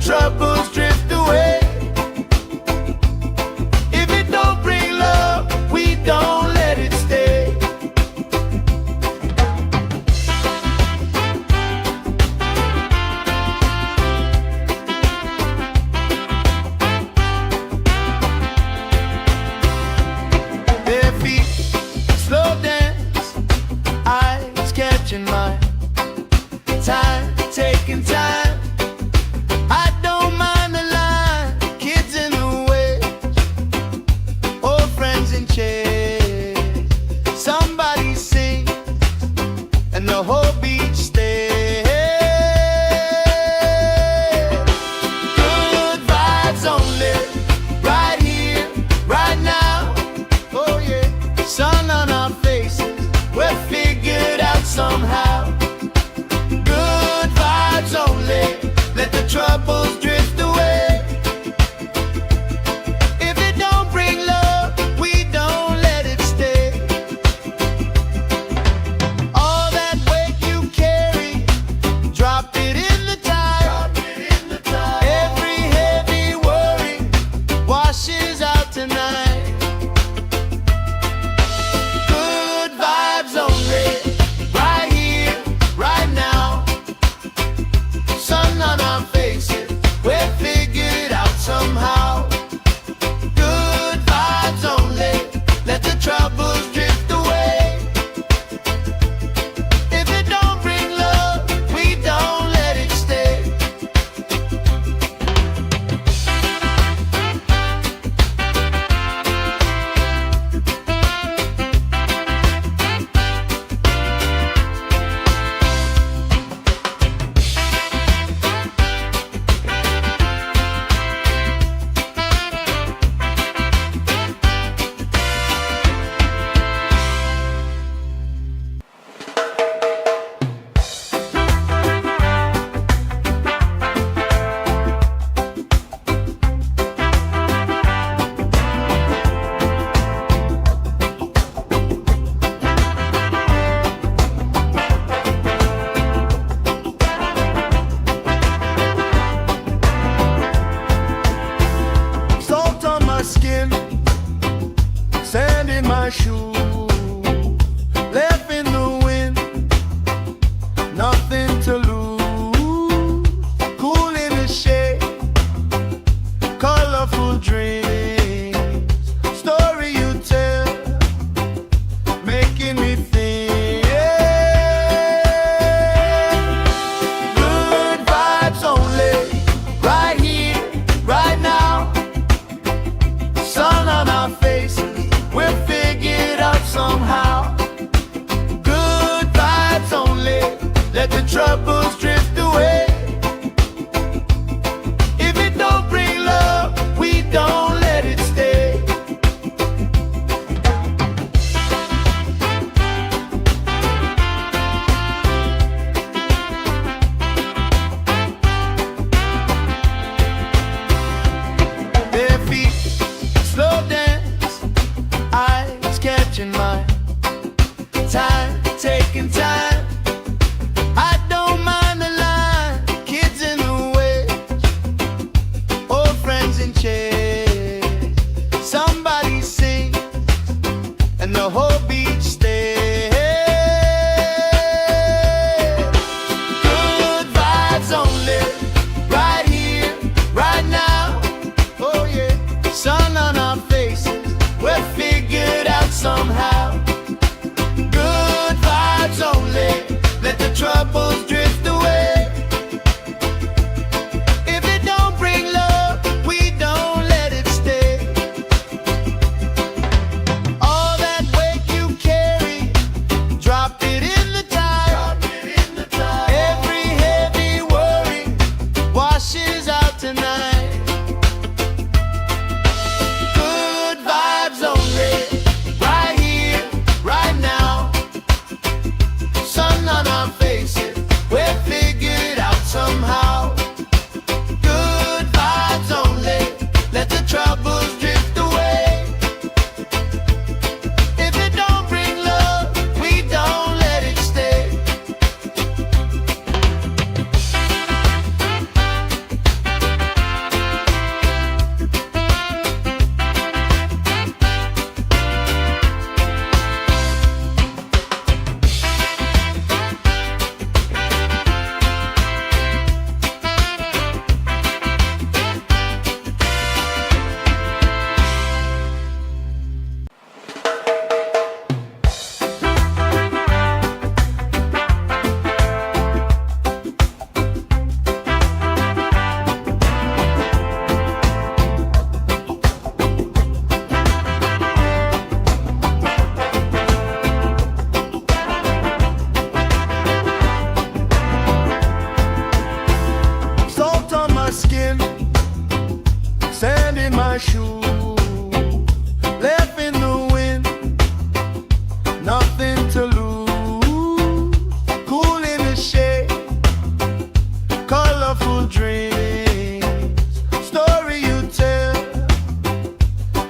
troubles drift away. If it don't bring love, we don't let it stay. Their feet slow dance, eyes catching mine. Time, taking time. I don't mind the line. Kids in the way, old friends in chairs. Somebody sings and the whole beach stays. Good vibes only, right here, right now. Oh yeah, sun on our faces, we're figured out somehow. Good vibes only, let the troubles drift away. If it don't bring love, we don't let it stay. All that weight you carry, drop it in the tide. Every heavy worry washes out tonight. Good vibes only, right here, right now. Sun on our faces, we're figured out somehow. Good vibes only, let the troubles drift away. If it don't bring love, we don't let it stay. Salt on my skin, sand in my shoes, left in the wind, nothing to lose. Cool in the shade, colorful dreams, story you tell, making me think. Good vibes only, right here, right now. Sun on our faces, we're figured out somehow. Good vibes only, let the troubles drift away. If it don't bring love, we don't let it stay. Their feet slow dance, eyes catching mine. Time, taking time. I don't mind skin, sand in my shoes, left in the wind, nothing to lose. Cool in the shade, colorful dreams, story you tell,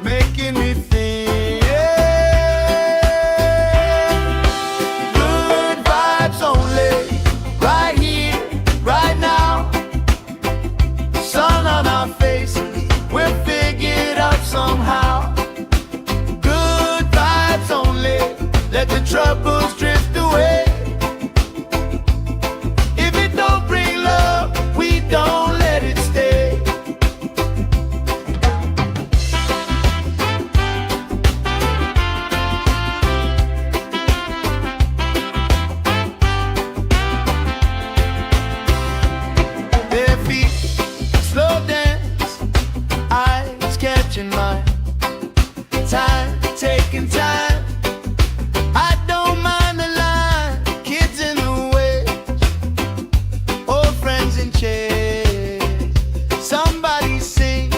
making me think. Good vibes only, right here, right now. Sun on our faces, we'll figure it out somehow. Good vibes only, let the troubles drift away. If it don't bring love, we don't let it stay. Bare feet, slow dance, eyes catching mine. Time, taking time. I don't mind the line. Kids in the way, old friends in chairs. Somebody sings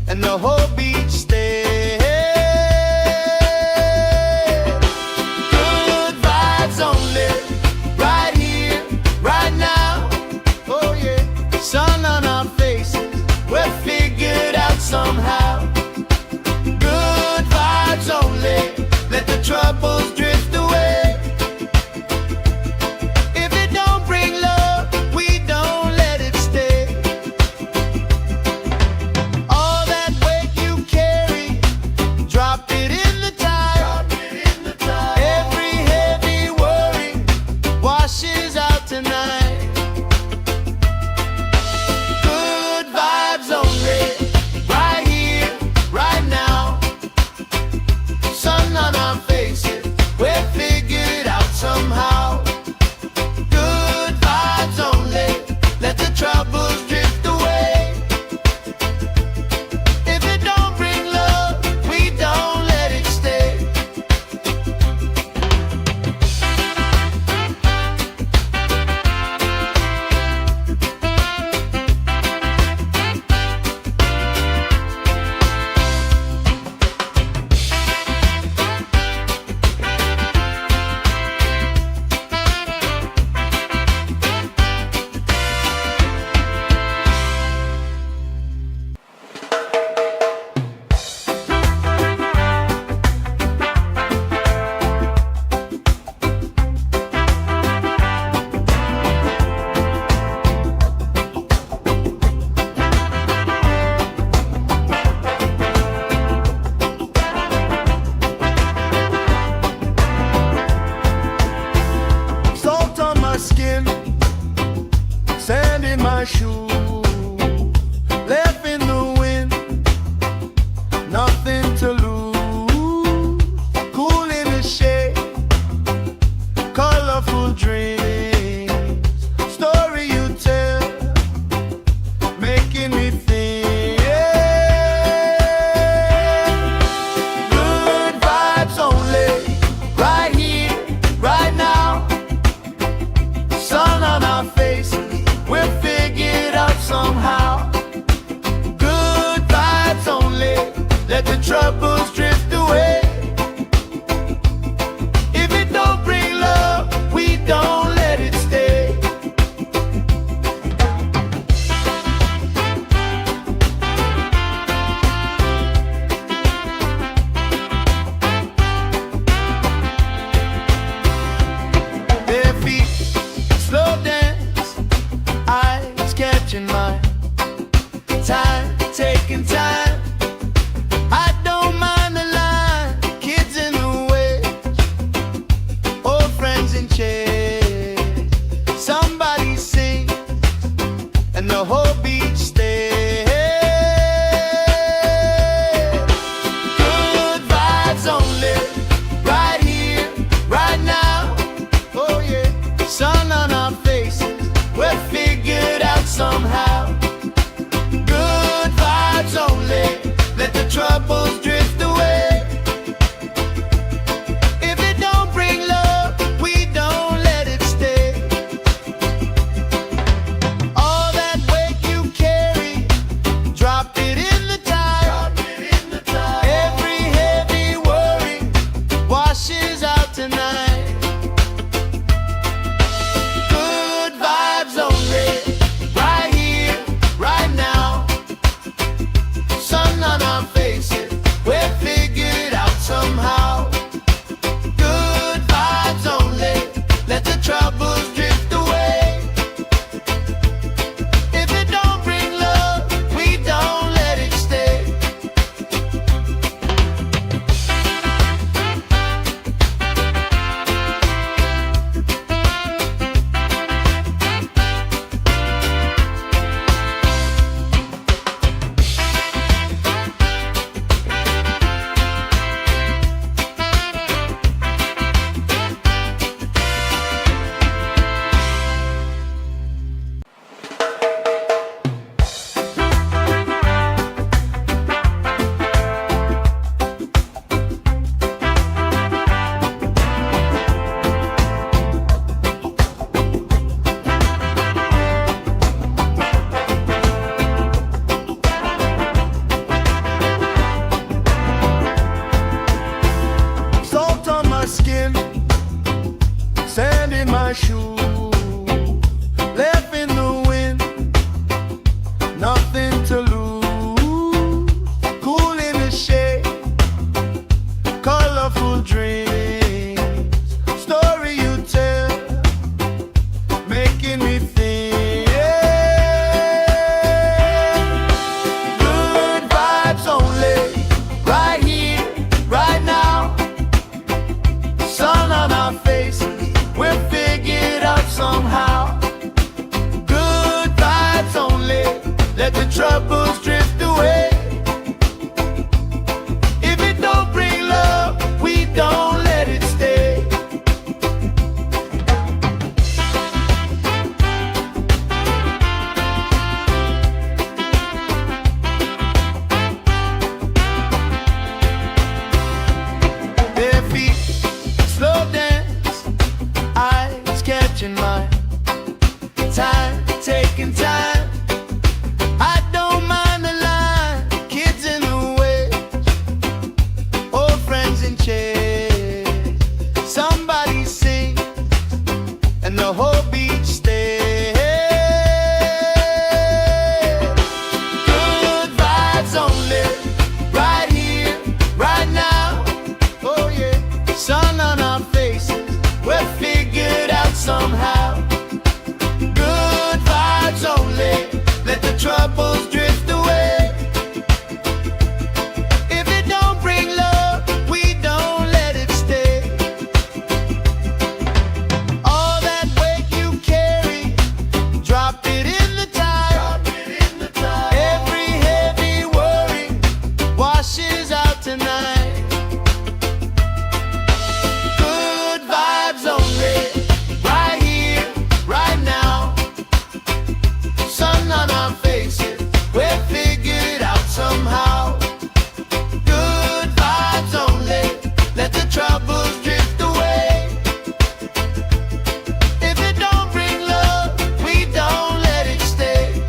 and the whole beach stays. Good vibes only, right here, right now. Oh yeah, sun on our faces, we'll figure it out somehow. Good vibes only, let the troubles drift away. If it don't bring love, we don't let it stay. All that weight you carry, drop it in the tide. Every heavy worry washes out tonight. Good vibes only, right here, right now. Sun on our faces, we'll figure it out somehow. Good vibes only, let the troubles drift away. If it don't bring love, we don't let it stay. Salt on my skin, sand in my shoes, left in the wind, nothing to lose. Cool in the shade, colorful dreams, story you tell, making me think. Good vibes only, right here, right now. Sun on our faces, we'll figure it out somehow. Good vibes only, let the troubles drift away. If it don't bring love, we don't let it stay. Bare feet, slow dance, eyes catching mine. Time, taking time. I don't mind the line. Kids in the way, old friends in chairs. Somebody sings and the whole beach stays. Good vibes only, right here, right now. Oh yeah, sun on our faces, we'll figure it out somehow. Good vibes only, let the troubles drift away. If it don't bring love, we don't let it stay. All that weight you time. I don't mind the line, kids in the way, old friends in chairs. Somebody sing and the whole beach stays. Good vibes only, right here, right now. Oh yeah, sun on our faces, we're figured out somehow. Good vibes only, let the troubles drift away. If it don't bring love, we don't let it stay. All that weight you carry, drop it in the tide. Every heavy worry washes out tonight. Good vibes only, right here, right now. Sun on our faces, we're figured out somehow. Good vibes only, let the troubles drift away. If it don't bring love, we don't let it stay.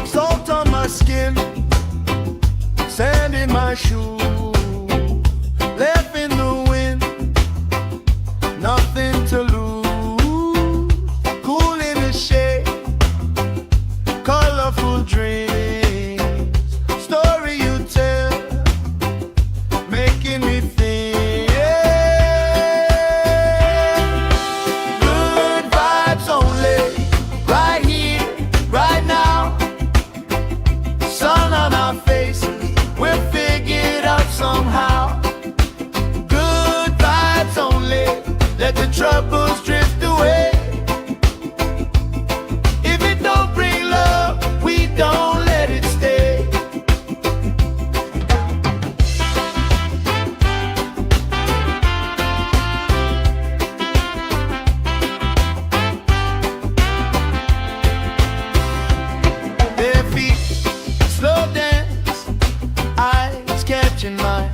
Salt on my skin, sand in my shoes, left in the wind, nothing to lose. Cool in the shade, colorful dreams, story you tell, making me think. Good vibes only, right here, right now. Sun on our faces, we're figured out somehow. Good vibes only, let the troubles drift away. If it don't bring love, we don't let it stay. Their feet slow dance, eyes catching mine.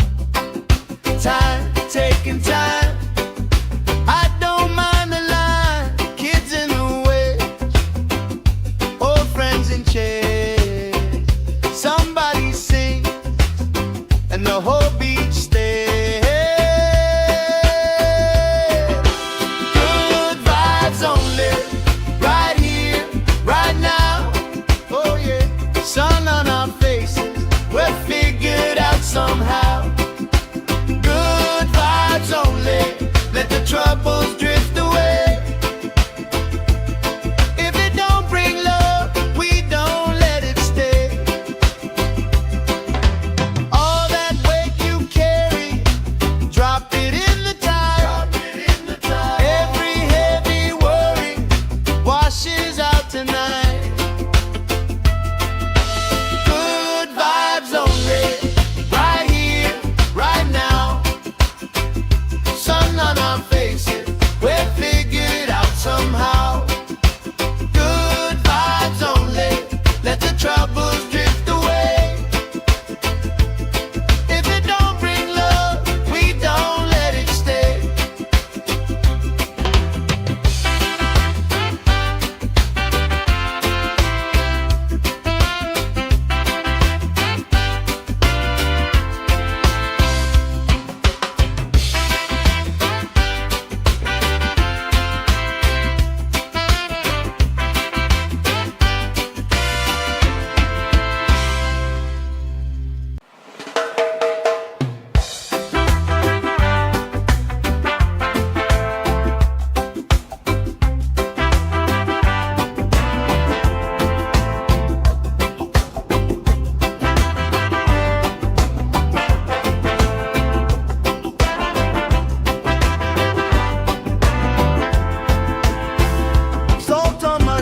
Time, taking time. I don't mind the line, kids in the way, old friends in chairs. Somebody sing and the whole beach stays. Good vibes only, right here, right now. Oh yeah, sun on our faces, we're figured out somehow. Good vibes only, let the troubles drift away. If it don't bring love, we don't let it stay. All that weight you carry, drop it in the tide. Every heavy worry washes out tonight. Good vibes only, right here, right now. Sun on our faces, we're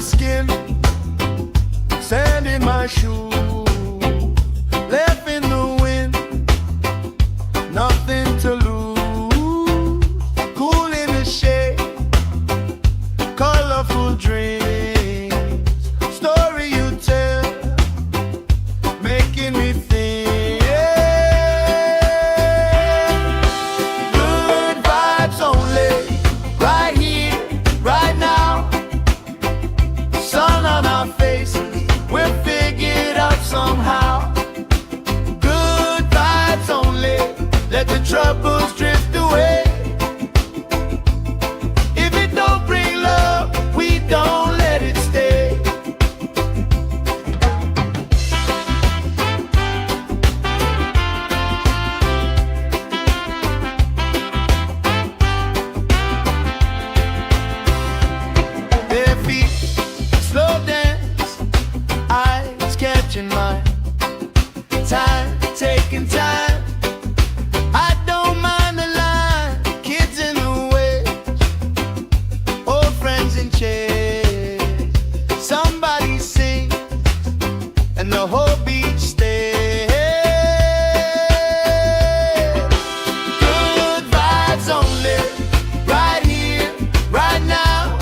skin, sand in my shoes, left in the wind, nothing to lose. Cool in the shade, colorful dreams, story you tell, making me think. Good vibes only, right here, right now. Sun on our faces, we'll figure it out somehow. Good vibes only, let the troubles drift away. If it don't bring love, we don't let it stay. Bare feet, slow dance, eyes catching mine. Time, taking time. I don't mind the line. Kids in the way, old friends in chairs. Somebody sings, and the whole beach stays. Good vibes only, right here, right now.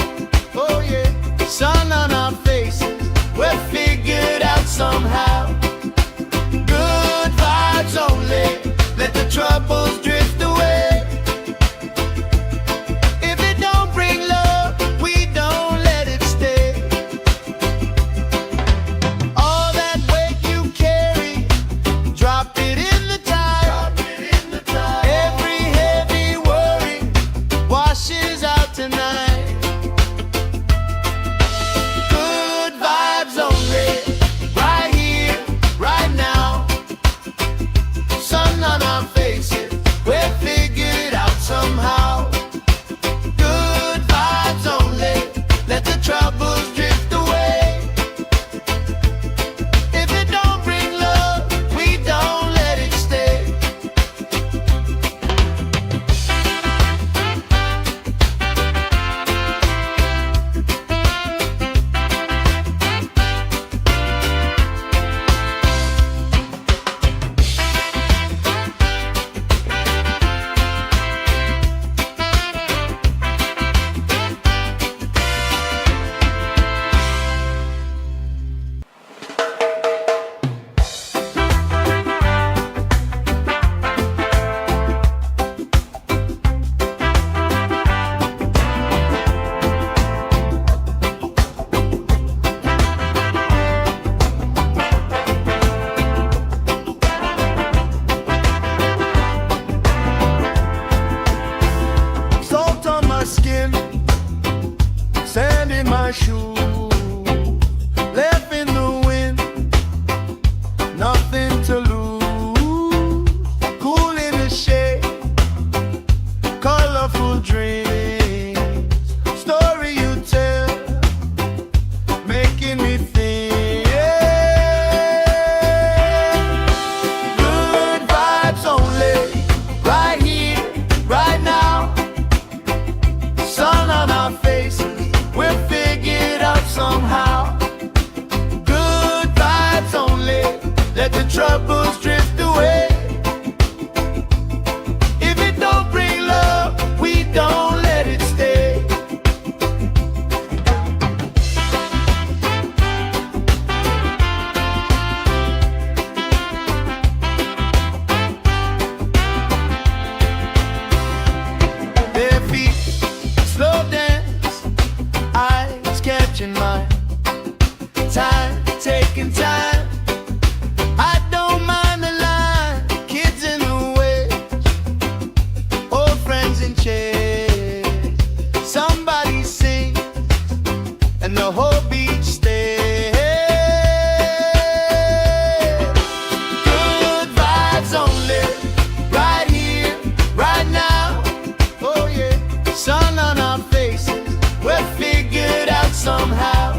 Oh yeah, sun on our faces, we'll figure it out somehow. Good vibes only, let the troubles drift away. If it don't bring love, we don't let it stay. All that weight you carry, drop it in the tide. Every heavy worry washes out tonight. Good vibes only, right here, right now. Sun on our faces, we'll figure it out somehow. Good vibes only, let the troubles drift away. If it don't bring love, we don't let it stay. Salt on my skin, sand in my shoes, left in the wind, nothing to lose. Cool in the shade, colorful dreams, story you tell, making me think. Good vibes only, right here, right now. Sun on our faces, we'll figure it out somehow. Good vibes only, let the troubles drift away. If it don't bring love, we don't let it stay. Bare feet, slow dance, eyes catching mine. Time, taking time. I don't mind the line. Kids in the way, old friends in chairs. Somebody sings, and the whole beach stays. Good vibes only, right here, right now. Oh yeah, sun on our faces, we'll figure it out somehow.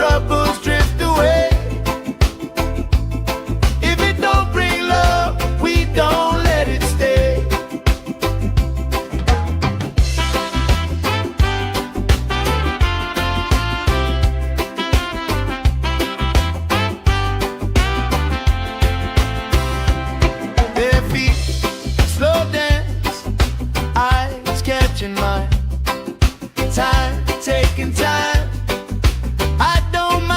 troubles drift away. If it don't bring love, we don't let it stay. Their feet slow dance, eyes catching mine. Time, taking time. I don't mind.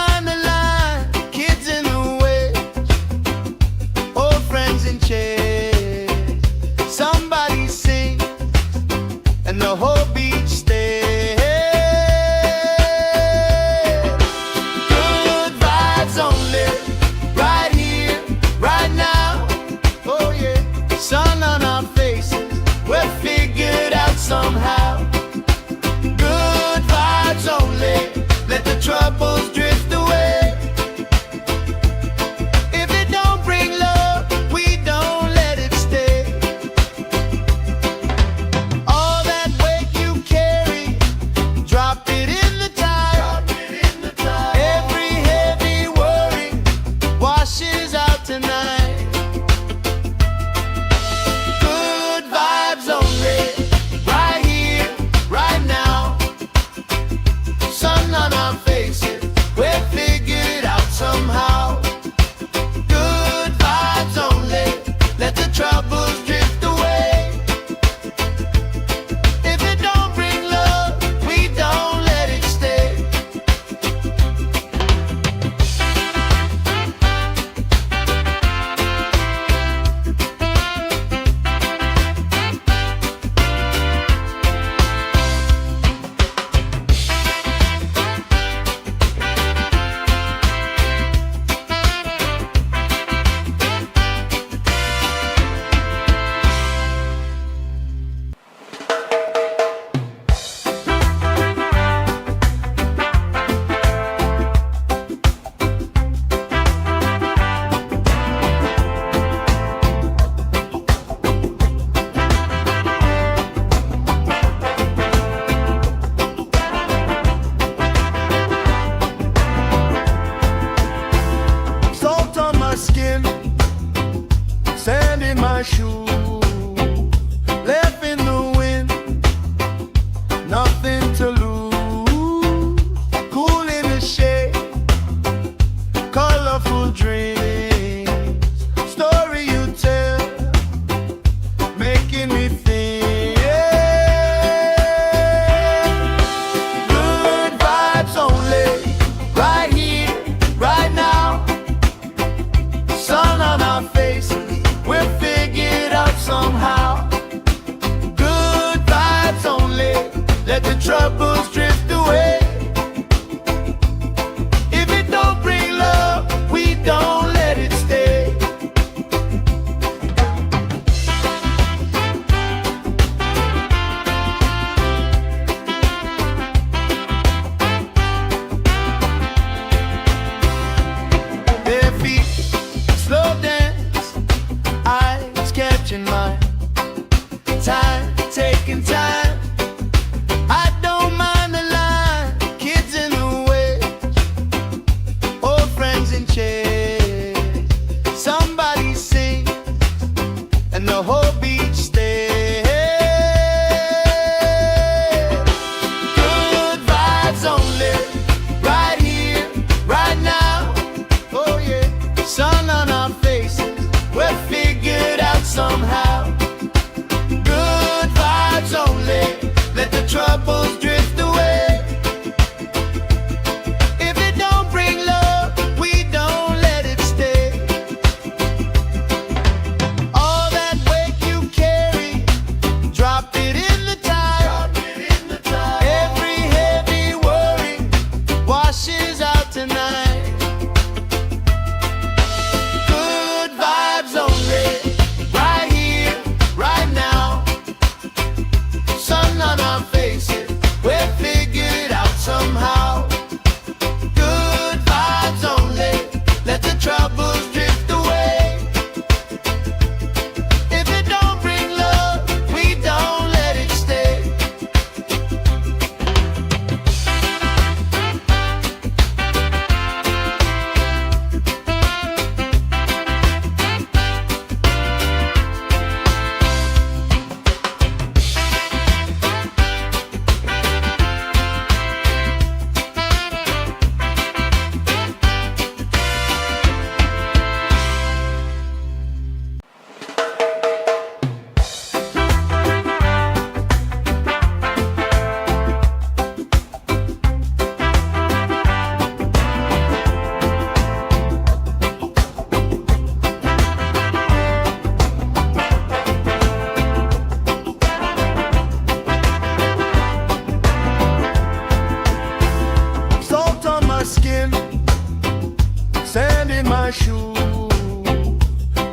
my shoe,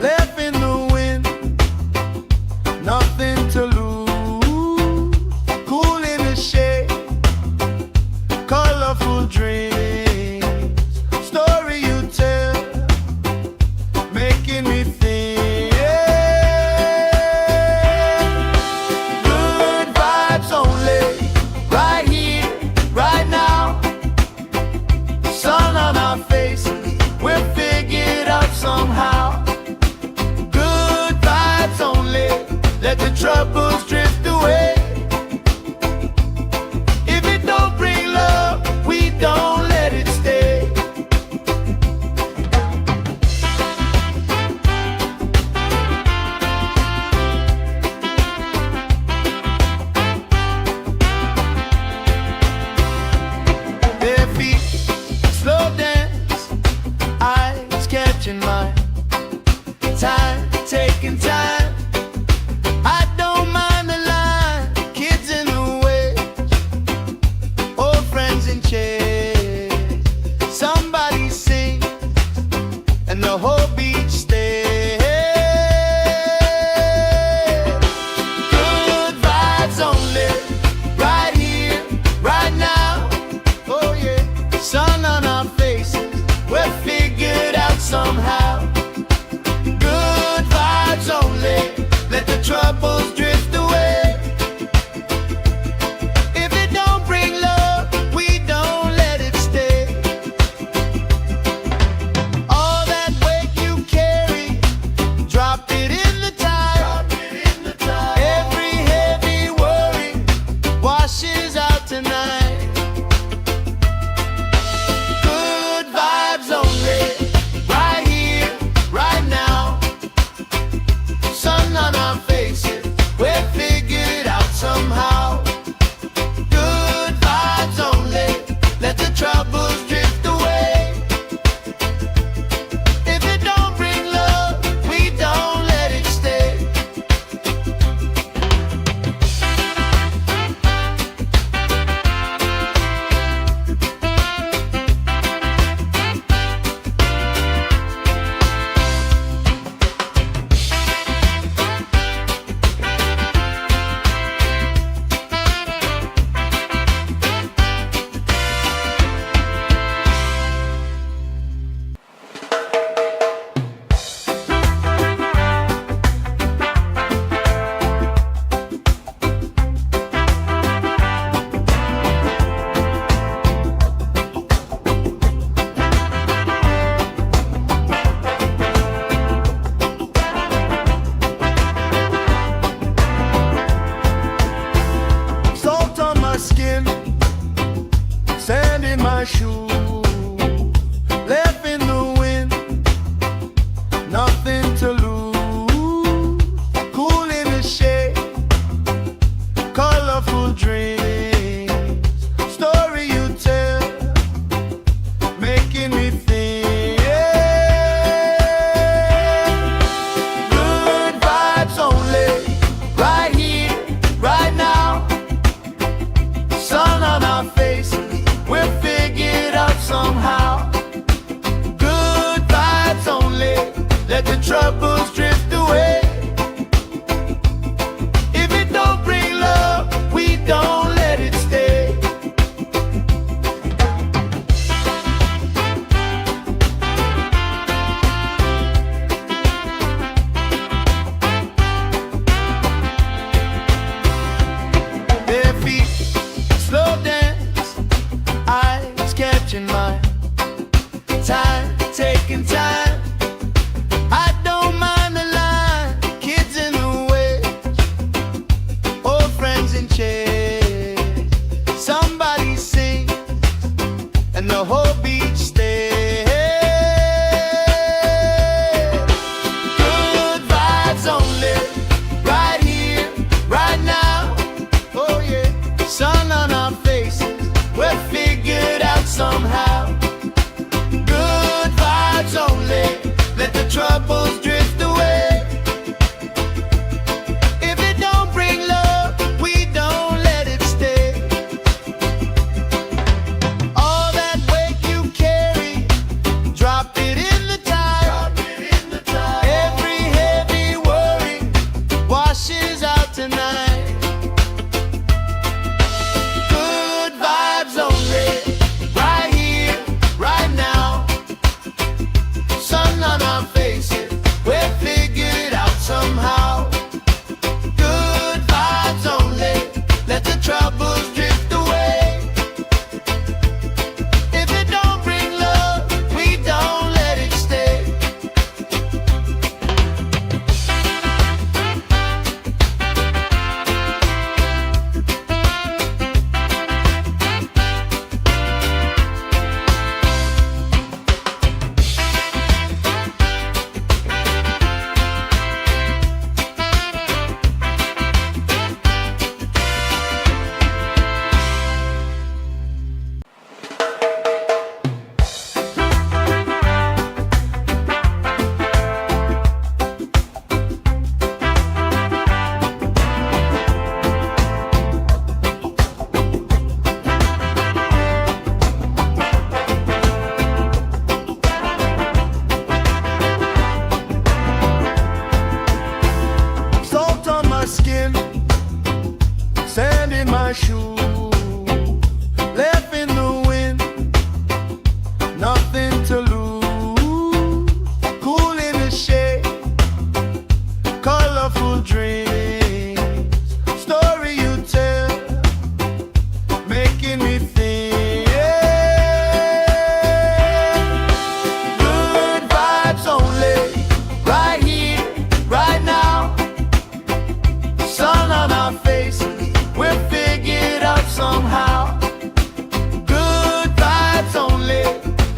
left in the wind, nothing to lose. Cool in the shade, colorful dreams, story you tell, making me think. Good vibes only, right here, right now. Sun on our faces, we'll figure it out somehow. Good vibes only, let the troubles drift away. If it don't bring love, we don't let it stay. Bare feet, slow dance, eyes catching mine. Time, taking time. I don't mind the line. Kids in the way, old friends in chairs. Somebody sings, and the whole beach stays. Good vibes only, right here, right now. Oh yeah, sun on our faces, we'll figure it out somehow. Good vibes only, let the troubles drift away. If it don't bring love, we don't let it stay. All that weight you carry, drop it in the tide. Every heavy worry washes out tonight. Good vibes only, right here, right now. Sun on our faces, we'll figure it out somehow. Good vibes only, let the troubles drift away. If it don't bring love, we don't let it stay. Salt on my skin, sand in my shoe, left in the wind, nothing to lose. Cool in the shade, colorful dreams, story you tell, making me think. Good vibes only, right here, right now. Sun on our faces, we'll figure it out somehow. Good vibes only, let the troubles drift away. If it don't bring love, we don't let it stay. Bare feet, slow dance, eyes catching mine. Time, taking time. I don't mind the line. Kids in the way, old friends in chairs. Somebody sings, and the whole beach stays. Good vibes only, right here, right now. Oh yeah, sun on our faces, we'll figure it out somehow. Good vibes only, let the troubles drift away. If it don't bring love, we don't let it stay. All that weight you carry, drop it in the tide.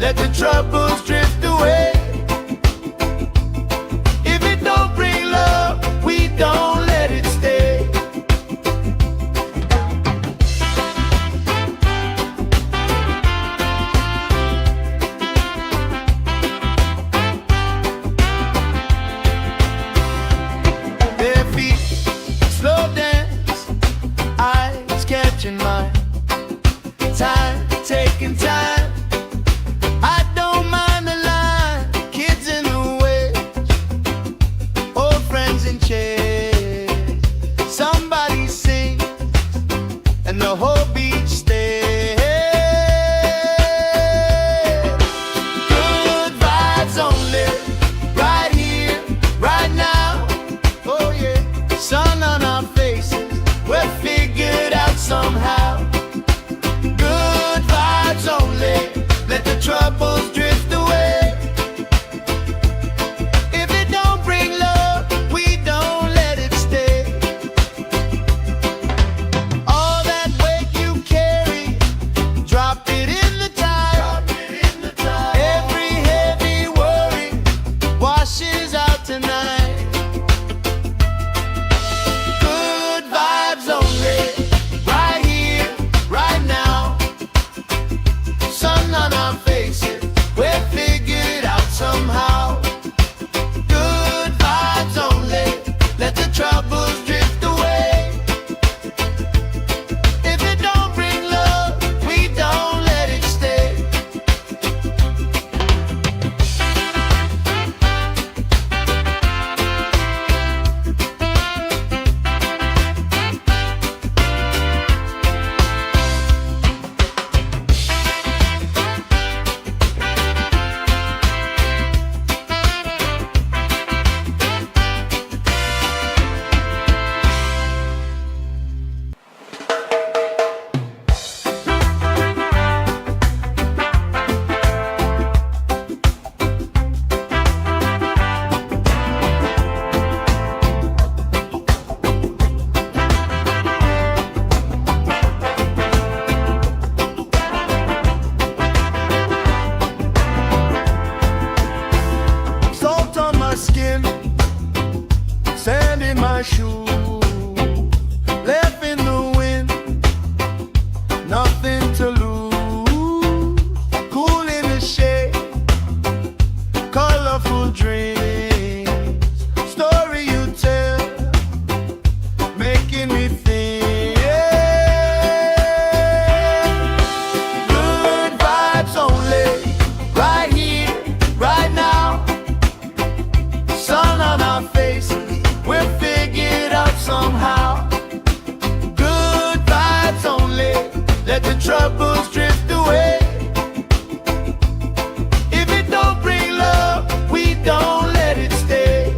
let the troubles drift away. If it don't bring love, we don't let it stay. Their feet slow dance, eyes catching mine, time taking time. I don't mind the line, kids in the way, old friends in chairs. Somebody sings and the whole beach stays. Good vibes only, right here, right now. Oh yeah, sun on our faces, we're figured out somehow. Good vibes only, let the troubles drift away. If it don't bring love, we don't let it stay. All that weight you carry, drop it in the tide. Every heavy worry washes out tonight. Good vibes only, right here, right now. Sun on our faces, we're figured out somehow. Good vibes only, let the troubles drift away. If it don't bring love, we don't let it stay. Salt on my skin, sand in my shoes, left in the wind, nothing to lose. Cool in the shade, colorful dreams, story you tell, making me think. Good vibes only, right here, right now. Sun on our faces, we're figured out somehow. Good vibes only, let the troubles drift away. If it don't bring love, we don't let it stay.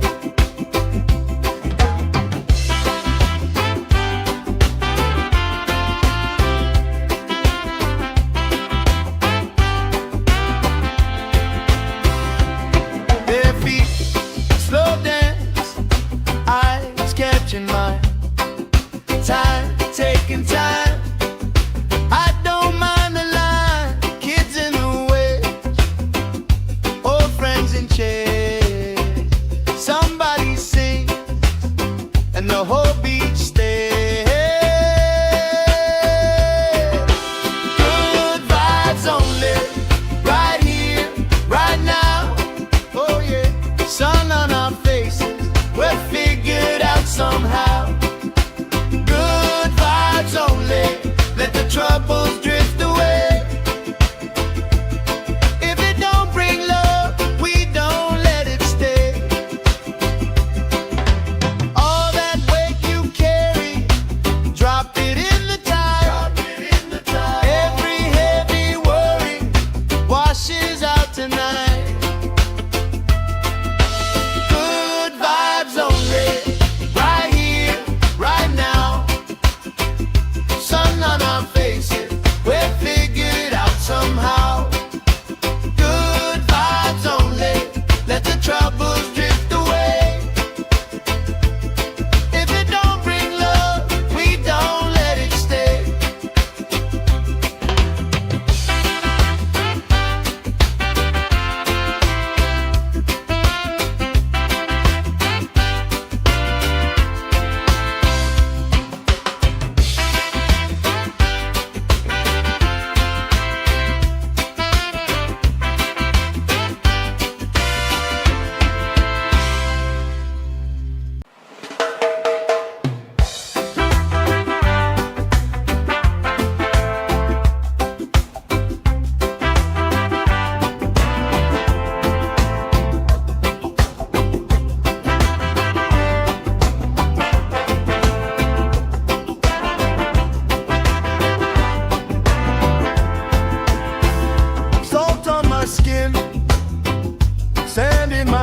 Their feet slow dance, eyes catching mine, time taking time. I don't mind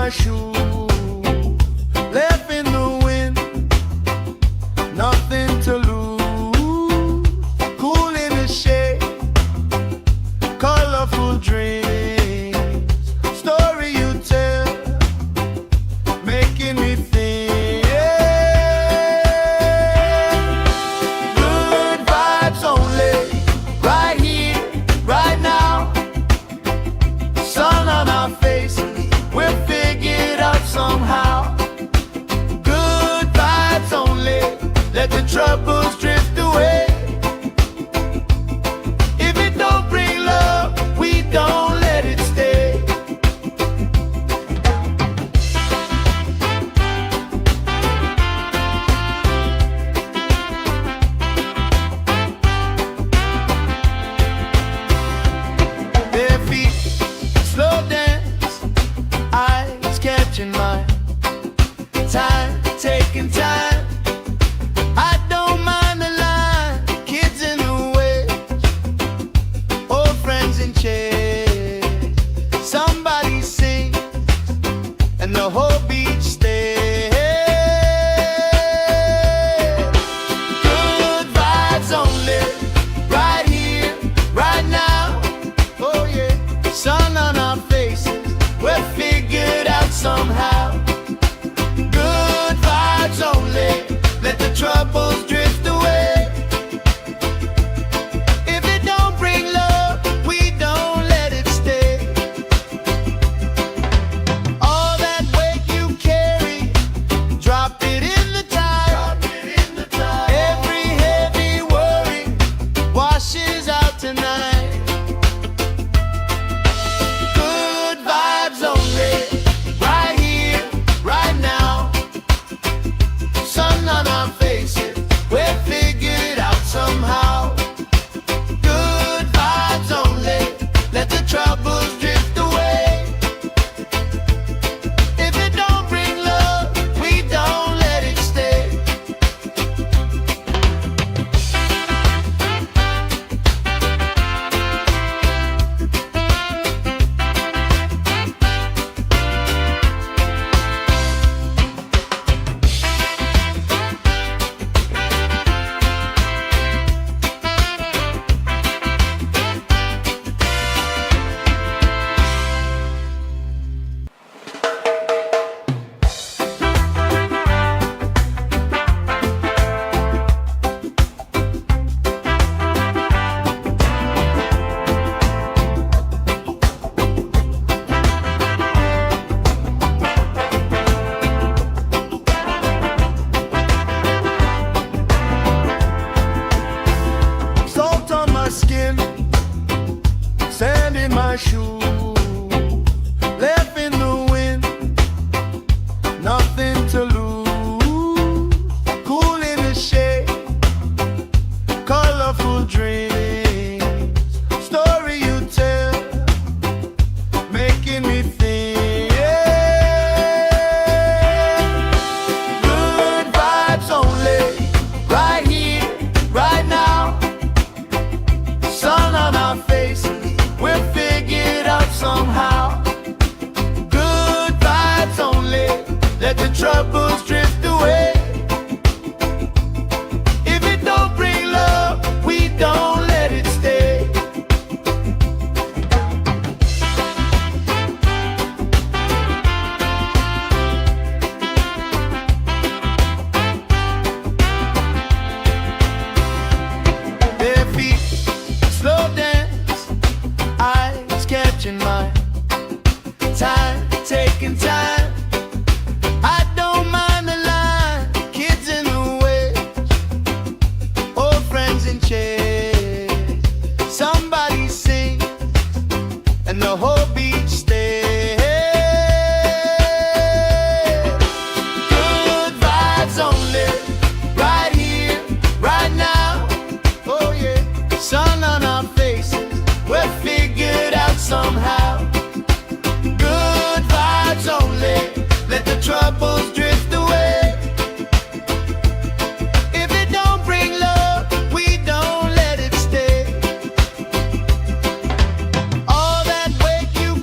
my shoes, left in the wind, nothing to lose. Cool in the shade, colorful dreams, story you tell, making me think. Good vibes only, right here, right now. Sun on our faces, we'll figure it out somehow. Good vibes only, let the troubles drift away. If it don't bring love, we don't let it stay. Bare feet, slow dance, eyes catching mine. Time, taking time. I don't mind the line. Kids in the way, old friends in chairs. Somebody sings, and the whole beach stays. Good vibes only, right here, right now. Oh yeah, sun on our faces, we're figured out somehow. Good vibes only, let the troubles drift away. If it don't bring love, we don't let it stay. All that weight you carry, drop it in the tide. Every heavy worry washes out tonight. Good vibes only, right here, right now. Sun on our faces, we're figured out somehow. Good vibes only, let the troubles drift away. If it don't bring love, we don't let it stay. Salt on my skin, sand in my shoes, left in the wind, nothing to lose. Cool in the shade, colorful dreams, story you tell, making me think. Good vibes only, right here, right now. Sun on our faces, we'll figure it out somehow. Good vibes only, let the troubles drift away. If it don't bring love, we don't let it stay. Bare feet, slow dance, eyes catching mine. Time, taking time. I don't mind the line. Kids in the way, old friends in chairs. Somebody sings, and the whole beach stays. Good vibes only, right here, right now. Oh yeah, sun on our faces, we're figured out somehow. Good vibes only, let the troubles drift away. If it don't bring love, we don't let it stay. All that weight you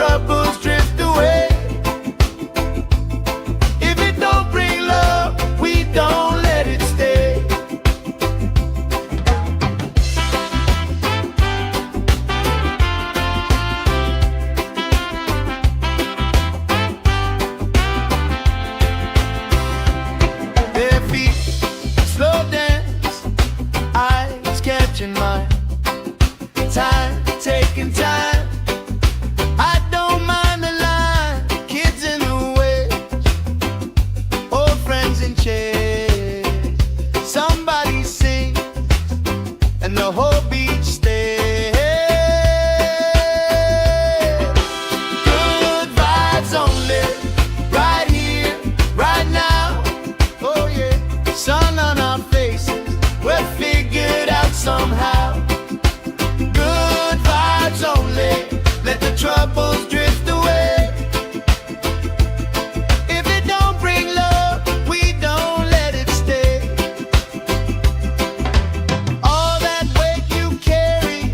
troubles drift away. If it don't bring love, we don't let it stay. Their feet slow dance, eyes catching mine. Time, taking time. I don't mind the line. Kids in the way, old friends in chairs. Somebody sings and the whole beach stays. Good vibes only, right here, right now. Oh yeah, sun on our faces, we're figured out somehow. Good vibes only, let the troubles drift away. If it don't bring love, we don't let it stay. All that weight you carry,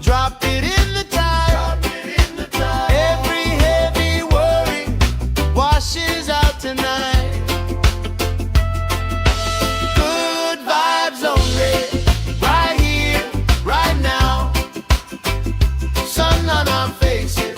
drop it in the tide. Every heavy worry washes out tonight. Good vibes only, right here, right now. Sun on our faces,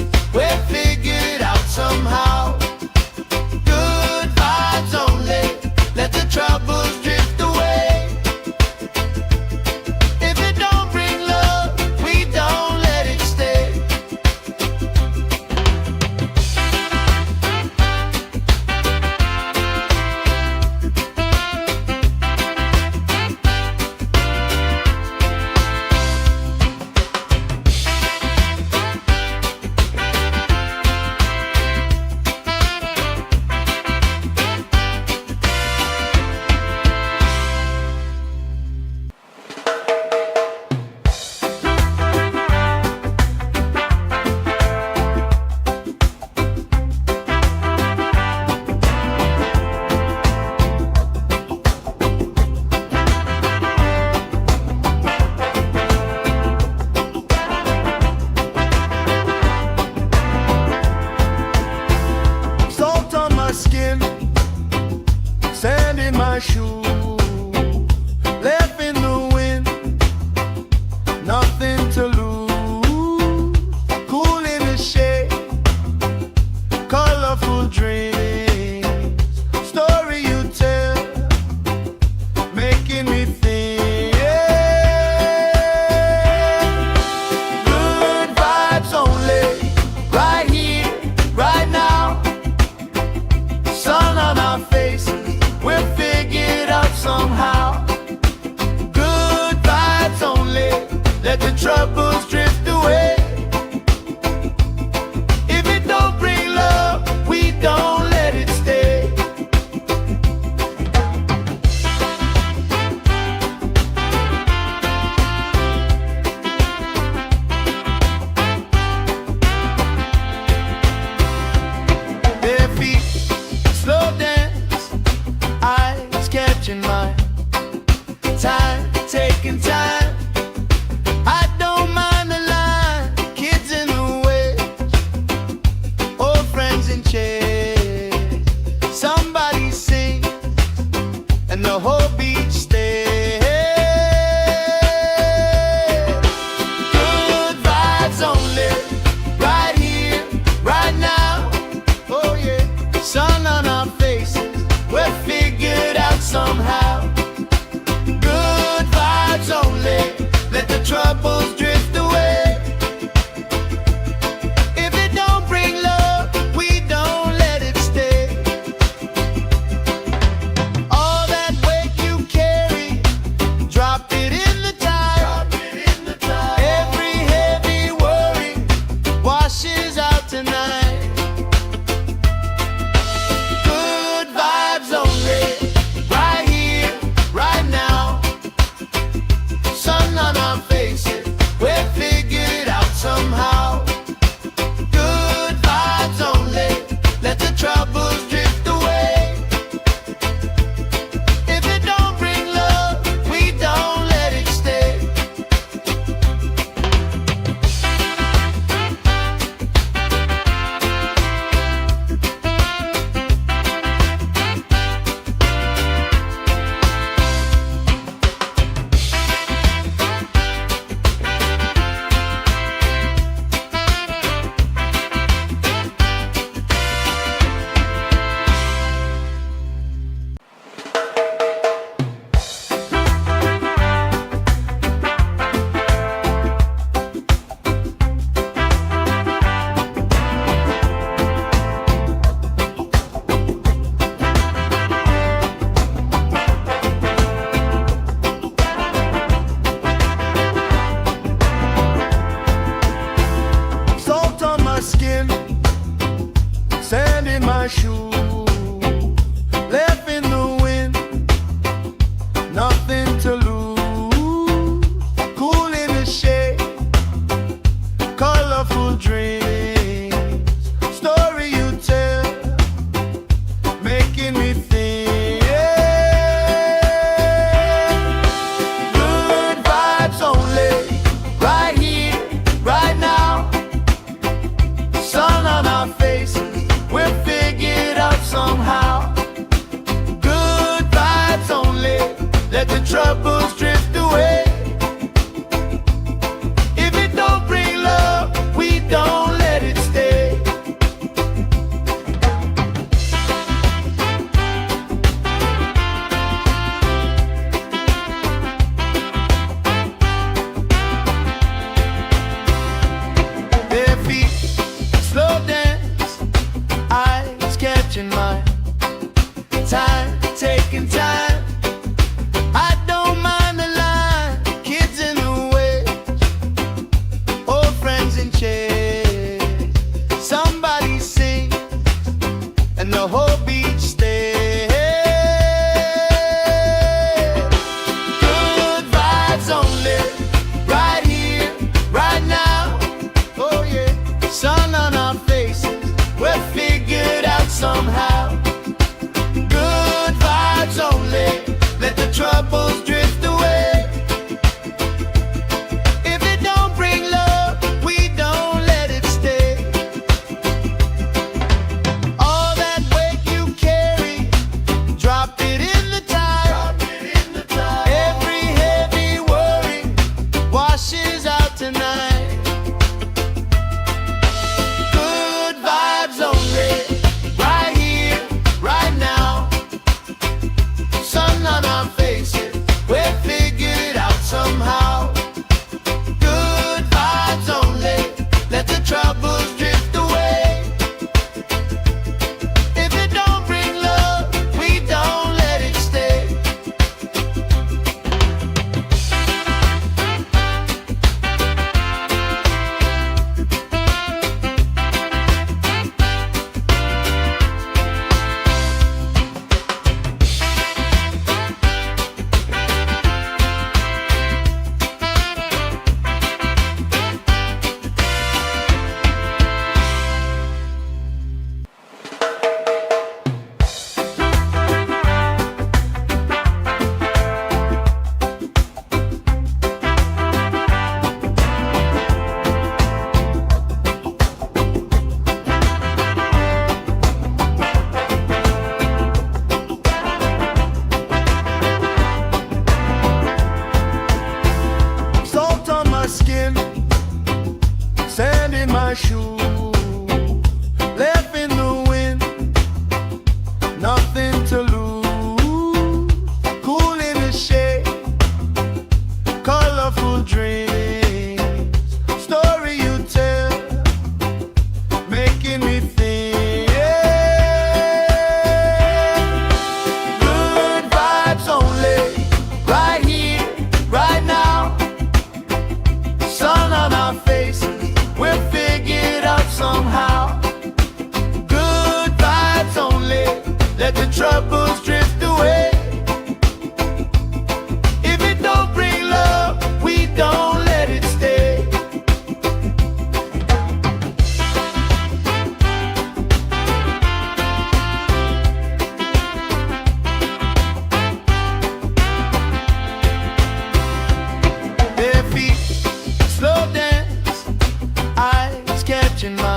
my shoe, left in the wind, nothing to lose. Cool in the shade, colorful dreams, story you tell, making me think. Good vibes only, right here, right now. Sun on our faces, we're figured out somehow. Good vibes only, let the troubles drift away. If it don't bring love, we don't let it stay. Bare feet, slow dance, eyes catching mine. Time, taking time. I don't mind the line. Kids in the way, old friends in chairs. Somebody sings, and the whole beach stays. Good vibes only, right here, right now. Oh yeah, sun on our faces, we're figured out somehow. Good vibes only, let the troubles drift away. If it don't bring love, we don't let it stay. All that weight you carry, drop it in the tide. Every heavy worry washes out tonight. Good vibes only, right here, right now. Sun on our faces, we're figured out somehow. Good vibes only, let the troubles drift away. If it don't bring love, we don't let it stay. Salt on my skin, sand in my shoe, left in the wind, nothing to lose. Cool in the shade, colorful dreams, story you tell, making me think. Good vibes only, right here, right now. Sun on our faces, we're figured out somehow. Good vibes only, let the troubles drift away. If it don't bring love, we don't let it stay. Bare feet, slow dance, eyes catching my